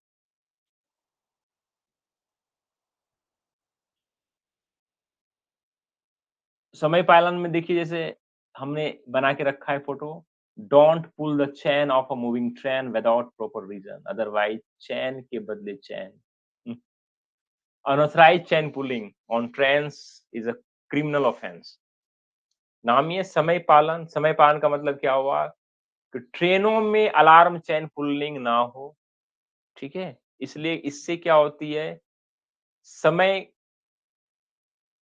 समय पालन में देखिए जैसे हमने बना के रखा है photo, don't pull the chain of a moving train without proper reason, otherwise chain के बदले चैन। Unauthorised chain pulling on trains is a criminal offence. नाम ही है समय पालन। समय पालन का मतलब क्या हुआ कि ट्रेनों में अलार्म चैन पुलिंग ना हो, ठीक है? इसलिए इससे क्या होती है, समय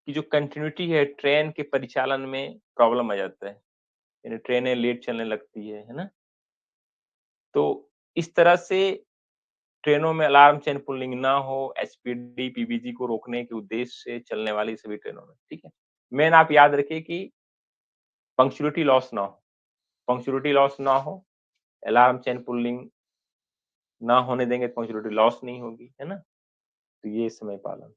की जो कंटिन्यूटी है ट्रेन के परिचालन में प्रॉब्लम आ जाता है, यानी ट्रेनें लेट चलने लगती है ना? तो इस तरह से ट्रेनों में अलार्म चेन पुलिंग ना हो, एसपीडी, पीबीजी को रोकने के उद्देश्य से चलने वाली सभी ट्रेनों में, ठीक है? मेन आप याद रखिए कि पंक्चुअलिटी लॉस ना हो, पंक्चुअलिटी लॉस ना हो, अलार्म चेन पुलिंग ना होने देंगे तो पंक्चुअलिटी लॉस नहीं होगी, है ना? तो ये समय पालन।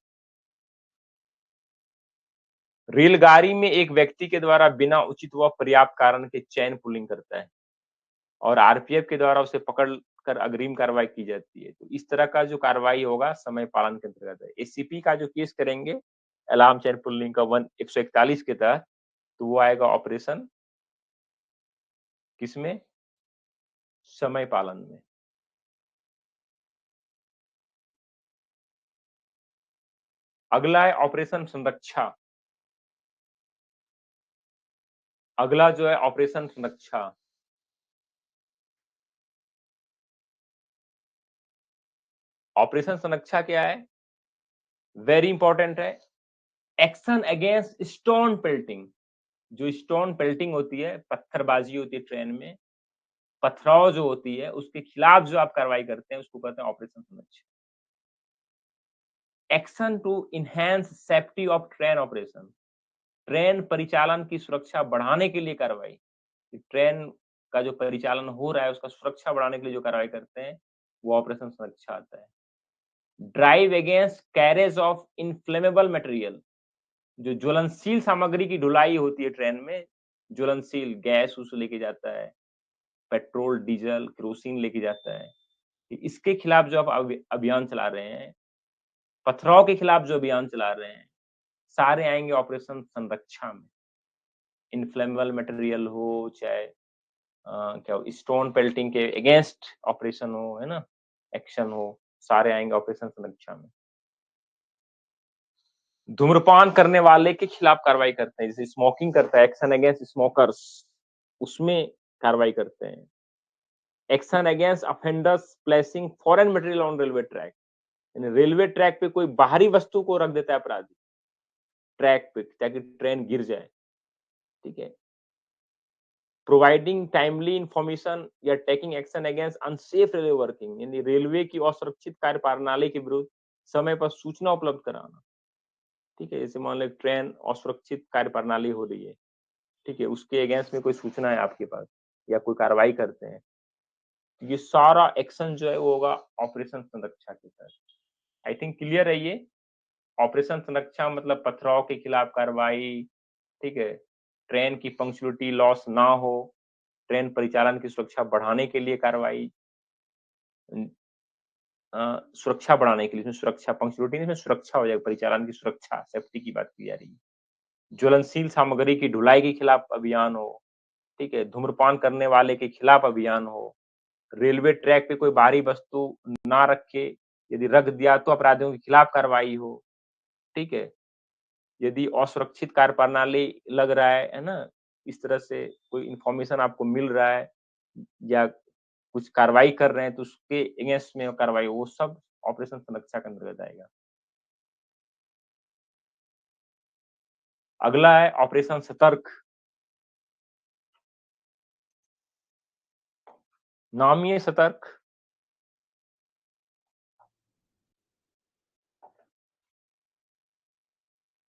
रेलगाड़ी में एक व्यक्ति के द्वारा बिना उचित व पर्याप्त कारण के चैन पुलिंग करता है और आरपीएफ के द्वारा उसे पकड़ कर अग्रिम कार्रवाई की जाती है। तो इस तरह का जो कार्रवाई होगा समय पालन के अंतर्गत है। एसीपी का जो केस करेंगे अलार्म चेन पुलिंग का 141 के तहत, तो वो आएगा ऑपरेशन किसमें? समय पालन में। अगला है ऑपरेशन संरक्षा। अगला जो है ऑपरेशन संरक्षा। ऑपरेशन संरक्षा क्या है? वेरी इंपॉर्टेंट है। Action against stone pelting. जो स्टोन पेल्टिंग होती है, पत्थरबाजी होती है ट्रेन में, पथराव जो होती है, उसके खिलाफ जो आप कार्रवाई करते हैं, उसको कहते हैं operation Sanraksha. Action to enhance safety of train operation. Train परिचालन की सुरक्षा बढ़ाने के लिए कार्रवाई। ट्रेन का जो परिचालन हो रहा है, उसका सुरक्षा बढ़ाने के लिए जो कार्रवाई करते हैं, वो ऑपरेशन सुरक्षा आता है। Drive against carriage of inflammable material. जो ज्वलनशील सामग्री की ढुलाई होती है ट्रेन में, ज्वलनशील गैस उस लेके जाता है, पेट्रोल, डीजल, केरोसिन लेके जाता है। इसके खिलाफ जो आप अभियान चला रहे हैं, पथराव के खिलाफ जो अभियान चला रहे हैं, सारे आएंगे ऑपरेशन संरक्षा में। इनफ्लेमेबल मटेरियल हो, चाहे क्या हो, स्टोन पेल्टिंग के अगेंस्ट ऑपरेशन हो, है ना, एक्शन हो, सारे आएंगे ऑपरेशन संरक्षा में। धूम्रपान करने वाले के खिलाफ कार्रवाई करते हैं, जैसे स्मोकिंग करता है, एक्शन अगेंस्ट स्मोकर्स, उसमें कार्रवाई करते हैं। Action against offenders placing foreign material on railway track, यानी रेलवे ट्रैक पे कोई बाहरी वस्तु को रख देता है अपराधी ट्रैक पे ताकि ट्रेन गिर जाए, ठीक है? प्रोवाइडिंग टाइमली इंफॉर्मेशन या taking action against unsafe railway working, यानी रेलवे की असुरक्षित कार्य प्रणाली के विरुद्ध समय पर सूचना उपलब्ध कराना, ठीक है? जैसे मान लो ट्रेन असुरक्षित कार्य प्रणाली हो रही है, ठीक है? उसके अगेंस्ट में कोई सूचना है आपके पास या कोई कार्रवाई करते हैं, तो ये सारा एक्शन जो है वो होगा ऑपरेशन संरक्षा के तहत। आई थिंक क्लियर है ये। ऑपरेशन संरक्षा मतलब पथराव के खिलाफ कार्रवाई, ठीक है? ट्रेन की पंक्चुअलिटी लॉस ना हो, ट्रेन परिचालन की सुरक्षा बढ़ाने के लिए कार्रवाई, सुरक्षा बढ़ाने के लिए, इसमें सुरक्षा पंक्चुअलिटी नहीं, इसमें सुरक्षा हो जाएगा, परिचालन की सुरक्षा, सेफ्टी की बात की जा रही है। ज्वलनशील सामग्री की ढुलाई के खिलाफ अभियान हो, ठीक है? धूम्रपान करने वाले के खिलाफ अभियान हो, रेलवे ट्रैक पे कोई बाहरी वस्तु ना रखे, यदि रख दिया तो अपराधियों के खिलाफ कार्रवाई हो, ठीक है? यदि असुरक्षित कार्य प्रणाली लग रहा है ना? इस तरह से कोई इन्फॉर्मेशन आपको मिल रहा है या कुछ कार्रवाई कर रहे हैं तो उसके अगेंस्ट में कार्रवाई, वो सब ऑपरेशन संरक्षा के अंतर्गत आएगा। अगला है ऑपरेशन सतर्क। नाम ही है सतर्क।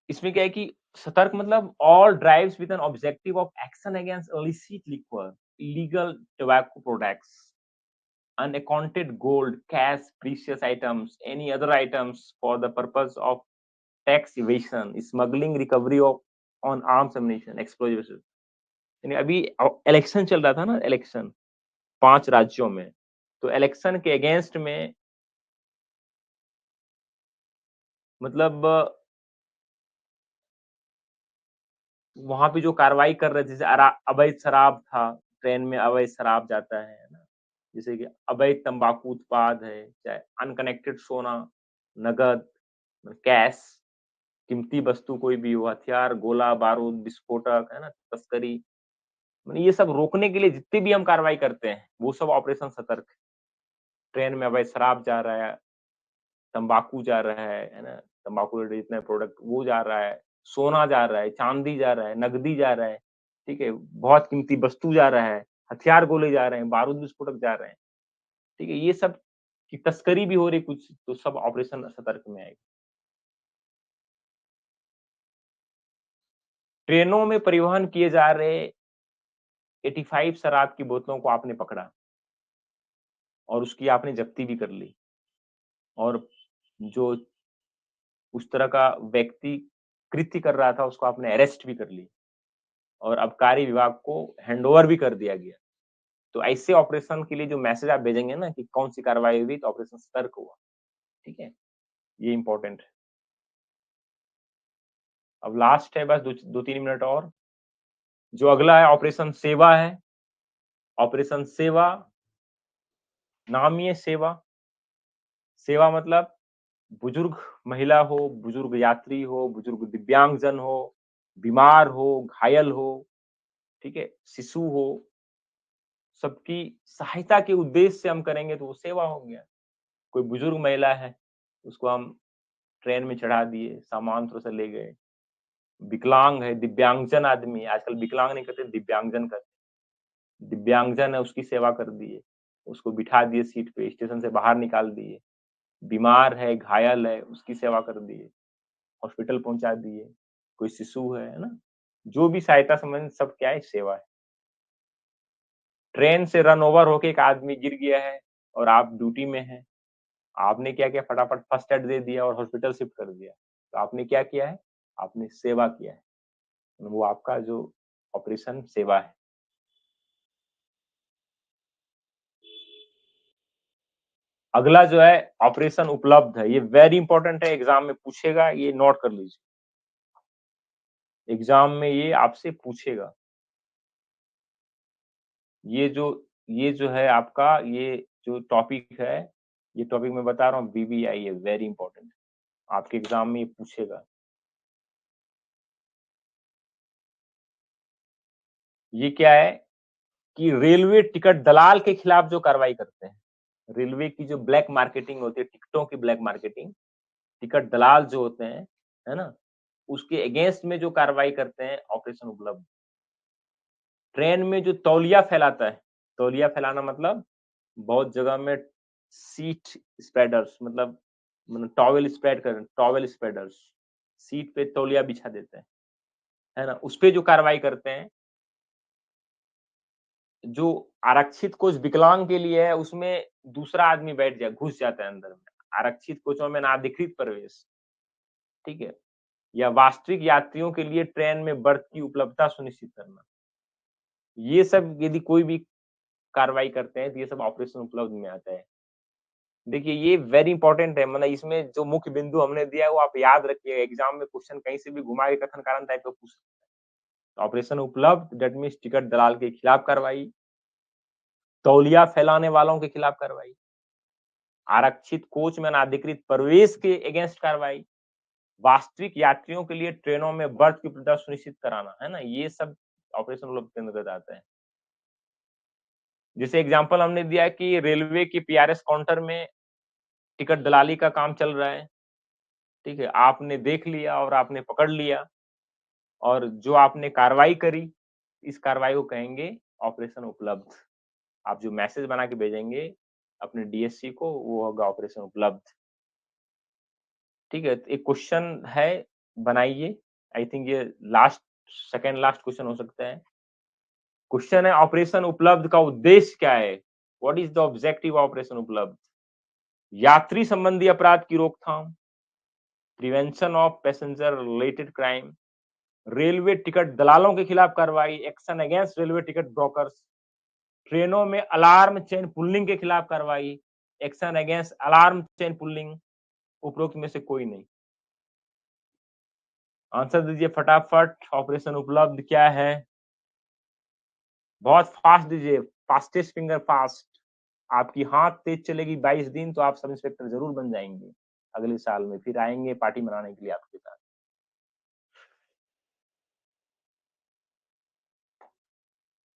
इसमें क्या है कि सतर्क मतलब all drives with an objective of action against illicit liquor, illegal tobacco products, unaccounted gold, cash, precious items, any other items for the purpose of tax evasion, smuggling, recovery of on arms ammunition, explosives. यानी अभी इलेक्शन चल रहा था ना, इलेक्शन 5 राज्यों में, तो इलेक्शन के अगेंस्ट में मतलब वहाँ पे जो कार्रवाई कर रहे थे, जैसे अवैध शराब था, ट्रेन में अवैध शराब जाता है ना? जैसे कि अवैध तंबाकू उत्पाद है, चाहे अनकनेक्टेड सोना, नकद, कैश, कीमती वस्तु कोई भी हो, हथियार, गोला, बारूद, विस्फोटक, है ना? तस्करी, मतलब ये सब रोकने के लिए जितनी भी हम कार्रवाई करते हैं, वो सब ऑपरेशन सतर्क है। ट्रेन में अवैध शराब जा रहा है, तंबाकू जा रहा है ना? तंबाकू रिलेटेड जितने प्रोडक्ट वो जा रहा है, सोना जा रहा है, चांदी जा रहा है, नकदी जा रहा है, ठीक है? बहुत कीमती वस्तु जा रहा है, हथियार गोले जा रहे हैं, बारूद विस्फोटक जा रहे हैं, ठीक है? ये सब की तस्करी भी हो रही कुछ, तो सब ऑपरेशन सतर्क में आएगा। ट्रेनों में परिवहन किए जा रहे 85 शराब की बोतलों को आपने पकड़ा और उसकी आपने जब्ती भी कर ली और जो उस तरह का व्यक्ति कृत्य कर रहा था, उसको आपने अरेस्ट भी कर ली और आबकारी विभाग को हैंडओवर भी कर दिया गया। तो ऐसे ऑपरेशन के लिए जो मैसेज आप भेजेंगे ना कि कौन-सी कार्रवाई हुई, तो ऑपरेशन सतर्क हुआ, ठीक है? ये इम्पोर्टेंट है। अब लास्ट है बस 2-3 मिनट और। जो अगला है ऑपरेशन सेवा है। ऑपरेशन सेवा, नाम ही है सेवा। सेवा मतलब बुजुर्ग महिला हो, बुजुर्ग यात्री हो, बुजुर्ग दिव्यांगजन हो, बीमार हो, घायल हो, ठीक है? शिशु हो, सबकी सहायता के उद्देश्य से हम करेंगे तो वो सेवा हो गया। कोई बुजुर्ग महिला है, उसको हम ट्रेन में चढ़ा दिए, सामान थोड़ा-सा ले गए। विकलांग है, दिव्यांगजन आदमी है, आजकल विकलांग नहीं कहते, दिव्यांगजन कहते हैं। दिव्यांगजन है, उसकी सेवा कर दिए। उसको बिठा दिए सीट पे, स्टेशन से बाहर निकाल दिए। बीमार है, घायल है, उसकी सेवा कर दिए। हॉस्पिटल पहुँचा दिए। कोई शिशु है ना? जो भी सहायता संबंधित सब क्या है? सेवा है। ट्रेन से रन ओवर होके एक आदमी गिर गया है और आप ड्यूटी में हैं। आपने क्या किया? फटाफट फर्स्ट एड दे दिया और हॉस्पिटल शिफ्ट कर दिया। तो आपने क्या किया है? आपने सेवा किया है। वो आपका जो ऑपरेशन सेवा है। अगला जो है ऑपरेशन उपलब्ध है। ये वेरी इंपॉर्टेंट है, एग्ज़ाम में पूछेगा, ये नोट कर लीजिए। एग्ज़ाम में ये आपसे पूछेगा। ये जो ये जो है आपका ये जो टॉपिक है, ये टॉपिक मैं बता रहा हूँ बीबीआई है, वेरी इंपॉर्टेंट। आपके एग्ज़ाम में ये पूछेगा। ये क्या है कि रेलवे टिकट दलाल के खिलाफ जो कार्रवाई करते हैं, रेलवे की जो ब्लैक मार्केटिंग होती है, टिकटों की ब्लैक मार्केटिंग, टिकट दलाल जो होते हैं, है ना? उसके अगेंस्ट में जो कार्रवाई करते हैं, ऑपरेशन उपलब्ध। ट्रेन में जो तौलिया फैलाता है, तौलिया फैलाना मतलब बहुत जगह में सीट स्प्रेडर्स मतलब टॉवेल स्प्रेड कर टॉवेल स्प्रेडर्स, सीट पे तौलिया बिछा देते हैं, है ना? उसपे जो कार्रवाई करते हैं, जो आरक्षित कोच विकलांग के लिए है, उसमें दूसरा आदमी बैठ जाए, घुस जाता है अंदर में। आरक्षित कोचों में अनाधिकृत प्रवेश, ठीक है? या वास्तविक यात्रियों के लिए ट्रेन में बर्थ की उपलब्धता सुनिश्चित करना। ये सब यदि कोई भी कार्रवाई करते हैं, तो ये सब ऑपरेशन उपलब्ध में आता है। देखिए, ये वेरी इंपॉर्टेंट है, मतलब इसमें जो मुख्य बिंदु हमने दिया है, वो आप याद रखिए, एग्ज़ाम में क्वेश्चन कहीं से भी घुमा के कथन कारण टाइप का पूछ सकता है। ऑपरेशन उपलब्ध दैट मीन्स टिकट दलाल के खिलाफ कार्रवाई, तौलिया फैलाने वालों के खिलाफ कार्रवाई, आरक्षित कोच में अनाधिकृत प्रवेश के अगेंस्ट कार्रवाई, वास्तविक यात्रियों के लिए ट्रेनों में बर्थ की उपलब्धता सुनिश्चित कराना, है ना? ये सब ऑपरेशन उपलब्ध के अंतर्गत आता है। जैसे एग्ज़ाम्पल हमने दिया है कि रेलवे की पीआरएस काउंटर में टिकट दलाली का काम चल रहा है, ठीक है? आपने देख लिया और आपने पकड़ लिया और जो आपने कार्रवाई करी, इस कार्रवाई को कहेंगे ऑपरेशन उपलब्ध। आप जो मैसेज बना के भेजेंगे अपने डीएससी को, वो होगा ऑपरेशन उपलब्ध। ठीक है? तो एक क्वेश्चन है, बनाइए। आई थिंक ये लास्ट सेकंड लास्ट क्वेश्चन हो सकता है। क्वेश्चन है ऑपरेशन उपलब्ध का उद्देश्य क्या है? What is the objective operation उपलब्ध? यात्री संबंधी अपराध की रोकथाम, prevention of passenger related crime, railway ticket दलालों के खिलाफ कार्रवाई, action against railway ticket brokers, ट्रेनों में अलार्म चेन पुलिंग के खिलाफ कार्रवाई, action against alarm chain pulling, उपरोक्त में से कोई नहीं। आंसर दीजिए फटाफट, ऑपरेशन उपलब्ध क्या है? बहुत फास्ट दीजिए, फास्टेस्ट फिंगर फास्ट। आपकी हाथ तेज चलेगी 22 दिन तो आप सब इंस्पेक्टर जरूर बन जाएंगे अगले साल में, फिर आएंगे पार्टी मनाने के लिए आपके साथ।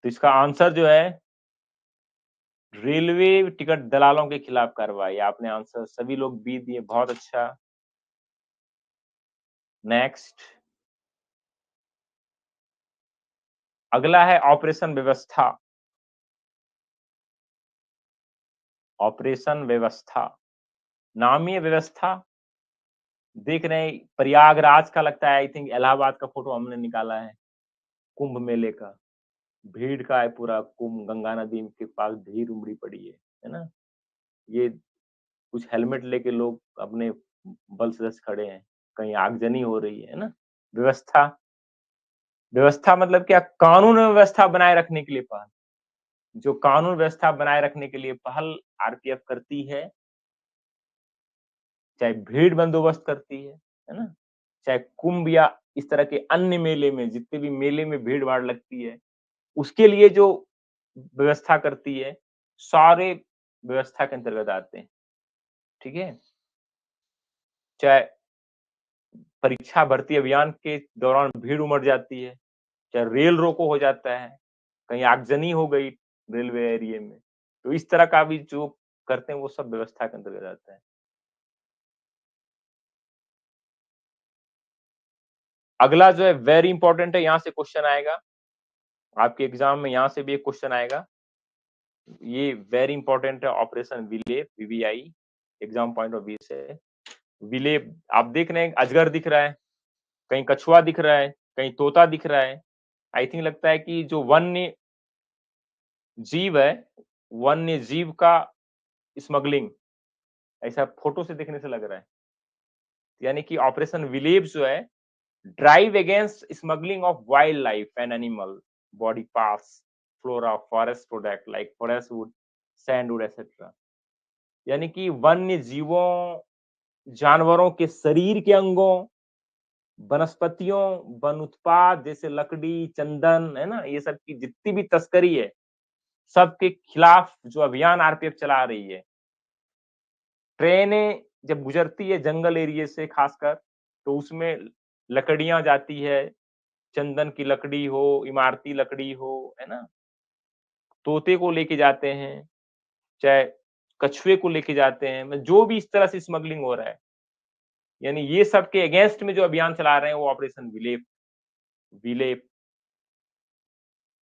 तो इसका आंसर जो है रेलवे टिकट दलालों के खिलाफ कार्रवाई। आपने आंसर सभी लोग बी दिए, बहुत अच्छा। नेक्स्ट, अगला है ऑपरेशन व्यवस्था। ऑपरेशन व्यवस्था, नामीय व्यवस्था देख रहे हैं, प्रयागराज का लगता है, आई थिंक इलाहाबाद का फोटो हमने निकाला है, कुंभ मेले का, भीड़ का है पूरा कुंभ, गंगा नदी के पास भीड़ उमड़ी पड़ी है ना? ये कुछ हेलमेट लेके लोग अपने बल से खड़े हैं, कहीं आगजनी हो रही है ना? व्यवस्था, व्यवस्था मतलब क्या? कानून व्यवस्था बनाए रखने के लिए पहल, जो कानून व्यवस्था बनाए रखने के लिए पहल आरपीएफ करती है, चाहे भीड़ बंदोबस्त करती है ना? चाहे कुंभ या इस तरह के अन्य मेले में, जितने भी मेले में भीड़-भाड़ लगती है, उसके लिए जो व्यवस्था करती है, सारे व्यवस्था के अंतर्गत आते हैं, ठीक है? चाहे परीक्षा भर्ती अभियान के दौरान भीड़ उमड़ जाती है, चाहे रेल रोको हो जाता है, कहीं आगजनी हो गई रेलवे एरिया में, तो इस तरह का भी जो करते हैं वो सब व्यवस्था के अंतर्गत आता है। अगला जो है वेरी इंपॉर्टेंट है, यहाँ से क्वेश्चन आएगा, आपके एग्जाम में यहाँ से भी एक क्वेश्चन आएगा। ये वेरी इंपॉर्टेंट है, ऑपरेशन विलेप, वीवीआई, एग्जाम पॉइंट ऑफ व्यू से। विलेप, आप देख रहे हैं अजगर दिख रहा है, कहीं कछुआ दिख रहा है, कहीं तोता दिख रहा है। आई थिंक लगता है कि जो वन्य जीव है, वन्य जीव का स्मगलिंग, ऐसा फोटो से देखने से लग रहा है। यानी कि ऑपरेशन विलेप जो है, drive against smuggling of wildlife and animal body parts, flora, forest product like forest wood, sandalwood etcetera. यानी कि वन्य जीवों, जानवरों के शरीर के अंगों, वनस्पतियों, वन उत्पाद जैसे लकड़ी, चंदन, है ना? ये सब की जितनी भी तस्करी है, सबके खिलाफ जो अभियान आरपीएफ चला रही है। ट्रेनें जब गुजरती है जंगल एरिया से खासकर, तो उसमें लकड़ियाँ जाती है, चंदन की लकड़ी हो, इमारती लकड़ी हो, है ना? तोते को लेके जाते हैं, चाहे कछुए को लेके जाते हैं, मतलब जो भी इस तरह से स्मगलिंग हो रहा है, यानी ये सब के अगेंस्ट में जो अभियान चला रहे हैं वो ऑपरेशन विलेप, विलेप,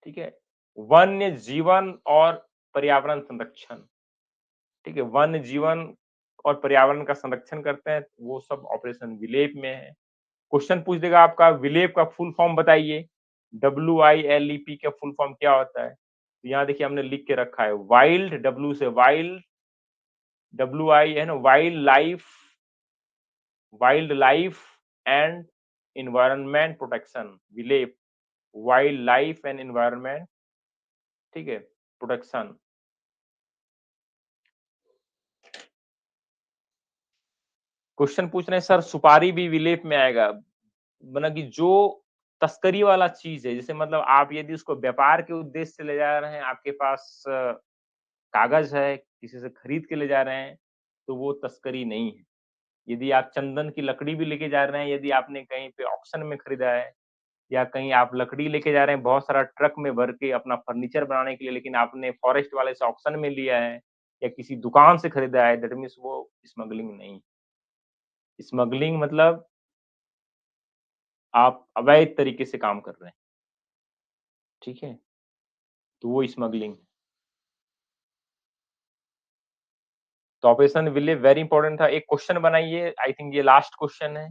ठीक है? वन्य जीवन और पर्यावरण संरक्षण, ठीक है? वन्य जीवन और पर्यावरण का संरक्षण करते हैं, वो सब ऑपरेशन विलेप में है। क्वेश्चन पूछ देगा आपका विलेप का फुल फॉर्म बताइए, WILEP का फुल फॉर्म क्या होता है? तो यहाँ देखिए हमने लिख के रखा है, वाइल्ड, W से वाइल्ड, WI है ना, wildlife and environment protection, WILEP, wildlife and environment, ठीक है, प्रोटेक्शन। क्वेश्चन पूछ रहे हैं सर सुपारी भी विलेप में आएगा, मतलब कि जो तस्करी वाला चीज है, जैसे मतलब आप यदि उसको व्यापार के उद्देश्य से ले जा रहे हैं, आपके पास कागज है, किसी से खरीद के ले जा रहे हैं, तो वो तस्करी नहीं है। यदि आप चंदन की लकड़ी भी लेके जा रहे हैं, यदि आपने कहीं पे ऑक्शन में खरीदा है, या कहीं आप लकड़ी लेके जा रहे हैं बहुत सारा ट्रक में भर के अपना फर्नीचर बनाने के लिए, लेकिन आपने फॉरेस्ट वाले से ऑक्शन में लिया है या किसी दुकान से खरीदा है, दैट मीन्स वो स्मगलिंग नहीं। स्मगलिंग मतलब आप अवैध तरीके से काम कर रहे हैं, ठीक है? तो वो स्मगलिंग। तो ऑपरेशन विलेप वेरी इंपॉर्टेंट था। एक क्वेश्चन बनाइए, आई थिंक ये लास्ट क्वेश्चन है।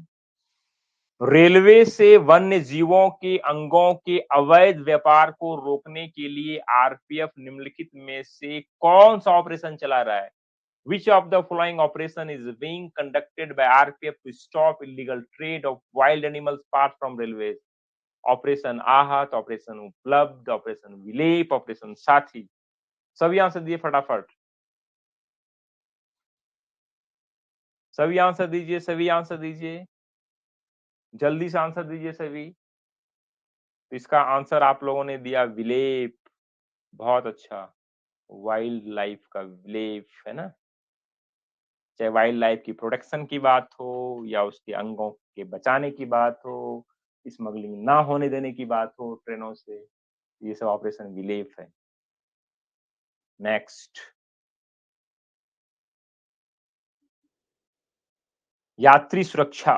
रेलवे से वन्य जीवों के अंगों के अवैध व्यापार को रोकने के लिए आरपीएफ निम्नलिखित में से कौन सा ऑपरेशन चला रहा है? Which of the following operation is being conducted by RPF to stop illegal trade of wild animals parts from railways? Operation आहत, ऑपरेशन उपलब्ध, ऑपरेशन विलेप, ऑपरेशन साथी। सभी आंसर दिए फटाफट। सभी आंसर दीजिए, सभी आंसर दीजिए। जल्दी से आंसर दीजिए सभी। तो इसका आंसर आप लोगों ने दिया विलेप। बहुत अच्छा। वाइल्ड लाइफ का विलेप, है ना? चाहे वाइल्ड लाइफ की प्रोटेक्शन की बात हो या उसके अंगों के बचाने की बात हो, स्मगलिंग ना होने देने की बात हो ट्रेनों से, ये सब ऑपरेशन विलेप है। नेक्स्ट, यात्री सुरक्षा।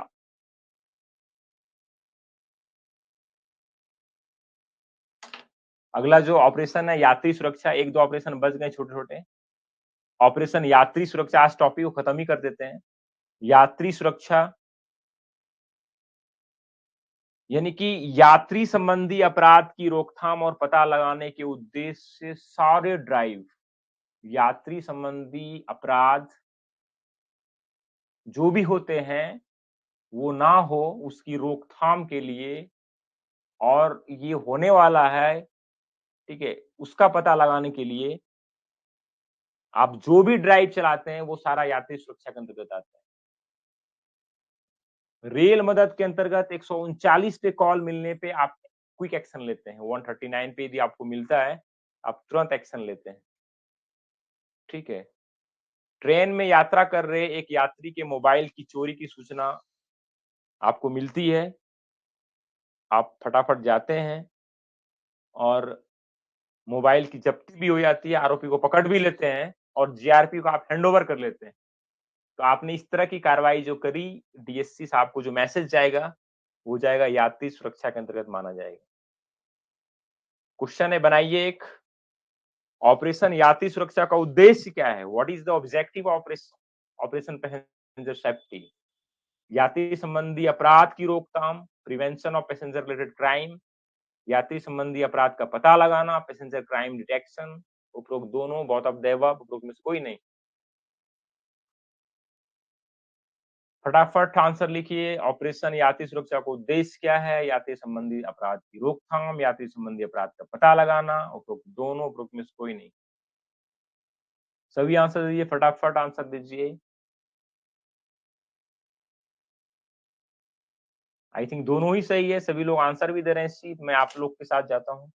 अगला जो ऑपरेशन है यात्री सुरक्षा, एक दो ऑपरेशन बच गए छोटे छोटे। ऑपरेशन यात्री सुरक्षा, आज टॉपिक को खत्म ही कर देते हैं। यात्री सुरक्षा यानी कि यात्री संबंधी अपराध की रोकथाम और पता लगाने के उद्देश्य से सारे ड्राइव, यात्री संबंधी अपराध जो भी होते हैं वो ना हो उसकी रोकथाम के लिए, और ये होने वाला है, ठीक है, उसका पता लगाने के लिए आप जो भी ड्राइव चलाते हैं वो सारा यात्री सुरक्षा के अंतर्गत आता है। रेल मदद के अंतर्गत 139 पे कॉल मिलने पे आप क्विक एक्शन लेते हैं। 139 पे यदि आपको मिलता है, आप तुरंत एक्शन लेते हैं। ठीक है। ट्रेन में यात्रा कर रहे एक यात्री के मोबाइल की चोरी की सूचना आपको मिलती है, आप फटाफट जाते हैं और मोबाइल की जब्ती भी हो जाती है, आरोपी को पकड़ भी लेते हैं और जीआरपी को आप हैंडओवर कर लेते हैं। तो आपने इस तरह की कार्रवाई जो करी, डीएससी साहब को जो मैसेज जाएगा, वो जाएगा यात्री सुरक्षा के अंतर्गत माना जाएगा। क्वेश्चन है, बनाइए एक। ऑपरेशन यात्री सुरक्षा का उद्देश्य क्या है? What is the objective operation operation passenger safety? यात्री संबंधी अपराध की रोकथाम, prevention of passenger related crime, यात्री संबंधी अपराध का पता लगाना, पैसेंजर क्राइम डिटेक्शन। उपरोक्त दोनों, बोथ ऑफ द अबव, उपरोक्त में से कोई नहीं। फटाफट आंसर लिखिए। ऑपरेशन यात्री सुरक्षा का उद्देश्य क्या है? यात्री संबंधी अपराध की रोकथाम, यात्री संबंधी अपराध का पता लगाना, उपरोक्त दोनों, उपरोक्त में से कोई नहीं। सभी आंसर दीजिए, फटाफट आंसर दीजिए। आई थिंक दोनों ही सही है, सभी लोग आंसर भी दे रहे हैं सी। मैं आप लोग के साथ जाता हूं।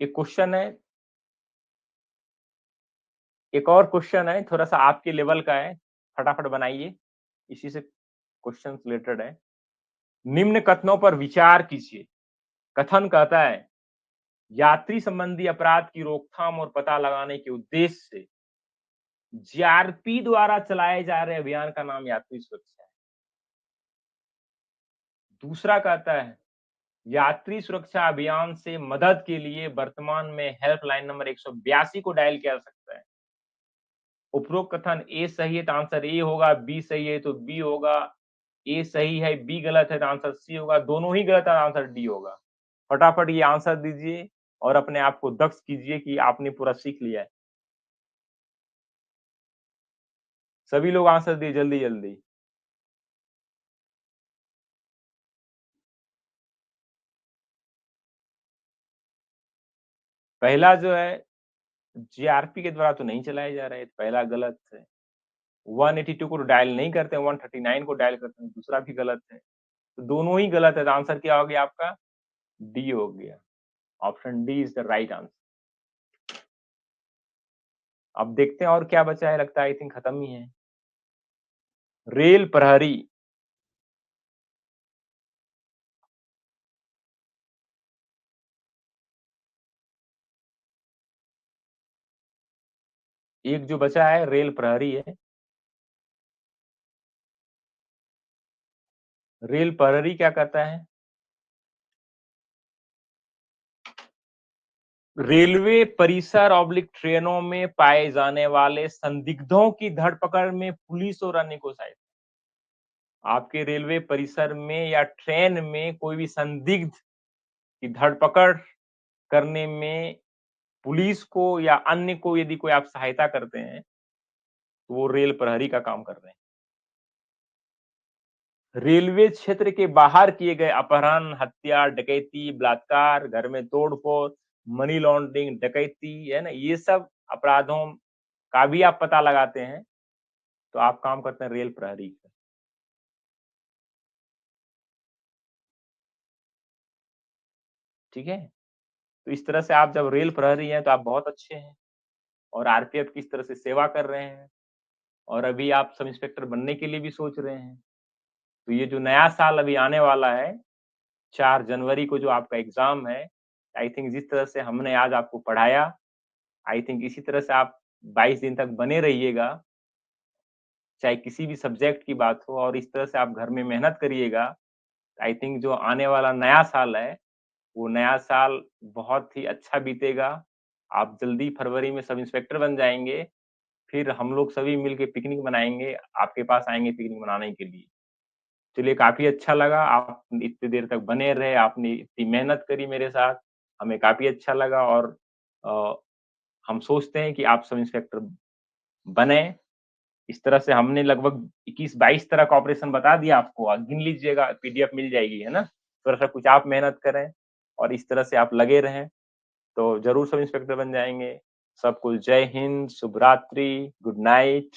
एक क्वेश्चन है, एक और क्वेश्चन है, थोड़ा सा आपके लेवल का है, फटाफट बनाइए, इसी से क्वेश्चन रिलेटेड है। निम्न कथनों पर विचार कीजिए। कथन कहता है, यात्री संबंधी अपराध की रोकथाम और पता लगाने के उद्देश्य से जीआरपी द्वारा चलाए जा रहे अभियान का नाम यात्री सुरक्षा है। दूसरा कहता है, यात्री सुरक्षा अभियान से मदद के लिए वर्तमान में हेल्पलाइन नंबर 182 को डायल किया जा सकता है। उपरोक्त कथन ए सही है तो आंसर ए होगा, बी सही है तो बी होगा, ए सही है बी गलत है तो आंसर सी होगा, दोनों ही गलत है तो आंसर डी होगा। फटाफट ये आंसर दीजिए और अपने आप को दक्ष कीजिए कि आपने पूरा सीख लिया है। सभी लोग आंसर दिए जल्दी जल्दी। पहला जो है जीआरपी के द्वारा तो नहीं चलाया जा रहा है, पहला गलत है। 182 को डायल नहीं करते, 139 को डायल करते हैं, दूसरा भी गलत है। तो दोनों ही गलत है, तो आंसर क्या हो गया आपका? डी हो गया। Option D is the right answer. अब देखते हैं और क्या बचा है, लगता है आई थिंक खत्म ही है। रेल प्रहरी। एक जो बचा है रेल प्रहरी है। रेल प्रहरी क्या करता है? रेलवे परिसर ऑब्लिक ट्रेनों में पाए जाने वाले संदिग्धों की धरपकड़ में पुलिस और अन्य को सहायता। आपके रेलवे परिसर में या ट्रेन में कोई भी संदिग्ध की धरपकड़ करने में पुलिस को या अन्य को यदि कोई आप सहायता करते हैं, तो वो रेल प्रहरी का काम कर रहे हैं। रेलवे क्षेत्र के बाहर किए गए अपहरण, हत्या, डकैती, बलात्कार, घर में तोड़-फोड़, मनी लॉन्ड्रिंग, डकैती, है ना? ये सब अपराधों का भी आप पता लगाते हैं, तो आप काम करते हैं रेल प्रहरी का। ठीक है? तो इस तरह से आप जब रेल प्रहरी हैं, तो आप बहुत अच्छे हैं और आरपीएफ की इस तरह से सेवा कर रहे हैं और अभी आप सब इंस्पेक्टर बनने के लिए भी सोच रहे हैं। तो ये जो नया साल अभी आने वाला है, 4 जनवरी को जो आपका एग्ज़ाम है, आई थिंक जिस तरह से हमने आज आपको पढ़ाया, आई थिंक इसी तरह से आप 22 दिन तक बने रहिएगा, चाहे किसी भी सब्जेक्ट की बात हो और इस तरह से आप घर में मेहनत करिएगा। आई थिंक जो आने वाला नया साल है, वो नया साल बहुत ही अच्छा बीतेगा। आप जल्दी फरवरी में सब इंस्पेक्टर बन जाएँगे, फिर हम लोग सभी मिल के पिकनिक मनाएँगे, आपके पास आएँगे पिकनिक मनाने के लिए। चलिए काफ़ी अच्छा लगा, आप इतनी देर तक बने रहे, आपने इतनी मेहनत करी मेरे साथ, हमें काफ़ी अच्छा लगा और अ, हम सोचते हैं कि आप सब इंस्पेक्टर बने। इस तरह से हमने लगभग 21-22 तरह का ऑपरेशन बता दिया आपको, गिन लीजिएगा पीडीएफ मिल जाएगी, है ना? थोड़ा-सा कुछ आप मेहनत करें और इस तरह से आप लगे रहें, तो ज़रूर सब इंस्पेक्टर बन जाएँगे। सबको जय हिंद, शुभ रात्रि, गुड नाइट।